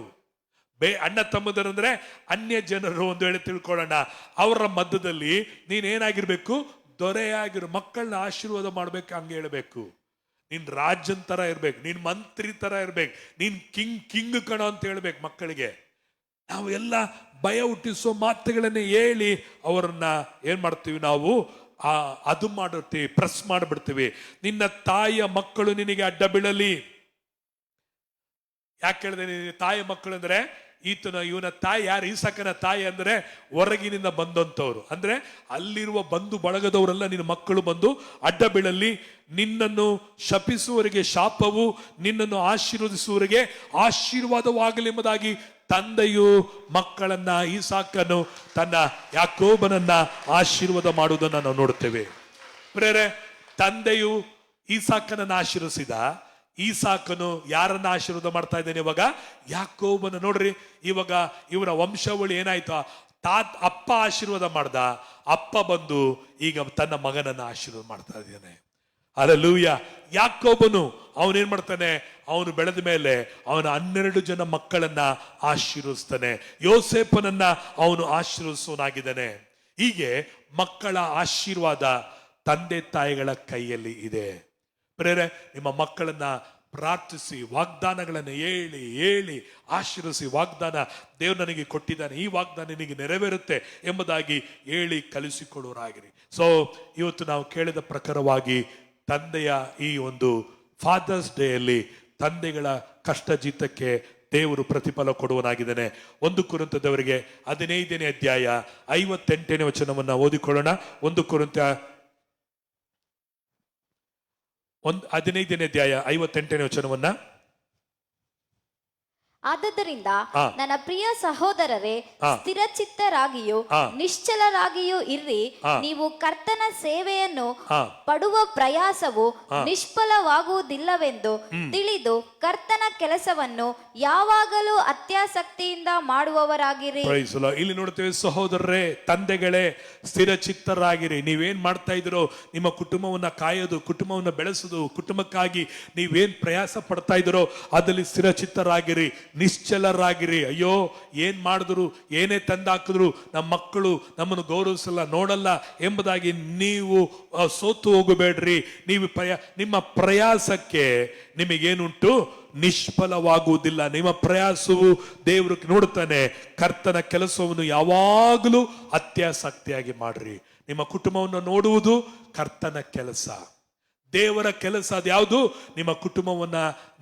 ಅಣ್ಣ ತಮ್ಮಂದಿರಂದ್ರೆ ಅನ್ಯ ಜನರು ಒಂದು ವೇಳೆ ತಿಳ್ಕೊಳ್ಳೋಣ. ಅವರ ಮಧ್ಯದಲ್ಲಿ ನೀನೇನಾಗಿರ್ಬೇಕು? ದೊರೆಯಾಗಿರು. ಮಕ್ಕಳನ್ನ ಆಶೀರ್ವಾದ ಮಾಡ್ಬೇಕು, ಹಂಗೆ ಹೇಳ್ಬೇಕು. ನೀನ್ ರಾಜನ್ ತರ ಇರ್ಬೇಕು, ನೀನ್ ಮಂತ್ರಿ ತರ ಇರ್ಬೇಕು, ನೀನ್ ಕಿಂಗ್ ಕಣ ಅಂತ ಹೇಳ್ಬೇಕು ಮಕ್ಕಳಿಗೆ. ನಾವು ಎಲ್ಲ ಭಯ ಹುಟ್ಟಿಸೋ ಮಾತುಗಳನ್ನೇ ಹೇಳಿ ಅವರನ್ನ ಏನ್ ಮಾಡ್ತೀವಿ, ನಾವು ಅದು ಮಾಡಿರ್ತೀವಿ, ಪ್ರೆಸ್ ಮಾಡಿಬಿಡ್ತೀವಿ. ನಿನ್ನ ತಾಯಿಯ ಮಕ್ಕಳು ನಿನಗೆ ಅಡ್ಡ ಬೀಳಲಿ. ಯಾಕೆ ಹೇಳಿದೆ ತಾಯಿಯ ಮಕ್ಕಳು ಅಂದ್ರೆ, ಇವನ ತಾಯಿ ಯಾರು, ಈಸಾಕನ ತಾಯಿ ಅಂದ್ರೆ ಹೊರಗಿನಿಂದ ಬಂದಂತವ್ರು, ಅಂದ್ರೆ ಅಲ್ಲಿರುವ ಬಂಧು ಬಳಗದವರೆಲ್ಲ ನಿನ್ನ ಮಕ್ಕಳು ಬಂದು ಅಡ್ಡ ಬೀಳಲಿ. ನಿನ್ನನ್ನು ಶಪಿಸುವವರಿಗೆ ಶಾಪವು, ನಿನ್ನನ್ನು ಆಶೀರ್ವದಿಸುವವರಿಗೆ ಆಶೀರ್ವಾದವಾಗಲಿ ಎಂಬುದಾಗಿ ತಂದೆಯು ಮಕ್ಕಳನ್ನ, ಈಸಾಕನು ತನ್ನ ಯಾಕೋಬನನ್ನ ಆಶೀರ್ವಾದ ಮಾಡುವುದನ್ನು ನಾವು ನೋಡುತ್ತೇವೆ. ಪ್ರೇರೆ, ತಂದೆಯು ಈಸಾಕನನ್ನ ಆಶೀರ್ವದಿಸಿದ, ಈಸಾಕನು ಯಾರನ್ನ ಆಶೀರ್ವಾದ ಮಾಡ್ತಾ ಇದ್ದಾನೆ ಇವಾಗ, ಯಾಕೋಬನ. ನೋಡ್ರಿ, ಇವಾಗ ಇವರ ವಂಶಾವಳಿ ಏನಾಯ್ತು, ಅಪ್ಪ ಆಶೀರ್ವಾದ ಮಾಡ್ದ, ಅಪ್ಪ ಬಂದು ಈಗ ತನ್ನ ಮಗನನ್ನ ಆಶೀರ್ವಾದ ಮಾಡ್ತಾ ಇದ್ದಾನೆ. ಹಲ್ಲೆಲೂಯಾ. ಯಾಕೋಬನು ಅವನೇನ್ ಮಾಡ್ತಾನೆ, ಅವನು ಬೆಳೆದ ಮೇಲೆ ಅವನ 12 ಜನ ಮಕ್ಕಳನ್ನ ಆಶೀರ್ವದಿಸ್ತಾನೆ. ಯೋಸೇಫನನ್ನ ಅವನು ಆಶೀರ್ವದಿಸುವನಾಗಿದ್ದಾನೆ. ಹೀಗೆ ಮಕ್ಕಳ ಆಶೀರ್ವಾದ ತಂದೆ ತಾಯಿಗಳ ಕೈಯಲ್ಲಿ ಇದೆ. ಪ್ರೇರೆ, ನಿಮ್ಮ ಮಕ್ಕಳನ್ನ ಪ್ರಾರ್ಥಿಸಿ, ವಾಗ್ದಾನಗಳನ್ನು ಹೇಳಿ ಆಶೀರ್ವದಿಸಿ, ವಾಗ್ದಾನ ದೇವ್ರು ನನಗೆ ಕೊಟ್ಟಿದ್ದಾನೆ, ಈ ವಾಗ್ದಾನ ನಿನಗೆ ನೆರವೇರುತ್ತೆ ಎಂಬುದಾಗಿ ಹೇಳಿ ಕಲಿಸಿಕೊಡುವರಾಗಿರಿ. ಸೊ ಇವತ್ತು ನಾವು ಕೇಳಿದ ಪ್ರಕಾರವಾಗಿ ತಂದೆಯ ಈ ಒಂದು ಫಾದರ್ಸ್ ಡೇ ಅಲ್ಲಿ ತಂದೆಗಳ ಕಷ್ಟ ಜೀತಕ್ಕೆ ದೇವರು ಪ್ರತಿಫಲ ಕೊಡುವನಾಗಿದ್ದಾನೆ. 1 ಕೊರಿಂಥದವರಿಗೆ 15ನೇ ಅಧ್ಯಾಯ 58ನೇ ವಚನವನ್ನ ಓದಿಕೊಳ್ಳೋಣ. 1 ಕೊರಿಂಥ 15ನೇ ಅಧ್ಯಾಯ 58ನೇ ವಚನವನ್ನ. ಆದದರಿಂದ ನನ್ನ ಪ್ರಿಯ ಸಹೋದರರೇ, ಸ್ಥಿರಚಿತ್ತರಾಗಿಯೂ ನಿಶ್ಚಲರಾಗಿಯೂ ಇರ್ರಿ. ನೀವು ಕರ್ತನ ಸೇವೆಯನ್ನು ಪಡುವ ಪ್ರಯಾಸವು ನಿಷ್ಫಲವಾಗುವುದಿಲ್ಲವೆಂದು ತಿಳಿದು ಕರ್ತನ ಕೆಲಸವನ್ನು ಯಾವಾಗಲೂ ಅತ್ಯಾಸಕ್ತಿಯಿಂದ ಮಾಡುವವರಾಗಿರಿ. ಇಲ್ಲಿ ನೋಡ್ತೇವೆ, ಸಹೋದರರೇ, ತಂದೆಗಳೇ, ಸ್ಥಿರಚಿತ್ತರಾಗಿರಿ. ನೀವೇನ್ ಮಾಡ್ತಾ ಇದ್ದೀರೋ, ನಿಮ್ಮ ಕುಟುಂಬವನ್ನ ಕಾಯೋದು, ಕುಟುಂಬವನ್ನ ಬೆಳೆಸೋದು, ಕುಟುಂಬಕ್ಕಾಗಿ ನೀವೇನ್ ಪ್ರಯಾಸ ಪಡ್ತಾ ಇದ್ದೀರೋ ಅದರಲ್ಲಿ ಸ್ಥಿರಚಿತ್ತರಾಗಿರಿ, ನಿಶ್ಚಲರಾಗಿರಿ. ಅಯ್ಯೋ, ಏನ್ ಮಾಡಿದ್ರು, ಏನೇ ತಂದಾಕಿದ್ರು ನಮ್ಮ ಮಕ್ಕಳು ನಮ್ಮನ್ನು ಗೌರವಿಸಲ್ಲ, ನೋಡಲ್ಲ ಎಂಬುದಾಗಿ ನೀವು ಸೋತು ಹೋಗಬೇಡ್ರಿ. ನೀವು ನಿಮ್ಮ ಪ್ರಯಾಸಕ್ಕೆ ನಿಮಗೇನುಂಟು, ನಿಷ್ಫಲವಾಗುವುದಿಲ್ಲ. ನಿಮ್ಮ ಪ್ರಯಾಸವು ದೇವರು ನೋಡ್ತಾನೆ. ಕರ್ತನ ಕೆಲಸವನ್ನು ಯಾವಾಗಲೂ ಅತ್ಯಾಸಕ್ತಿಯಾಗಿ ಮಾಡ್ರಿ. ನಿಮ್ಮ ಕುಟುಂಬವನ್ನು ನೋಡುವುದು ಕರ್ತನ ಕೆಲಸ, ದೇವರ ಕೆಲಸ. ಅದ್ಯಾವುದು? ನಿಮ್ಮ ಕುಟುಂಬವನ್ನ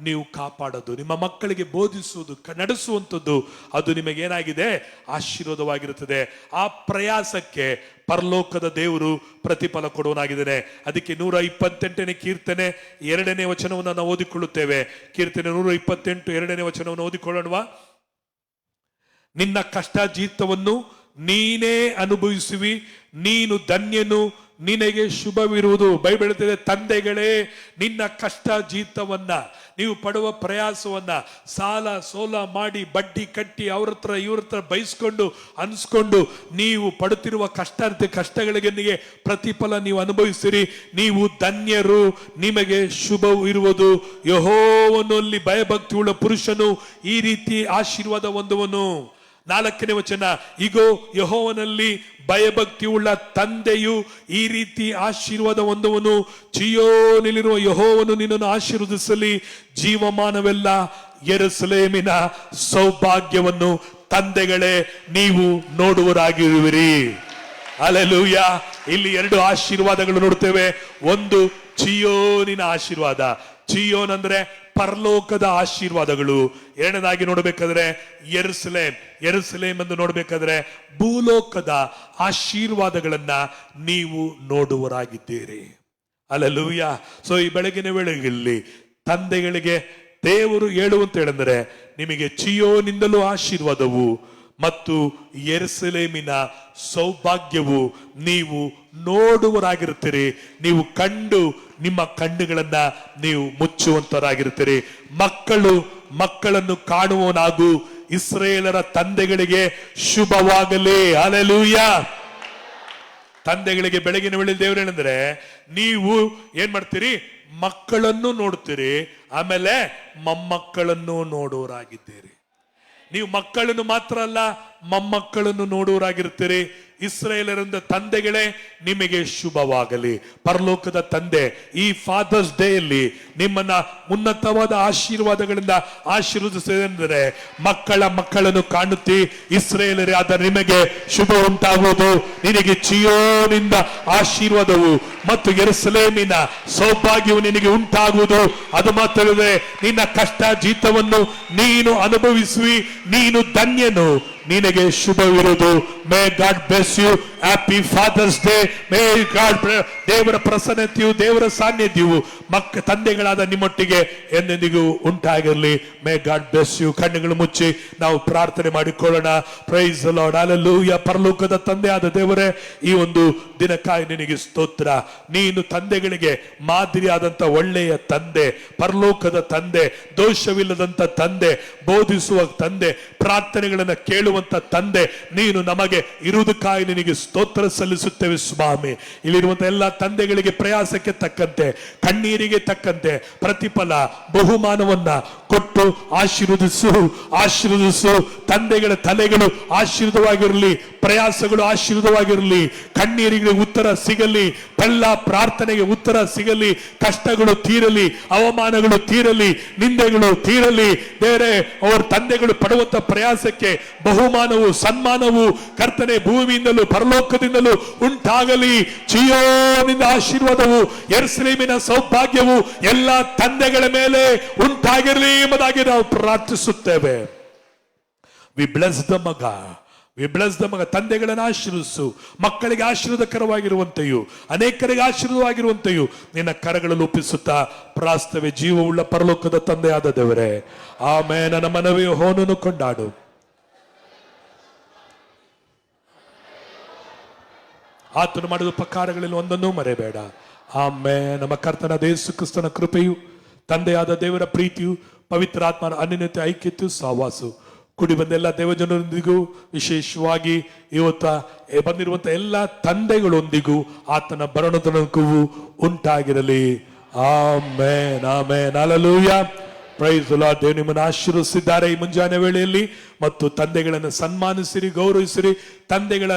ನೀವು ಕಾಪಾಡೋದು, ನಿಮ್ಮ ಮಕ್ಕಳಿಗೆ ಬೋಧಿಸುವುದು, ನಡೆಸುವಂಥದ್ದು. ಅದು ನಿಮಗೇನಾಗಿದೆ, ಆಶೀರ್ವಾದವಾಗಿರುತ್ತದೆ. ಆ ಪ್ರಯಾಸಕ್ಕೆ ಪರಲೋಕದ ದೇವರು ಪ್ರತಿಫಲ ಕೊಡುವನಾಗಿದ್ದಾನೆ. ಅದಕ್ಕೆ 128ನೇ ಕೀರ್ತನೆ 2ನೇ ವಚನವನ್ನು ನಾವು ಓದಿಕೊಳ್ಳುತ್ತೇವೆ. ಕೀರ್ತನೆ 128 2ನೇ ವಚನವನ್ನು ಓದಿಕೊಳ್ಳೋಣವಾ. ನಿನ್ನ ಕಷ್ಟ ಜೀತವನ್ನು ನೀನೇ ಅನುಭವಿಸುವಿ, ನೀನು ಧನ್ಯನು, ನಿನಗೆ ಶುಭವಿರುವುದು. ಬೈಬಲ್ ಹೇಳ್ತಿದೆ, ತಂದೆಗಳೇ, ನಿನ್ನ ಕಷ್ಟ ಜೀತವನ್ನ, ನೀವು ಪಡುವ ಪ್ರಯಾಸವನ್ನ, ಸಾಲ ಸೋಲ ಮಾಡಿ ಬಡ್ಡಿ ಕಟ್ಟಿ ಅವ್ರ ಹತ್ರ ಇವ್ರ ಹತ್ರ ಬಯಸ್ಕೊಂಡು ಅನ್ಸ್ಕೊಂಡು ನೀವು ಪಡುತ್ತಿರುವ ಕಷ್ಟಗಳಿಗೆ ಪ್ರತಿಫಲ ನೀವು ಅನುಭವಿಸಿರಿ. ನೀವು ಧನ್ಯರು, ನಿಮಗೆ ಶುಭವಿರುವುದು. ಯೆಹೋವನಲ್ಲಿ ಭಯಭಕ್ತಿ ಉಳ್ಳ ಪುರುಷನು ಈ ರೀತಿ ಆಶೀರ್ವಾದ ಹೊಂದುವನು. 4ನೇ ವಚನ, ಇಗೋ, ಯೆಹೋವನಲ್ಲಿ ಭಯಭಕ್ತಿ ಉಳ್ಳ ತಂದೆಯು ಈ ರೀತಿ ಆಶೀರ್ವಾದ ಹೊಂದುವನು. ಚೀಯೋನಿಲಿರುವ ಯೆಹೋವನು ನಿನ್ನನ್ನು ಆಶೀರ್ವದಿಸಲಿ. ಜೀವಮಾನವೆಲ್ಲ ಯೆರೂಸಲೇಮಿನ ಸೌಭಾಗ್ಯವನ್ನು ತಂದೆಗಳೇ ನೀವು ನೋಡುವರಾಗಿರುವಿರಿ. ಹಲ್ಲೆಲೂಯಾ. ಇಲ್ಲಿ 2 ಆಶೀರ್ವಾದಗಳು ನೋಡ್ತೇವೆ. ಒಂದು ಚೀಯೋನಿನ ಆಶೀರ್ವಾದ. ಚೀಯೋನ್ ಅಂದ್ರೆ ಪರಲೋಕದ ಆಶೀರ್ವಾದಗಳು. ಎರಡನೇದಾಗಿ ನೋಡಬೇಕಾದ್ರೆ ಯೆರೂಸಲೇಮ್ ಎಂದು ನೋಡಬೇಕಾದ್ರೆ ಭೂಲೋಕದ ಆಶೀರ್ವಾದಗಳನ್ನ ನೀವು ನೋಡುವರಾಗಿದ್ದೀರಿ. ಹಲ್ಲೆಲೂಯಾ. ಸೊ ಈ ಬೆಳಗಿನ ವೇಳೆಯಲ್ಲಿ ತಂದೆಗಳಿಗೆ ದೇವರು ಹೇಳುವಂತ ಹೇಳಿದ್ರೆ, ನಿಮಗೆ ಚೀಯೋನಿಂದಲೂ ಆಶೀರ್ವಾದವು ಮತ್ತು ಯೆರೂಸಲೇಮಿನ ಸೌಭಾಗ್ಯವು ನೀವು ನೋಡುವರಾಗಿರುತ್ತೀರಿ. ನೀವು ಕಂಡು ನಿಮ್ಮ ಕಣ್ಣುಗಳನ್ನ ನೀವು ಮುಚ್ಚುವಂತರಾಗಿರುತ್ತೀರಿ. ಮಕ್ಕಳನ್ನು ಕಾಣುವನಾಗು. ಇಸ್ರಾಯೇಲರ ತಂದೆಗಳಿಗೆ ಶುಭವಾಗಲಿ. ಹಲ್ಲೆಲೂಯಾ. ತಂದೆಗಳಿಗೆ ಬೆಳಗಿನ ವೇಳೆ ದೇವರು ಏನಂದ್ರೆ, ನೀವು ಏನ್ ಮಾಡ್ತೀರಿ, ಮಕ್ಕಳನ್ನು ನೋಡ್ತೀರಿ, ಆಮೇಲೆ ಮೊಮ್ಮಕ್ಕಳನ್ನು ನೋಡುವರಾಗಿದ್ದೀರಿ. ನೀವು ಮಕ್ಕಳನ್ನು ಮಾತ್ರ ಅಲ್ಲ, ಮೊಮ್ಮಕ್ಕಳನ್ನು ನೋಡುವರಾಗಿರ್ತೀರಿ. ಇಸ್ರಾಯೇಲರಿಂದ ತಂದೆಗಳೇ ನಿಮಗೆ ಶುಭವಾಗಲಿ. ಪರಲೋಕದ ತಂದೆ, ಈ ಫಾದರ್ಸ್ ಡೇ ಅಲ್ಲಿ ನಿಮ್ಮನ್ನ ಉನ್ನತವಾದ ಆಶೀರ್ವಾದಗಳಿಂದ ಆಶೀರ್ವದಿಸಿದರೆ ಮಕ್ಕಳನ್ನು ಕಾಣುತ್ತಿ. ಇಸ್ರಾಯೇಲರಾದ ನಿಮಗೆ ಶುಭ ಉಂಟಾಗುವುದು. ನಿನಗೆ ಚಿಯೋನಿಂದ ಆಶೀರ್ವಾದವು ಮತ್ತು ಯೆರೂಸಲೇಮಿನ ಸೌಭಾಗ್ಯವು ನಿನಗೆ ಉಂಟಾಗುವುದು. ಅದು ಮಾತ್ರವಲ್ಲದೆ ನಿನ್ನ ಕಷ್ಟ ಜೀತವನ್ನು ನೀನು ಅನುಭವಿಸುವಿ. ನೀನು ಧನ್ಯನು, ನಿನಗೆ ಶುಭವಿರುವುದು. May God bless you. Happy Father's Day. May God ದೇವರ ಪ್ರಸನ್ನತೆಯು, ದೇವರ ಸಾನ್ನಿಧ್ಯವು ತಂದೆಗಳಾದ ನಿಮ್ಮೊಟ್ಟಿಗೆ ಎಂದೆಂದಿಗೂ ಉಂಟಾಗಿರಲಿ. May God bless you. ಕಣ್ಣುಗಳು ಮುಚ್ಚಿ ನಾವು ಪ್ರಾರ್ಥನೆ ಮಾಡಿಕೊಳ್ಳೋಣ. Praise the Lord. ಹಲ್ಲೆಲೂಯಾ. ಪರಲೋಕದ ತಂದೆಯಾದ ದೇವರೇ, ಈ ಒಂದು ದಿನಕ್ಕಾಗಿ ನಿನಗೆ ಸ್ತೋತ್ರ. ನೀನು ತಂದೆಗಳಿಗೆ ಮಾದರಿಯಾದಂತ ಒಳ್ಳೆಯ ತಂದೆ, ಪರಲೋಕದ ತಂದೆ, ದೋಷವಿಲ್ಲದಂತ ತಂದೆ, ಬೋಧಿಸುವ ತಂದೆ, ಪ್ರಾರ್ಥನೆಗಳನ್ನು ಕೇಳುವಂತ ತಂದೆ ನೀನು ನಮಗೆ ಇರುವುದಕ್ಕಾಗಿ ನಿನಗೆ ಸ್ತೋತ್ರ ಸಲ್ಲಿಸುತ್ತೇವೆ ಸ್ವಾಮಿ. ಇಲ್ಲಿರುವಂತಹ ಎಲ್ಲ ತಂದೆಗಳಿಗೆ ಪ್ರಯಾಸಕ್ಕೆ ತಕ್ಕಂತೆ, ಕಣ್ಣೀರಿಗೆ ತಕ್ಕಂತೆ ಪ್ರತಿಫಲ ಬಹುಮಾನವನ್ನ ಕೊಟ್ಟು ಆಶೀರ್ವದಿಸು. ತಂದೆಗಳ ತಲೆಗಳು ಆಶೀರ್ವಾದವಾಗಿರಲಿ, ಪ್ರಯಾಸಗಳು ಆಶೀರ್ವಾದವಾಗಿರಲಿ, ಕಣ್ಣೀರಿಗೆ ಉತ್ತರ ಸಿಗಲಿ, ಎಲ್ಲ ಪ್ರಾರ್ಥನೆಗೆ ಉತ್ತರ ಸಿಗಲಿ, ಕಷ್ಟಗಳು ತೀರಲಿ, ಅವಮಾನಗಳು ತೀರಲಿ, ನಿಂದೆಗಳು ತೀರಲಿ. ಬೇರೆ ಅವರ ತಂದೆಗಳು ಪಡುವಂತ ಪ್ರಯಾಸಕ್ಕೆ ಬಹುಮಾನವು, ಸನ್ಮಾನವು ಕರ್ತನೆ ಭೂಮಿಯಿಂದಲೂ ಪರಲೋಕದಿಂದಲೂ ಉಂಟಾಗಲಿ. ಚಿಯೋನಿಂದ ಆಶೀರ್ವಾದವು, ಯೆರೂಸಲೇಮಿನ ಸೌಭಾಗ್ಯವು ಎಲ್ಲ ತಂದೆಗಳ ಮೇಲೆ ಉಂಟಾಗಿರಲಿ ಎಂಬುದಾಗಿ ನಾವು ಪ್ರಾರ್ಥಿಸುತ್ತೇವೆ. ವಿ ಬ್ಲೆಸ್ ದ ಮಗ. ತಂದೆಗಳನ್ನು ಆಶೀರ್ವಿಸು. ಮಕ್ಕಳಿಗೆ ಆಶೀರ್ವಾದಕರವಾಗಿರುವಂತೆಯೂ ಅನೇಕರಿಗೆ ಆಶೀರ್ವಾದವಾಗಿರುವಂತೆಯೂ ನಿನ್ನ ಕರಗಳಲ್ಲಿ ಒಪ್ಪಿಸುತ್ತಾ ಪ್ರಾಸ್ತವೆ. ಜೀವವುಳ್ಳ ಪರಲೋಕದ ತಂದೆಯಾದ ದೇವರೇ, ಆಮೇಲೆ ನನ್ನ ಮನವಿ ಹೋನನ್ನು ಕೊಂಡಾಡು. ಆತನು ಮಾಡಿದ ಉಪಕಾರಗಳಲ್ಲಿ ಒಂದನ್ನೂ ಮರೆಯಬೇಡ. ಆಮೇಲೆ ನಮ್ಮ ಕರ್ತನಾದ ಯೇಸು ಕ್ರಿಸ್ತನ ಕೃಪೆಯು, ತಂದೆಯಾದ ದೇವರ ಪ್ರೀತಿಯು, ಪವಿತ್ರಾತ್ಮನ ಅನ್ಯೋನ್ಯತೆ, ಐಕ್ಯತೆಯು, ಸಹವಾಸವು ಕೂಡಿ ಬಂದ ಎಲ್ಲ ದೇವಜನರೊಂದಿಗೂ, ವಿಶೇಷವಾಗಿ ಇವತ್ತ ಬಂದಿರುವಂತಹ ಎಲ್ಲ ತಂದೆಗಳೊಂದಿಗೂ ಆತನ ಬರಣದೊಂದಿಗೂ ಉಂಟಾಗಿರಲಿ. Amen, amen, hallelujah. Praise the Lord. ದೇವರು ನಿಮ್ಮನ್ನು ಆಶೀರ್ವದಿಸಿದ್ದಾರೆ ಈ ಮುಂಜಾನೆ ವೇಳೆಯಲ್ಲಿ. ಮತ್ತು ತಂದೆಗಳನ್ನು ಸನ್ಮಾನಿಸಿರಿ, ಗೌರವಿಸಿರಿ. ತಂದೆಗಳ